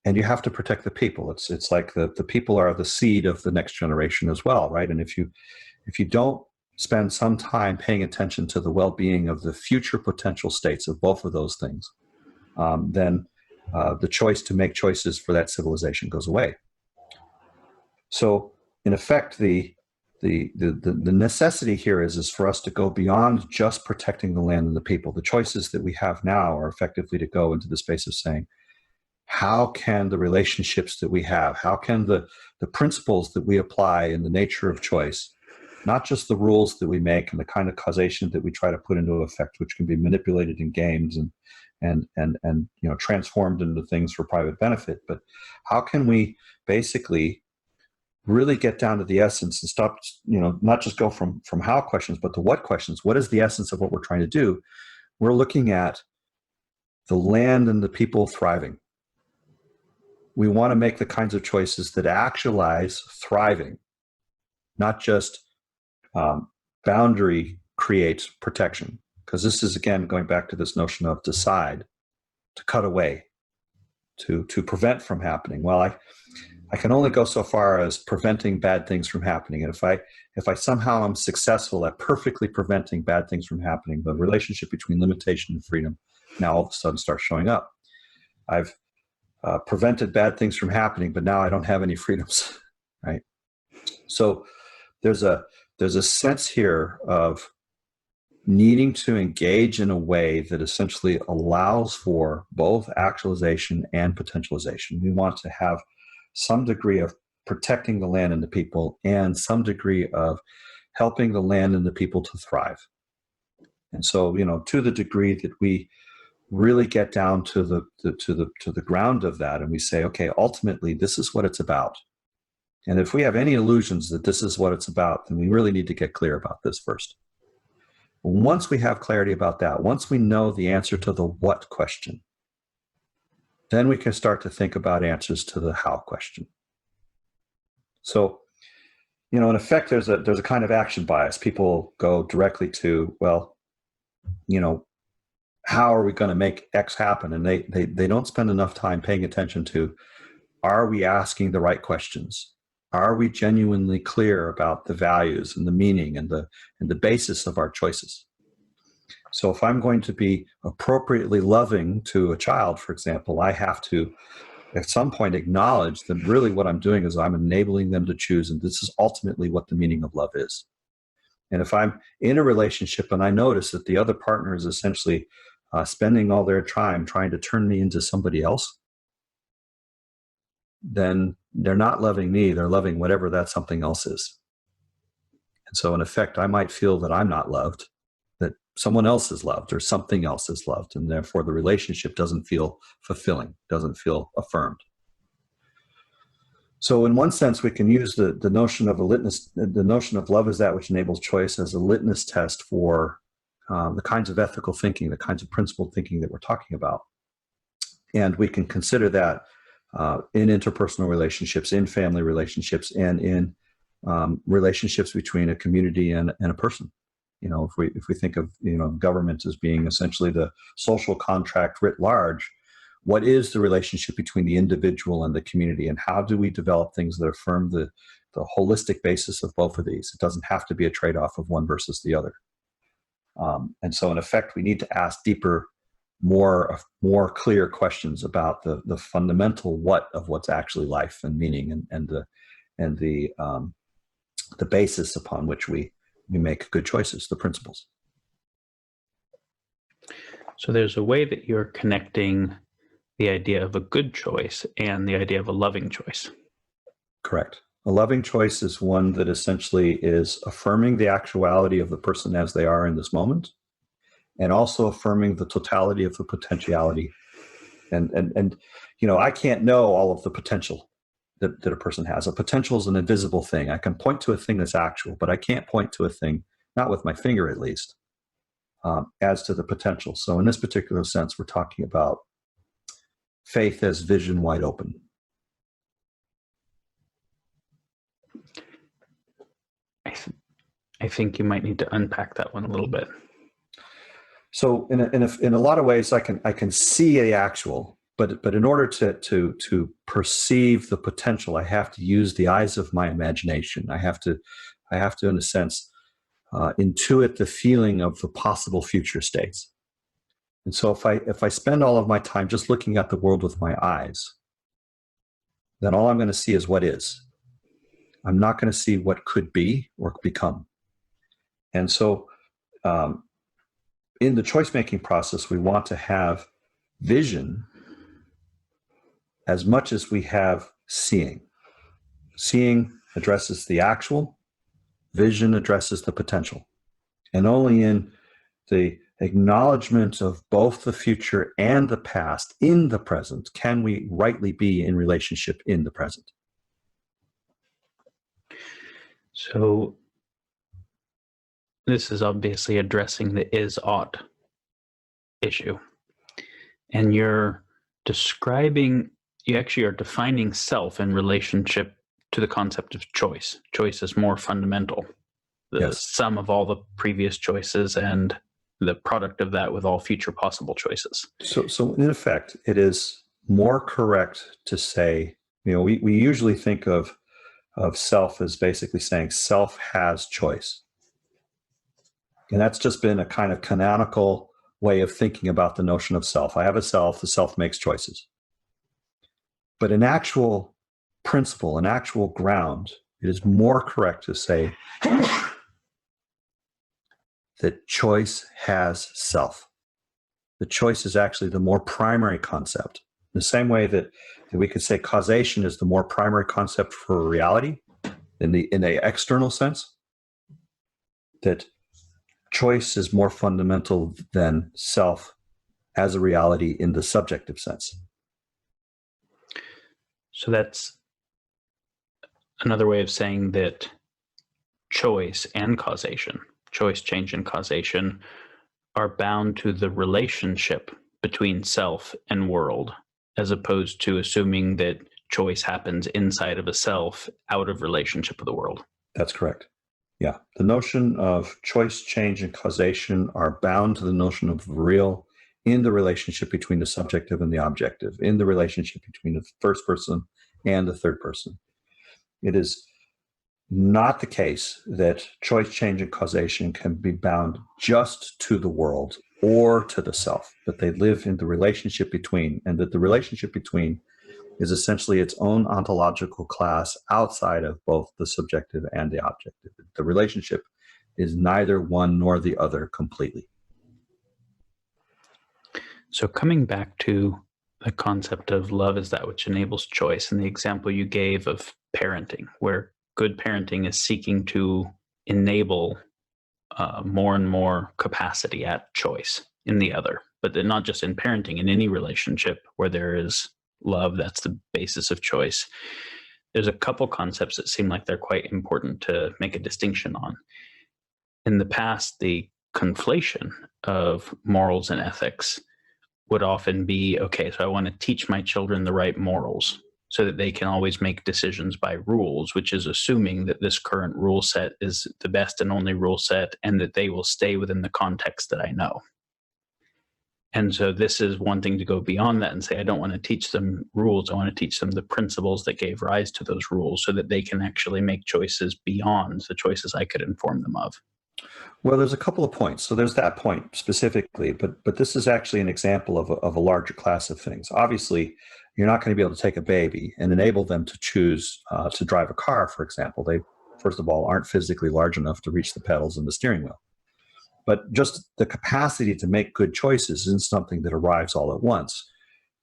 and you have to protect the people. It's like the people are the seed of the next generation as well, right? And if you don't spend some time paying attention to the well-being of the future potential states of both of those things, then the choice to make choices for that civilization goes away. So, in effect, the necessity here is for us to go beyond just protecting the land and the people. The choices that we have now are effectively to go into the space of saying, how can the relationships that we have, how can the principles that we apply in the nature of choice, not just the rules that we make and the kind of causation that we try to put into effect, which can be manipulated in games and transformed into things for private benefit, but how can we basically really get down to the essence and stop, not just go from how questions, but to what questions. What is the essence of what we're trying to do? We're looking at the land and the people thriving. We want to make the kinds of choices that actualize thriving, not just boundary creates protection. Because this is, again, going back to this notion of decide, to cut away, to prevent from happening. Well, I can only go so far as preventing bad things from happening. And if I somehow am successful at perfectly preventing bad things from happening, the relationship between limitation and freedom now all of a sudden starts showing up. I've prevented bad things from happening, but now I don't have any freedoms, right? So there's there's a sense here of needing to engage in a way that essentially allows for both actualization and potentialization. We want to have some degree of protecting the land and the people, and some degree of helping the land and the people to thrive. And so, to the degree that we really get down to the ground of that, and we say, okay, ultimately, this is what it's about. And if we have any illusions that this is what it's about, then we really need to get clear about this first. Once we have clarity about that, once we know the answer to the what question, then we can start to think about answers to the how question. So, in effect, there's a kind of action bias. People go directly to, well, how are we going to make X happen? And they don't spend enough time paying attention to, are we asking the right questions? Are we genuinely clear about the values and the meaning and the basis of our choices? So if I'm going to be appropriately loving to a child, for example, I have to at some point acknowledge that really what I'm doing is I'm enabling them to choose, and this is ultimately what the meaning of love is. And if I'm in a relationship and I notice that the other partner is essentially spending all their time trying to turn me into somebody else, then they're not loving me, they're loving whatever that something else is. And so in effect, I might feel that I'm not loved, that someone else is loved or something else is loved, and therefore the relationship doesn't feel fulfilling, doesn't feel affirmed. So in one sense, we can use the notion of the notion of love as that which enables choice as a litmus test for the kinds of ethical thinking, the kinds of principled thinking that we're talking about. And we can consider that in interpersonal relationships, in family relationships, and in relationships between a community and a person. If we think of government as being essentially the social contract writ large, what is the relationship between the individual and the community, and how do we develop things that affirm the holistic basis of both of these? It doesn't have to be a trade-off of one versus the other. And so in effect, we need to ask deeper, more clear questions about the fundamental what of what's actually life and meaning, and the basis upon which we make good choices, the principles. So there's a way that you're connecting the idea of a good choice and the idea of a loving choice. Correct. A loving choice is one that essentially is affirming the actuality of the person as they are in this moment, and also affirming the totality of the potentiality. And I can't know all of the potential that a person has. A potential is an invisible thing. I can point to a thing that's actual, but I can't point to a thing, not with my finger at least, as to the potential. So in this particular sense, we're talking about faith as vision wide open. I think you might need to unpack that one a little bit. So in a lot of ways, I can see the actual, but in order to perceive the potential, I have to use the eyes of my imagination. I have to in a sense intuit the feeling of the possible future states. And so if I spend all of my time just looking at the world with my eyes, then all I'm going to see is what is. I'm not going to see what could be or become. And so in the choice-making process, we want to have vision as much as we have seeing. Seeing addresses the actual, vision addresses the potential. And only in the acknowledgement of both the future and the past in the present can we rightly be in relationship in the present. So this is obviously addressing the is-ought issue. And you actually are defining self in relationship to the concept of choice. Choice is more fundamental. The sum of all the previous choices and the product of that with all future possible choices. So in effect, it is more correct to say, we usually think of self as basically saying self has choice. And that's just been a kind of canonical way of thinking about the notion of self. I have a self, the self makes choices. But in actual principle, in actual ground, it is more correct to say that choice has self. The choice is actually the more primary concept. The same way that we could say causation is the more primary concept for reality in the external sense, that choice is more fundamental than self as a reality in the subjective sense. So that's another way of saying that choice and causation, choice, change, and causation are bound to the relationship between self and world, as opposed to assuming that choice happens inside of a self out of relationship with the world. That's correct. Yeah. The notion of choice, change, and causation are bound to the notion of real in the relationship between the subjective and the objective, in the relationship between the first person and the third person. It is not the case that choice, change, and causation can be bound just to the world or to the self, but they live in the relationship between, and that the relationship between is essentially its own ontological class outside of both the subjective and the objective. The relationship is neither one nor the other completely. So coming back to the concept of love is that which enables choice, and the example you gave of parenting, where good parenting is seeking to enable more and more capacity at choice in the other, but not just in parenting, in any relationship where there is love, that's the basis of choice. There's a couple concepts that seem like they're quite important to make a distinction on. In the past, the conflation of morals and ethics would often be, okay, so I want to teach my children the right morals so that they can always make decisions by rules, which is assuming that this current rule set is the best and only rule set and that they will stay within the context that I know. And so this is wanting to go beyond that and say, I don't want to teach them rules. I want to teach them the principles that gave rise to those rules so that they can actually make choices beyond the choices I could inform them of. Well, there's a couple of points. So there's that point specifically, but this is actually an example of a larger class of things. Obviously, you're not going to be able to take a baby and enable them to choose to drive a car, for example. They, first of all, aren't physically large enough to reach the pedals and the steering wheel. But just the capacity to make good choices isn't something that arrives all at once.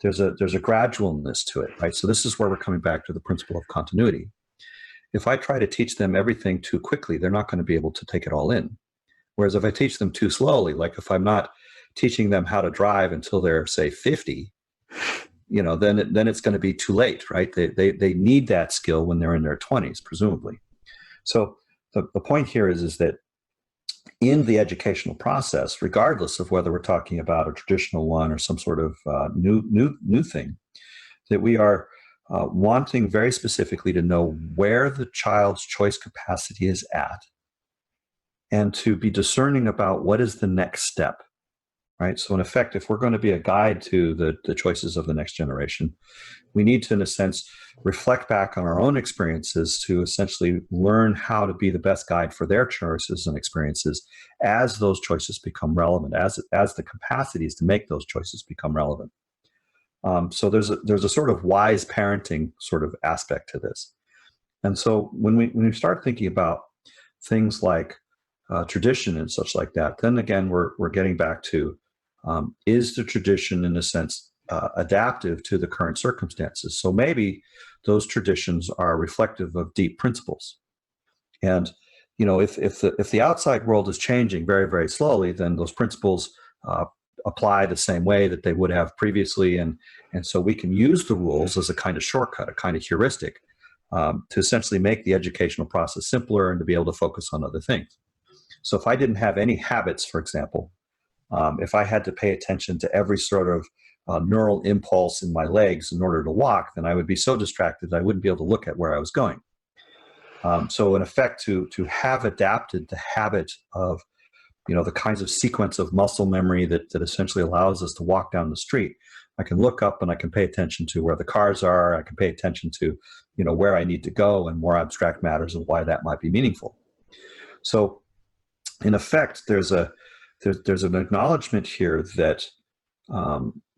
There's a gradualness to it, right? So this is where we're coming back to the principle of continuity. If I try to teach them everything too quickly, they're not going to be able to take it all in. Whereas if I teach them too slowly, like if I'm not teaching them how to drive until they're, say, 50, then it's going to be too late, right? They need that skill when they're in their 20s, presumably. So the point here is that in the educational process, regardless of whether we're talking about a traditional one or some sort of new thing, that we are wanting very specifically to know where the child's choice capacity is at, and to be discerning about what is the next step, right? So in effect, if we're going to be a guide to the choices of the next generation, we need to, in a sense, reflect back on our own experiences to essentially learn how to be the best guide for their choices and experiences as those choices become relevant, as the capacities to make those choices become relevant. So there's a sort of wise parenting sort of aspect to this. And so when we start thinking about things like tradition and such like that, then again, we're getting back to, is the tradition, in a sense, adaptive to the current circumstances? So maybe those traditions are reflective of deep principles. And, if the outside world is changing very, very slowly, then those principles apply the same way that they would have previously. And so we can use the rules as a kind of shortcut, a kind of heuristic, to essentially make the educational process simpler and to be able to focus on other things. So if I didn't have any habits, for example, if I had to pay attention to every sort of neural impulse in my legs in order to walk, then I would be so distracted that I wouldn't be able to look at where I was going. So in effect, to have adapted the habit of, the kinds of sequence of muscle memory that essentially allows us to walk down the street, I can look up and I can pay attention to where the cars are. I can pay attention to, where I need to go, and more abstract matters of why that might be meaningful. So in effect, there's an acknowledgement here that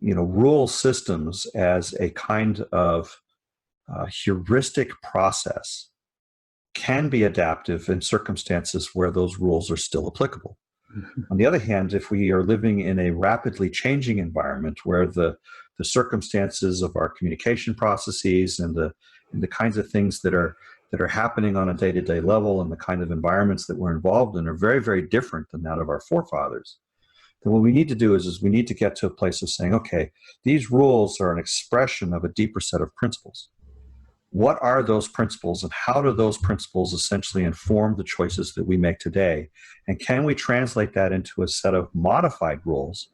rule systems as a kind of heuristic process can be adaptive in circumstances where those rules are still applicable. Mhm. On the other hand, if we are living in a rapidly changing environment where the circumstances of our communication processes and the kinds of things that are happening on a day-to-day level and the kind of environments that we're involved in are very, very different than that of our forefathers, then what we need to do is we need to get to a place of saying, okay, these rules are an expression of a deeper set of principles. What are those principles, and how do those principles essentially inform the choices that we make today? And can we translate that into a set of modified rules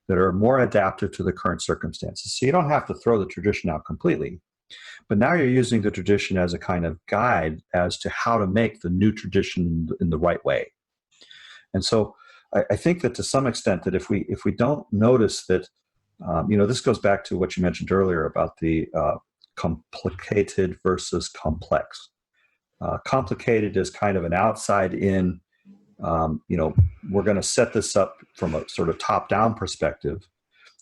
that are more adaptive to the current circumstances? So you don't have to throw the tradition out completely, but now you're using the tradition as a kind of guide as to how to make the new tradition in the right way. And so I think that to some extent that if we don't notice that, this goes back to what you mentioned earlier about the complicated versus complex. Complicated is kind of an outside in, we're going to set this up from a sort of top down perspective.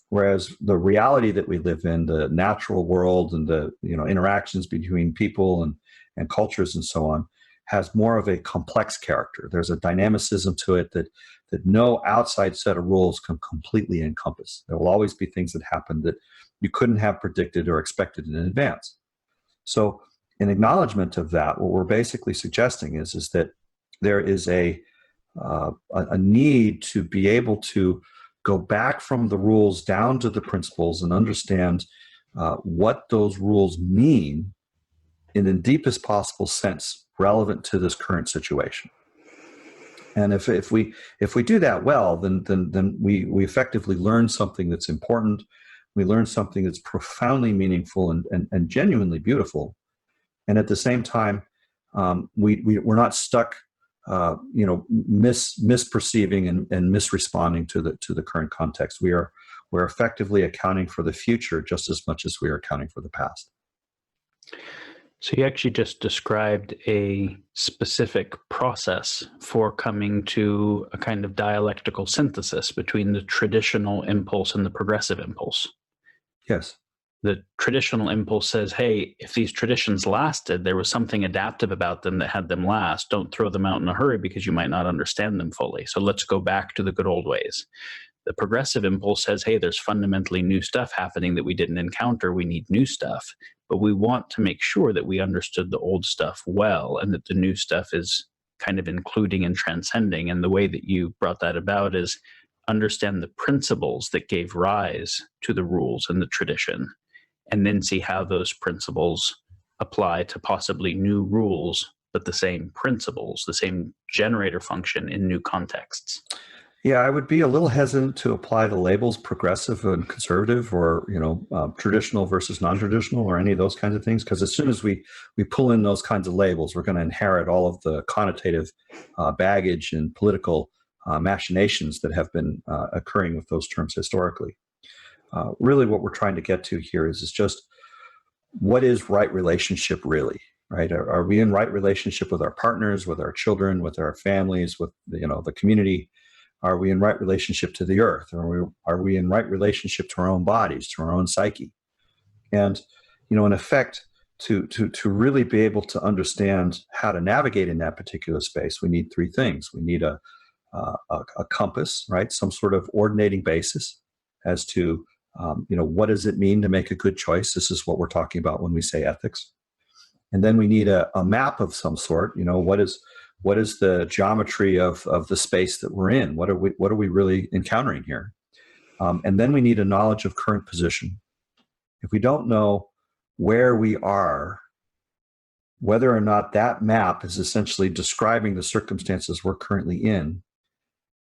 Whereas the reality that we live in, the natural world and the interactions between people and cultures and so on, has more of a complex character. There's a dynamicism to it that no outside set of rules can completely encompass. There will always be things that happen that you couldn't have predicted or expected in advance. So in acknowledgement of that, what we're basically suggesting is that there is a need to be able to go back from the rules down to the principles and understand what those rules mean in the deepest possible sense relevant to this current situation. And if we do that well, then we effectively learn something that's important. We learn something that's profoundly meaningful and genuinely beautiful. And at the same time, we're not stuck, misperceiving and misresponding to the current context. We're effectively accounting for the future just as much as we are accounting for the past. So you actually just described a specific process for coming to a kind of dialectical synthesis between the traditional impulse and the progressive impulse. Yes. The traditional impulse says, hey, if these traditions lasted, there was something adaptive about them that had them last. Don't throw them out in a hurry because you might not understand them fully. So let's go back to the good old ways. The progressive impulse says, hey, there's fundamentally new stuff happening that we didn't encounter. We need new stuff. But we want to make sure that we understood the old stuff well and that the new stuff is kind of including and transcending. And the way that you brought that about is understand the principles that gave rise to the rules and the tradition, and then see how those principles apply to possibly new rules, but the same principles, the same generator function in new contexts. Yeah, I would be a little hesitant to apply the labels progressive and conservative, or traditional versus non-traditional, or any of those kinds of things. Because as soon as we pull in those kinds of labels, we're going to inherit all of the connotative baggage and political machinations that have been occurring with those terms historically. Really, what we're trying to get to here is just what is right relationship really, right? Are we in right relationship with our partners, with our children, with our families, with the community? Are we in right relationship to the earth? Are we in right relationship to our own bodies, to our own psyche? And, in effect, to really be able to understand how to navigate in that particular space, we need three things. We need a compass, right? Some sort of ordinating basis as to, what does it mean to make a good choice? This is what we're talking about when we say ethics. And then we need a map of some sort. What is the geometry of the space that we're in? What are we really encountering here? And then we need a knowledge of current position. If we don't know where we are, whether or not that map is essentially describing the circumstances we're currently in,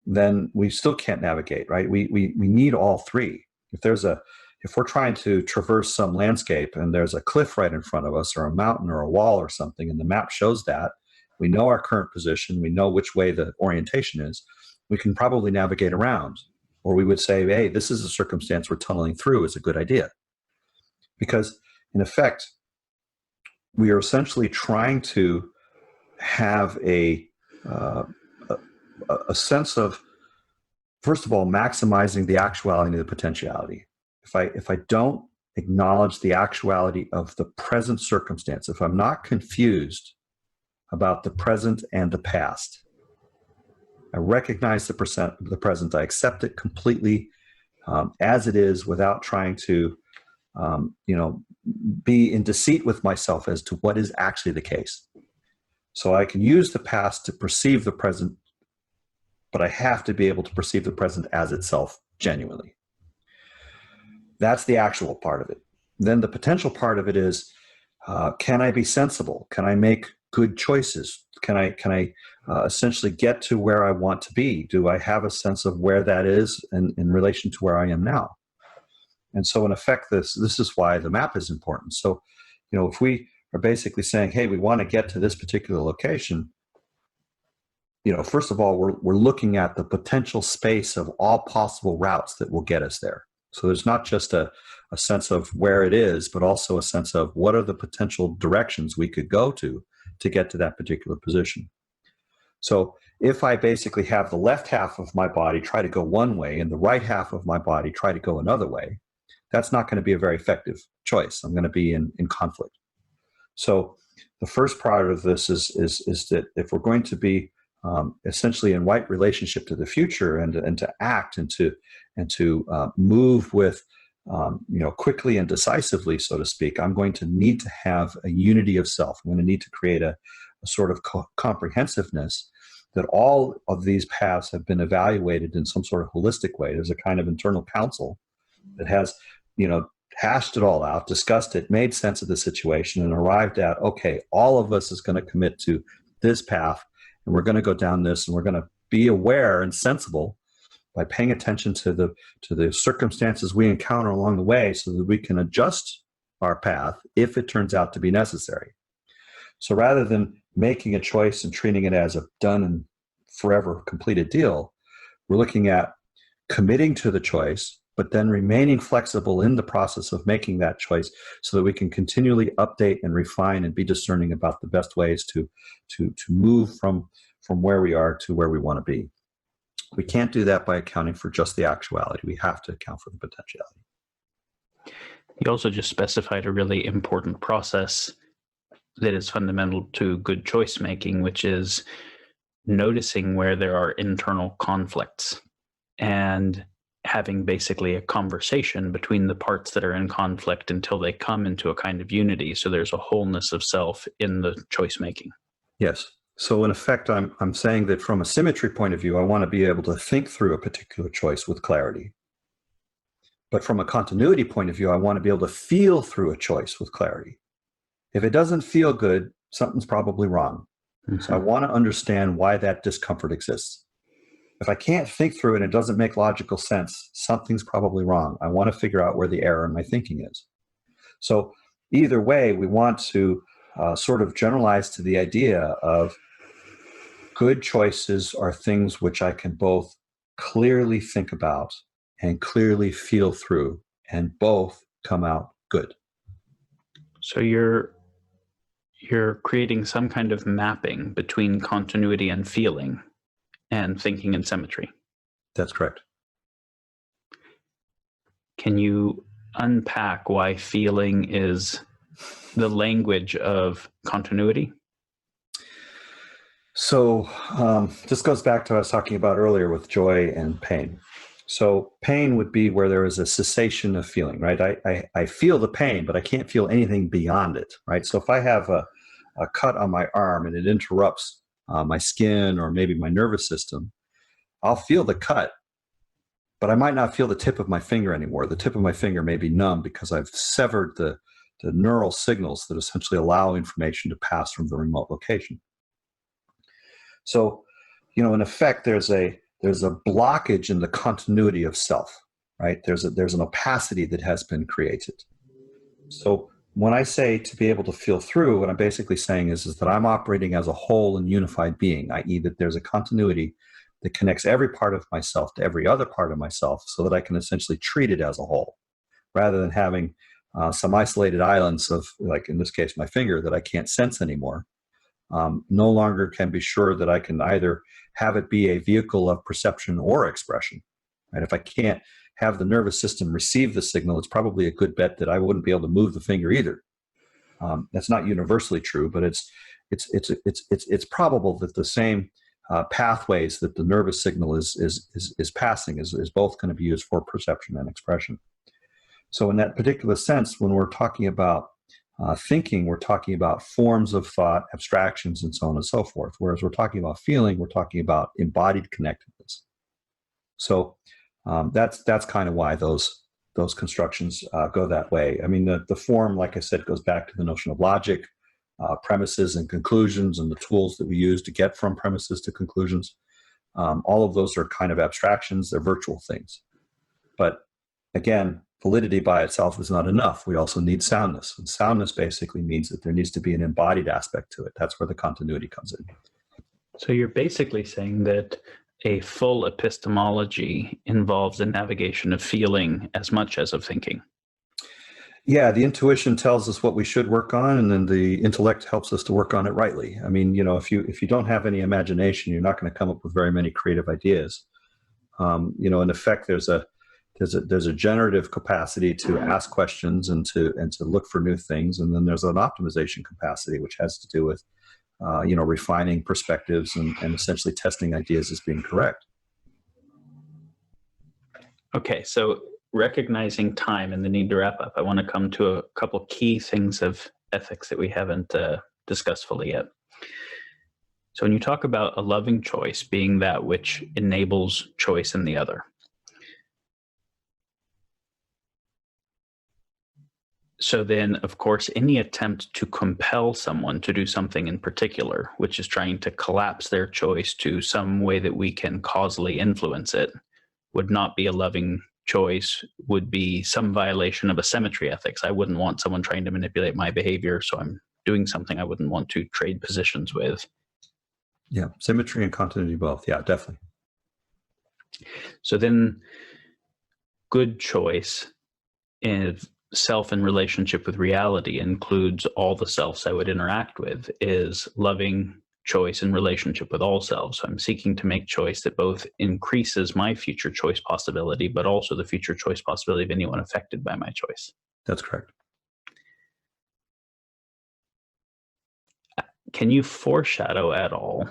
then we still can't navigate, right? We need all three. If we're trying to traverse some landscape and there's a cliff right in front of us, or a mountain or a wall or something, and the map shows that, we know our current position, we know which way the orientation is, we can probably navigate around. Or we would say, hey, this is a circumstance we're tunneling through, is a good idea. Because in effect, we are essentially trying to have a sense of, first of all, maximizing the actuality and the potentiality. If I don't acknowledge the actuality of the present circumstance, if I'm not confused about the present and the past, I recognize the present. I accept it completely as it is without trying to, be in deceit with myself as to what is actually the case. So I can use the past to perceive the present, but I have to be able to perceive the present as itself genuinely. That's the actual part of it. Then the potential part of it is, can I be sensible? Can I make good choices? Can I essentially get to where I want to be? Do I have a sense of where that is in relation to where I am now? And so in effect, this is why the map is important. So, if we are basically saying, hey, we want to get to this particular location, first of all, we're looking at the potential space of all possible routes that will get us there. So there's not just a sense of where it is, but also a sense of what are the potential directions we could go to get to that particular position. So if I basically have the left half of my body try to go one way and the right half of my body try to go another way, that's not going to be a very effective choice. I'm going to be in conflict. So the first part of this is that if we're going to be essentially in right relationship to the future and to act and to move with quickly and decisively, so to speak, I'm going to need to have a unity of self. I'm going to need to create a sort of comprehensiveness that all of these paths have been evaluated in some sort of holistic way. There's a kind of internal council that has, hashed it all out, discussed it, made sense of the situation, and arrived at, okay, all of us is going to commit to this path, and we're going to go down this, and we're going to be aware and sensible by paying attention to the circumstances we encounter along the way so that we can adjust our path if it turns out to be necessary. So rather than making a choice and treating it as a done and forever completed deal, we're looking at committing to the choice, but then remaining flexible in the process of making that choice so that we can continually update and refine and be discerning about the best ways to move from where we are to where we want to be. We can't do that by accounting for just the actuality. We have to account for the potentiality. You also just specified a really important process that is fundamental to good choice making, which is noticing where there are internal conflicts and having basically a conversation between the parts that are in conflict until they come into a kind of unity. So there's a wholeness of self in the choice making. Yes. So in effect, I'm saying that from a symmetry point of view, I want to be able to think through a particular choice with clarity. But from a continuity point of view, I want to be able to feel through a choice with clarity. If it doesn't feel good, something's probably wrong. Mm-hmm. So I want to understand why that discomfort exists. If I can't think through it and it doesn't make logical sense, something's probably wrong. I want to figure out where the error in my thinking is. So either way, we want to sort of generalize to the idea of good choices are things which I can both clearly think about and clearly feel through, and both come out good. So you're creating some kind of mapping between continuity and feeling and thinking and symmetry. That's correct. Can you unpack why feeling is the language of continuity? So this goes back to what I was talking about earlier with joy and pain. So pain would be where there is a cessation of feeling, right? I feel the pain, but I can't feel anything beyond it, right? So if I have a cut on my arm and it interrupts my skin or maybe my nervous system, I'll feel the cut, but I might not feel the tip of my finger anymore. The tip of my finger may be numb because I've severed the neural signals that essentially allow information to pass from the remote location. So, in effect, there's a blockage in the continuity of self, right? There's an opacity that has been created. So when I say to be able to feel through, what I'm basically saying is that I'm operating as a whole and unified being, i.e. that there's a continuity that connects every part of myself to every other part of myself so that I can essentially treat it as a whole, rather than having some isolated islands of, like in this case, my finger that I can't sense anymore. No longer can be sure that I can either have it be a vehicle of perception or expression. Right? If I can't have the nervous system receive the signal, it's probably a good bet that I wouldn't be able to move the finger either. That's not universally true, but it's probable that the same pathways that the nervous signal is passing is both going to be used for perception and expression. So in that particular sense, when we're talking about thinking, we're talking about forms of thought, abstractions, and so on and so forth. Whereas we're talking about feeling, we're talking about embodied connectedness. So that's kind of why those constructions go that way. I mean, the form, like I said, goes back to the notion of logic, premises and conclusions, and the tools that we use to get from premises to conclusions. All of those are kind of abstractions. They're virtual things. But again, validity by itself is not enough. We also need soundness. And soundness basically means that there needs to be an embodied aspect to it. That's where the continuity comes in. So you're basically saying that a full epistemology involves a navigation of feeling as much as of thinking. Yeah, the intuition tells us what we should work on, and then the intellect helps us to work on it rightly. I mean, if you don't have any imagination, you're not going to come up with very many creative ideas. In effect, there's a generative capacity to ask questions and to look for new things, and then there's an optimization capacity which has to do with refining perspectives and essentially testing ideas as being correct. Okay, so recognizing time and the need to wrap up, I want to come to a couple key things of ethics that we haven't discussed fully yet. So when you talk about a loving choice being that which enables choice in the other, so then, of course, any attempt to compel someone to do something in particular, which is trying to collapse their choice to some way that we can causally influence it, would not be a loving choice, would be some violation of a symmetry ethics. I wouldn't want someone trying to manipulate my behavior, so I'm doing something I wouldn't want to trade positions with. Yeah, symmetry and continuity both. Yeah, definitely. So then good choice in self in relationship with reality includes all the selves I would interact with, is loving choice in relationship with all selves. So I'm seeking to make choice that both increases my future choice possibility, but also the future choice possibility of anyone affected by my choice. That's correct. Can you foreshadow at all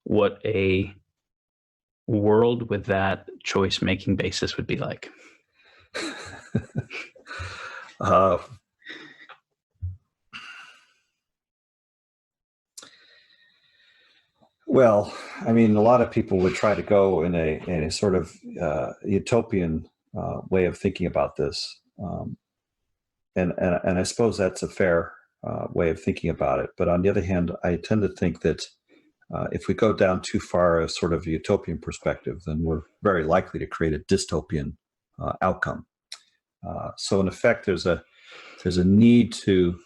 what a world with that choice making basis would be like? Well, I mean, a lot of people would try to go in a sort of utopian way of thinking about this, and I suppose that's a fair way of thinking about it. But on the other hand, I tend to think that if we go down too far a sort of utopian perspective, then we're very likely to create a dystopian outcome. So in effect, there's a need to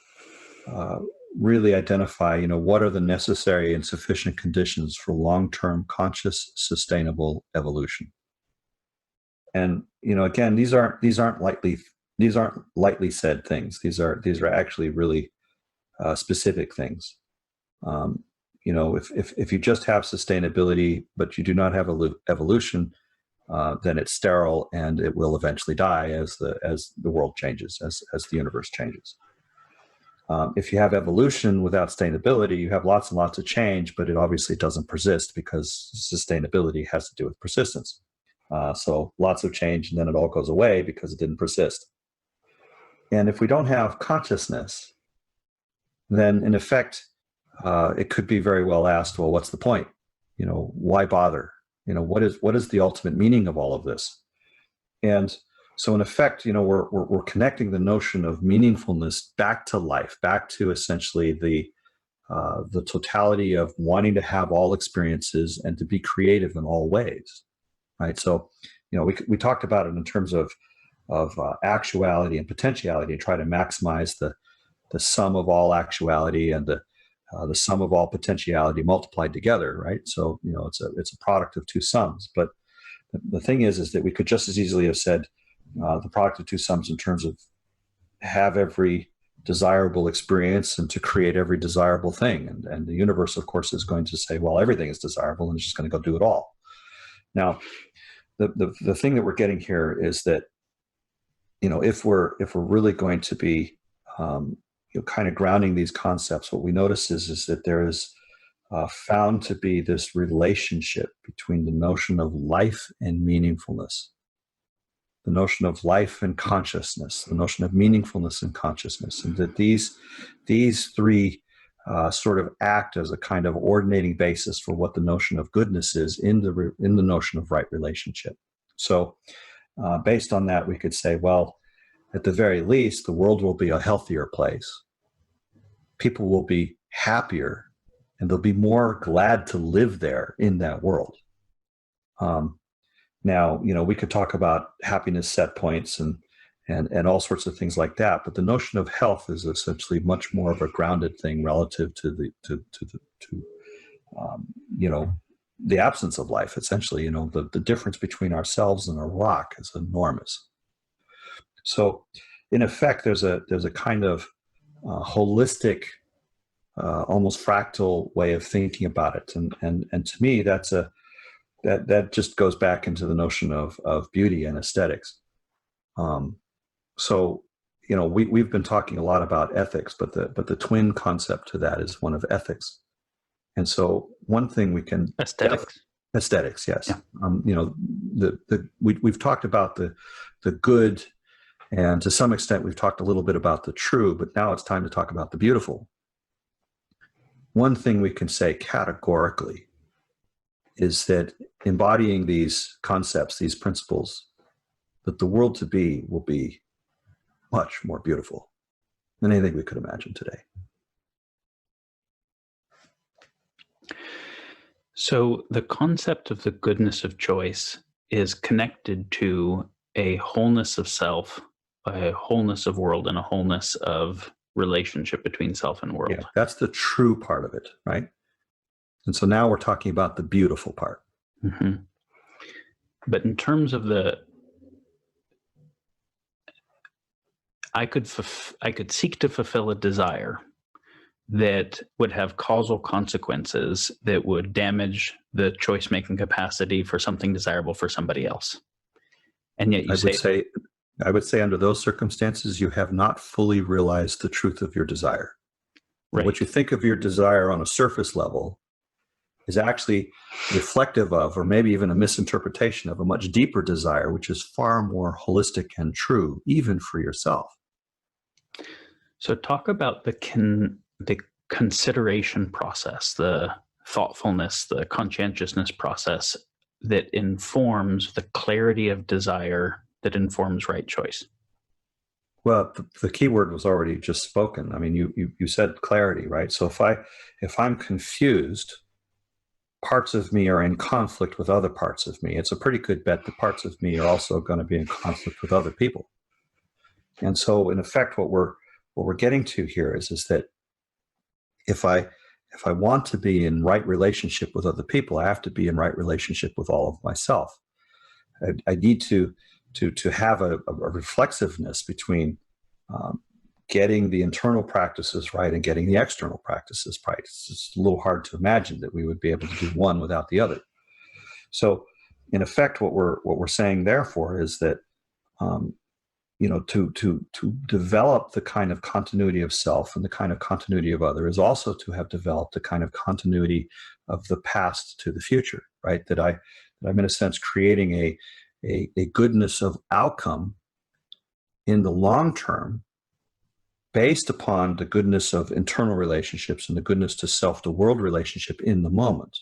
really identify, what are the necessary and sufficient conditions for long-term conscious, sustainable evolution. And again, these aren't lightly said things. These are actually really specific things. If you just have sustainability but you do not have evolution, then it's sterile and it will eventually die as the world changes, as the universe changes. If you have evolution without sustainability, you have lots and lots of change, but it obviously doesn't persist because sustainability has to do with persistence. So lots of change and then it all goes away because it didn't persist. And if we don't have consciousness, then in effect, it could be very well asked, well, what's the point? Why bother? What is the ultimate meaning of all of this? And so in effect, we're connecting the notion of meaningfulness back to life, back to essentially the totality of wanting to have all experiences and to be creative in all ways, right? So, we talked about it in terms of actuality and potentiality, and try to maximize the sum of all actuality and the sum of all potentiality multiplied together, right? So, it's a product of two sums. But the thing is that we could just as easily have said the product of two sums in terms of have every desirable experience and to create every desirable thing. And the universe, of course, is going to say, well, everything is desirable and it's just going to go do it all. Now, the thing that we're getting here is that, if we're really going to be kind of grounding these concepts, what we notice is that there is found to be this relationship between the notion of life and meaningfulness, the notion of life and consciousness, the notion of meaningfulness and consciousness, and that these three sort of act as a kind of ordinating basis for what the notion of goodness is in the notion of right relationship. So based on that, we could say, well, at the very least, the world will be a healthier place. People will be happier, and they'll be more glad to live there in that world. Now, we could talk about happiness set points and all sorts of things like that, but the notion of health is essentially much more of a grounded thing relative to the absence of life. Essentially, the difference between ourselves and a rock is enormous. So, in effect, there's a kind of holistic, almost fractal way of thinking about it, and to me, that just goes back into the notion of beauty and aesthetics. So, we've been talking a lot about ethics, but the twin concept to that is one of ethics. And so, one thing we can aesthetics, yes. Yeah. We've talked about the good, and to some extent, we've talked a little bit about the true, but now it's time to talk about the beautiful. One thing we can say categorically is that embodying these concepts, these principles, that the world to be will be much more beautiful than anything we could imagine today. So the concept of the goodness of choice is connected to a wholeness of self, a wholeness of world, and a wholeness of relationship between self and world. Yeah, that's the true part of it, right? And so now we're talking about the beautiful part. Mm-hmm. But in terms of I could seek to fulfill a desire that would have causal consequences that would damage the choice-making capacity for something desirable for somebody else. And yet I would say under those circumstances, you have not fully realized the truth of your desire. Right. What you think of your desire on a surface level is actually reflective of, or maybe even a misinterpretation of, a much deeper desire, which is far more holistic and true, even for yourself. So talk about the consideration process, the thoughtfulness, the conscientiousness process that informs the clarity of desire that informs right choice. Well, the key word was already just spoken. I mean, you said clarity, right? So if I'm confused, parts of me are in conflict with other parts of me. It's a pretty good bet that parts of me are also going to be in conflict with other people. And so, in effect, what we're getting to here is that if I want to be in right relationship with other people, I have to be in right relationship with all of myself. I need to have a reflexiveness between getting the internal practices right and getting the external practices right. It's just a little hard to imagine that we would be able to do one without the other. So, in effect, what we're saying, therefore, is that to develop the kind of continuity of self and the kind of continuity of other is also to have developed the kind of continuity of the past to the future, right? That I'm in a sense creating a goodness of outcome in the long term based upon the goodness of internal relationships and the goodness to self to world relationship in the moment.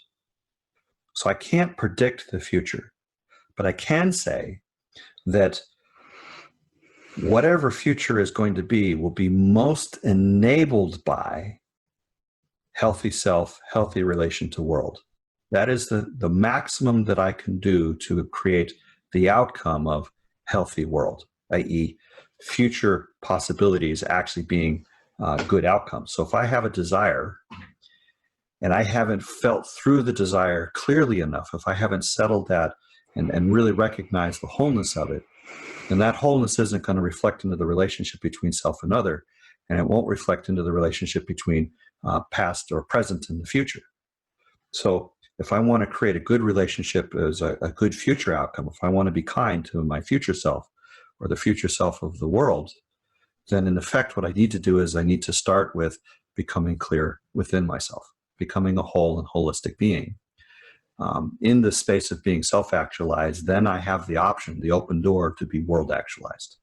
So I can't predict the future, but I can say that whatever future is going to be will be most enabled by healthy self, healthy relation to world. That is the maximum that I can do to create the outcome of healthy world, i.e. future possibilities actually being good outcomes. So if I have a desire and I haven't felt through the desire clearly enough, if I haven't settled that and really recognized the wholeness of it, then that wholeness isn't going to reflect into the relationship between self and other, and it won't reflect into the relationship between past or present and the future. So if I want to create a good relationship as a good future outcome, if I want to be kind to my future self or the future self of the world, then in effect what I need to do is I need to start with becoming clear within myself. becoming a whole and holistic being. In the space of being self-actualized, then I have the option, the open door, to be world actualized.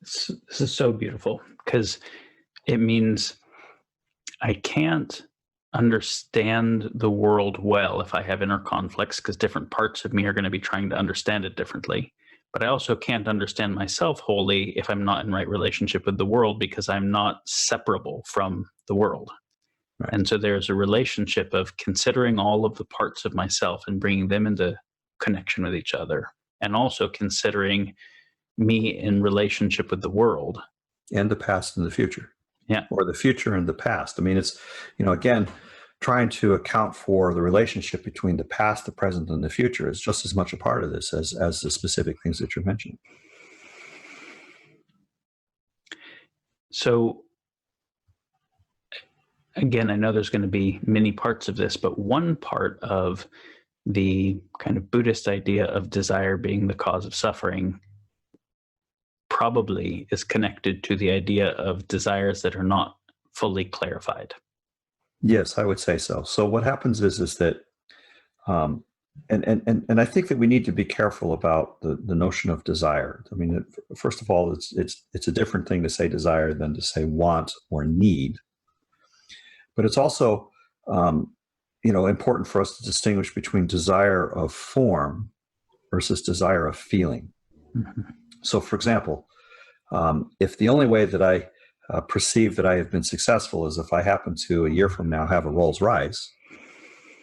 This is so beautiful, because it means I can't understand the world well if I have inner conflicts, because different parts of me are going to be trying to understand it differently. But I also can't understand myself wholly if I'm not in right relationship with the world, because I'm not separable from the world. Right. And so there's a relationship of considering all of the parts of myself and bringing them into connection with each other, and also considering me in relationship with the world. And the past and the future. Yeah. Or the future and the past. I mean, it's, again, trying to account for the relationship between the past, the present, and the future is just as much a part of this as the specific things that you're mentioning. So again, I know there's going to be many parts of this, but one part of the kind of Buddhist idea of desire being the cause of suffering probably is connected to the idea of desires that are not fully clarified. Yes, I would say so. So what happens is that, and I think that we need to be careful about the notion of desire. I mean, first of all, it's a different thing to say desire than to say want or need. But it's also, important for us to distinguish between desire of form versus desire of feeling. Mm-hmm. So, for example, if the only way that I perceive that I have been successful is if I happen to, a year from now, have a Rolls Royce,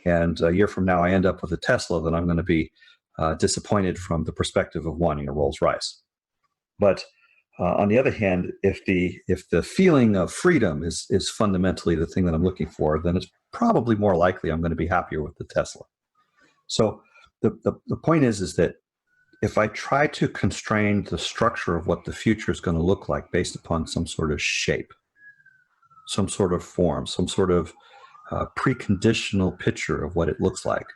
and a year from now I end up with a Tesla, then I'm going to be disappointed from the perspective of wanting a Rolls Royce. But on the other hand, if the feeling of freedom is fundamentally the thing that I'm looking for, then it's probably more likely I'm going to be happier with the Tesla. So the point is that if I try to constrain the structure of what the future is going to look like based upon some sort of shape, some sort of form, some sort of preconditional picture of what it looks like,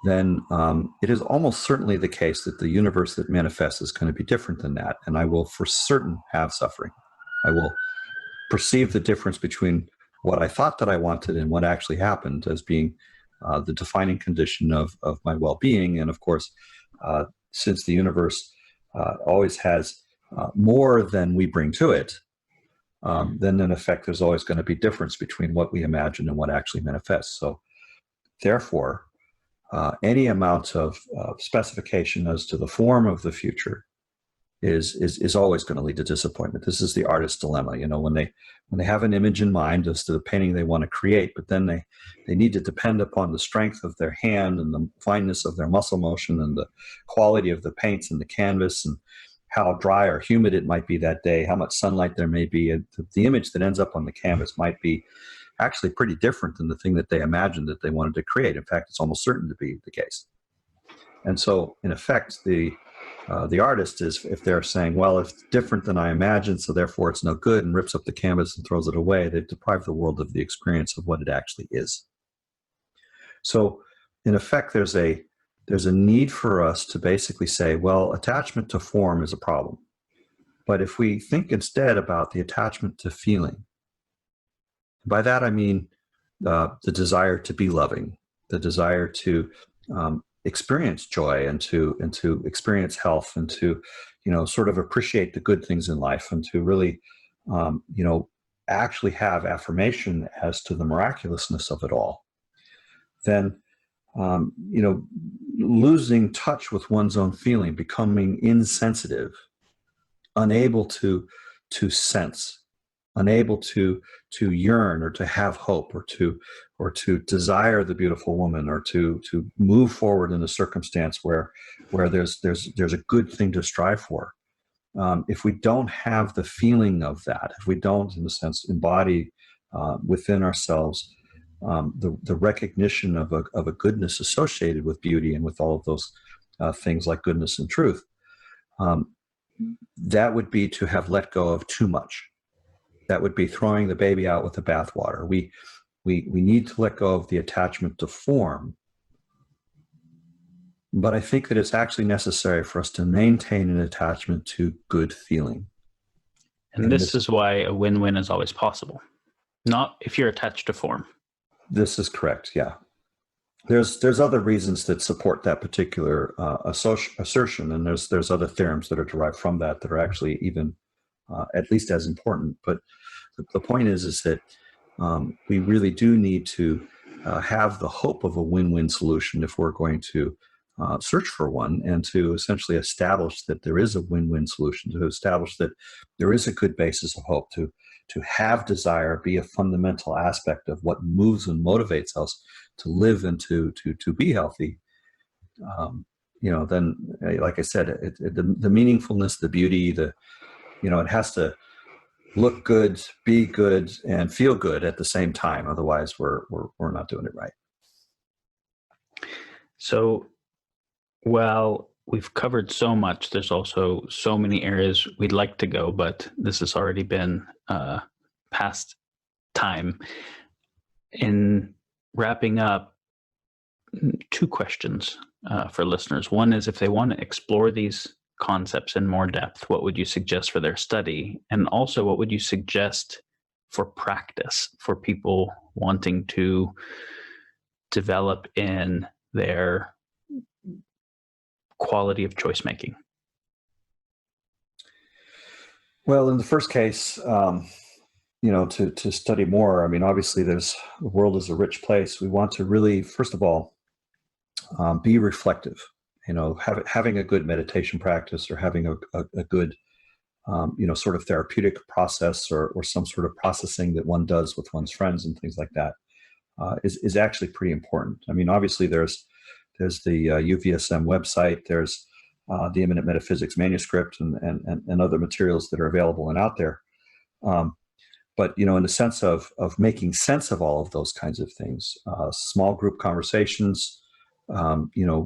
then it is almost certainly the case that the universe that manifests is going to be different than that. And I will for certain have suffering. I will perceive the difference between what I thought that I wanted and what actually happened as being the defining condition of my well-being. And of course, since the universe always has more than we bring to it, then in effect, there's always going to be difference between what we imagine and what actually manifests. So therefore, any amount of specification as to the form of the future is always going to lead to disappointment. This is the artist's dilemma. When they have an image in mind as to the painting they want to create, but then they need to depend upon the strength of their hand and the fineness of their muscle motion and the quality of the paints and the canvas and how dry or humid it might be that day, how much sunlight there may be. The image that ends up on the canvas might be actually pretty different than the thing that they imagined that they wanted to create. In fact, it's almost certain to be the case. And so, in effect, the artist is, if they're saying, well, it's different than I imagined, so therefore it's no good, and rips up the canvas and throws it away, they've deprived the world of the experience of what it actually is. So, in effect, there's a need for us to basically say, well, attachment to form is a problem. But if we think instead about the attachment to feeling, by that I mean the desire to be loving, the desire to experience joy and to experience health and to sort of appreciate the good things in life and to really actually have affirmation as to the miraculousness of it all, then losing touch with one's own feeling, becoming insensitive, unable to sense, unable to yearn or to have hope or to desire the beautiful woman or to move forward in a circumstance where there's a good thing to strive for. If we don't have the feeling of that, if we don't, in a sense, embody within ourselves the recognition of a goodness associated with beauty and with all of those things like goodness and truth, that would be to have let go of too much. That would be throwing the baby out with the bathwater. We need to let go of the attachment to form. But I think that it's actually necessary for us to maintain an attachment to good feeling. And this is why a win-win is always possible. Not if you're attached to form. This is correct. Yeah. There's other reasons that support that particular assertion, and there's other theorems that are derived from that are actually even at least as important. But the point is that we really do need to have the hope of a win-win solution if we're going to search for one, and to essentially establish that there is a win-win solution, to establish that there is a good basis of hope, to have desire be a fundamental aspect of what moves and motivates us to live and to be healthy. Then, like I said, the meaningfulness, the beauty, it has to look good, be good, and feel good at the same time. Otherwise, we're not doing it right. So, well, we've covered so much. There's also so many areas we'd like to go, but this has already been past time. In wrapping up, two questions for listeners. One is, if they want to explore these concepts in more depth, what would you suggest for their study? And also, what would you suggest for practice for people wanting to develop in their quality of choice making? Well, in the first case, to study more, obviously the world is a rich place. We want to really, first of all, be reflective. Having a good meditation practice, or having a good, sort of therapeutic process, or some sort of processing that one does with one's friends and things like that, is actually pretty important. Obviously there's the UVSM website, there's the Immanent Metaphysics manuscript, and other materials that are available and out there. But in the sense of making sense of all of those kinds of things, small group conversations,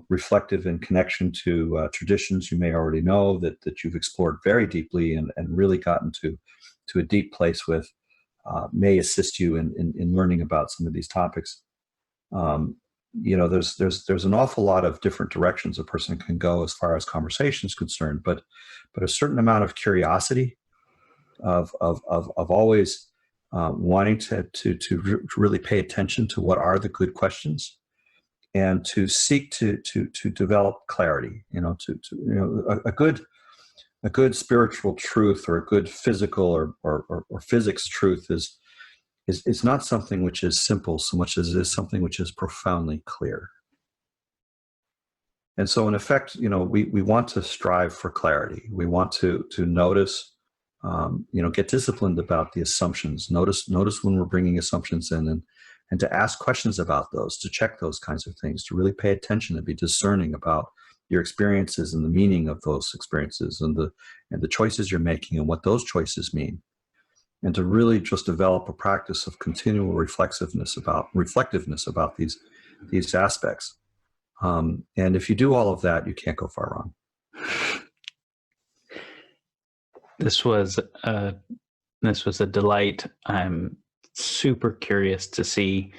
reflective in connection to traditions you may already know that you've explored very deeply and really gotten to a deep place with, may assist you in learning about some of these topics. There's an awful lot of different directions a person can go as far as conversation is concerned, but a certain amount of curiosity, of always wanting to really pay attention to what are the good questions, and to seek to develop clarity. A good spiritual truth, or a good physical or physics truth is not something which is simple so much as it is something which is profoundly clear. And so, in effect, we want to strive for clarity. We want to notice, get disciplined about the assumptions. Notice when we're bringing assumptions in, and to ask questions about those, to check those kinds of things, to really pay attention and be discerning about your experiences and the meaning of those experiences, and the choices you're making and what those choices mean. And to really just develop a practice of continual reflectiveness about these aspects. And if you do all of that, you can't go far wrong. This was a delight. I'm super curious to see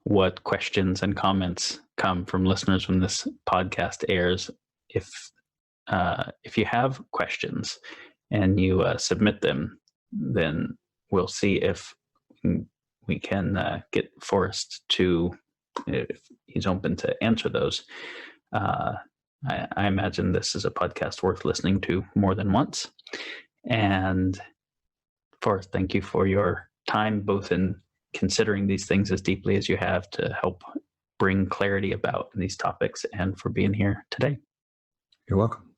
what questions and comments come from listeners when this podcast airs. If you have questions and you submit them, then we'll see if we can get Forrest to, if he's open to answer those. I imagine this is a podcast worth listening to more than once. And Forrest, thank you for your time, both in considering these things as deeply as you have to help bring clarity about these topics, and for being here today. You're welcome.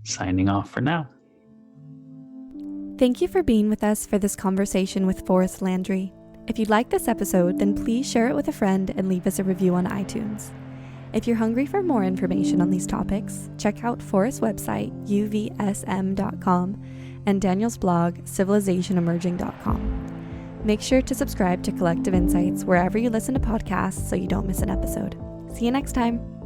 Signing off for now. Thank you for being with us for this conversation with Forrest Landry. If you like this episode, then please share it with a friend and leave us a review on iTunes. If you're hungry for more information on these topics, check out Forrest's website, uvsm.com, and Daniel's blog, civilizationemerging.com. Make sure to subscribe to Collective Insights wherever you listen to podcasts so you don't miss an episode. See you next time.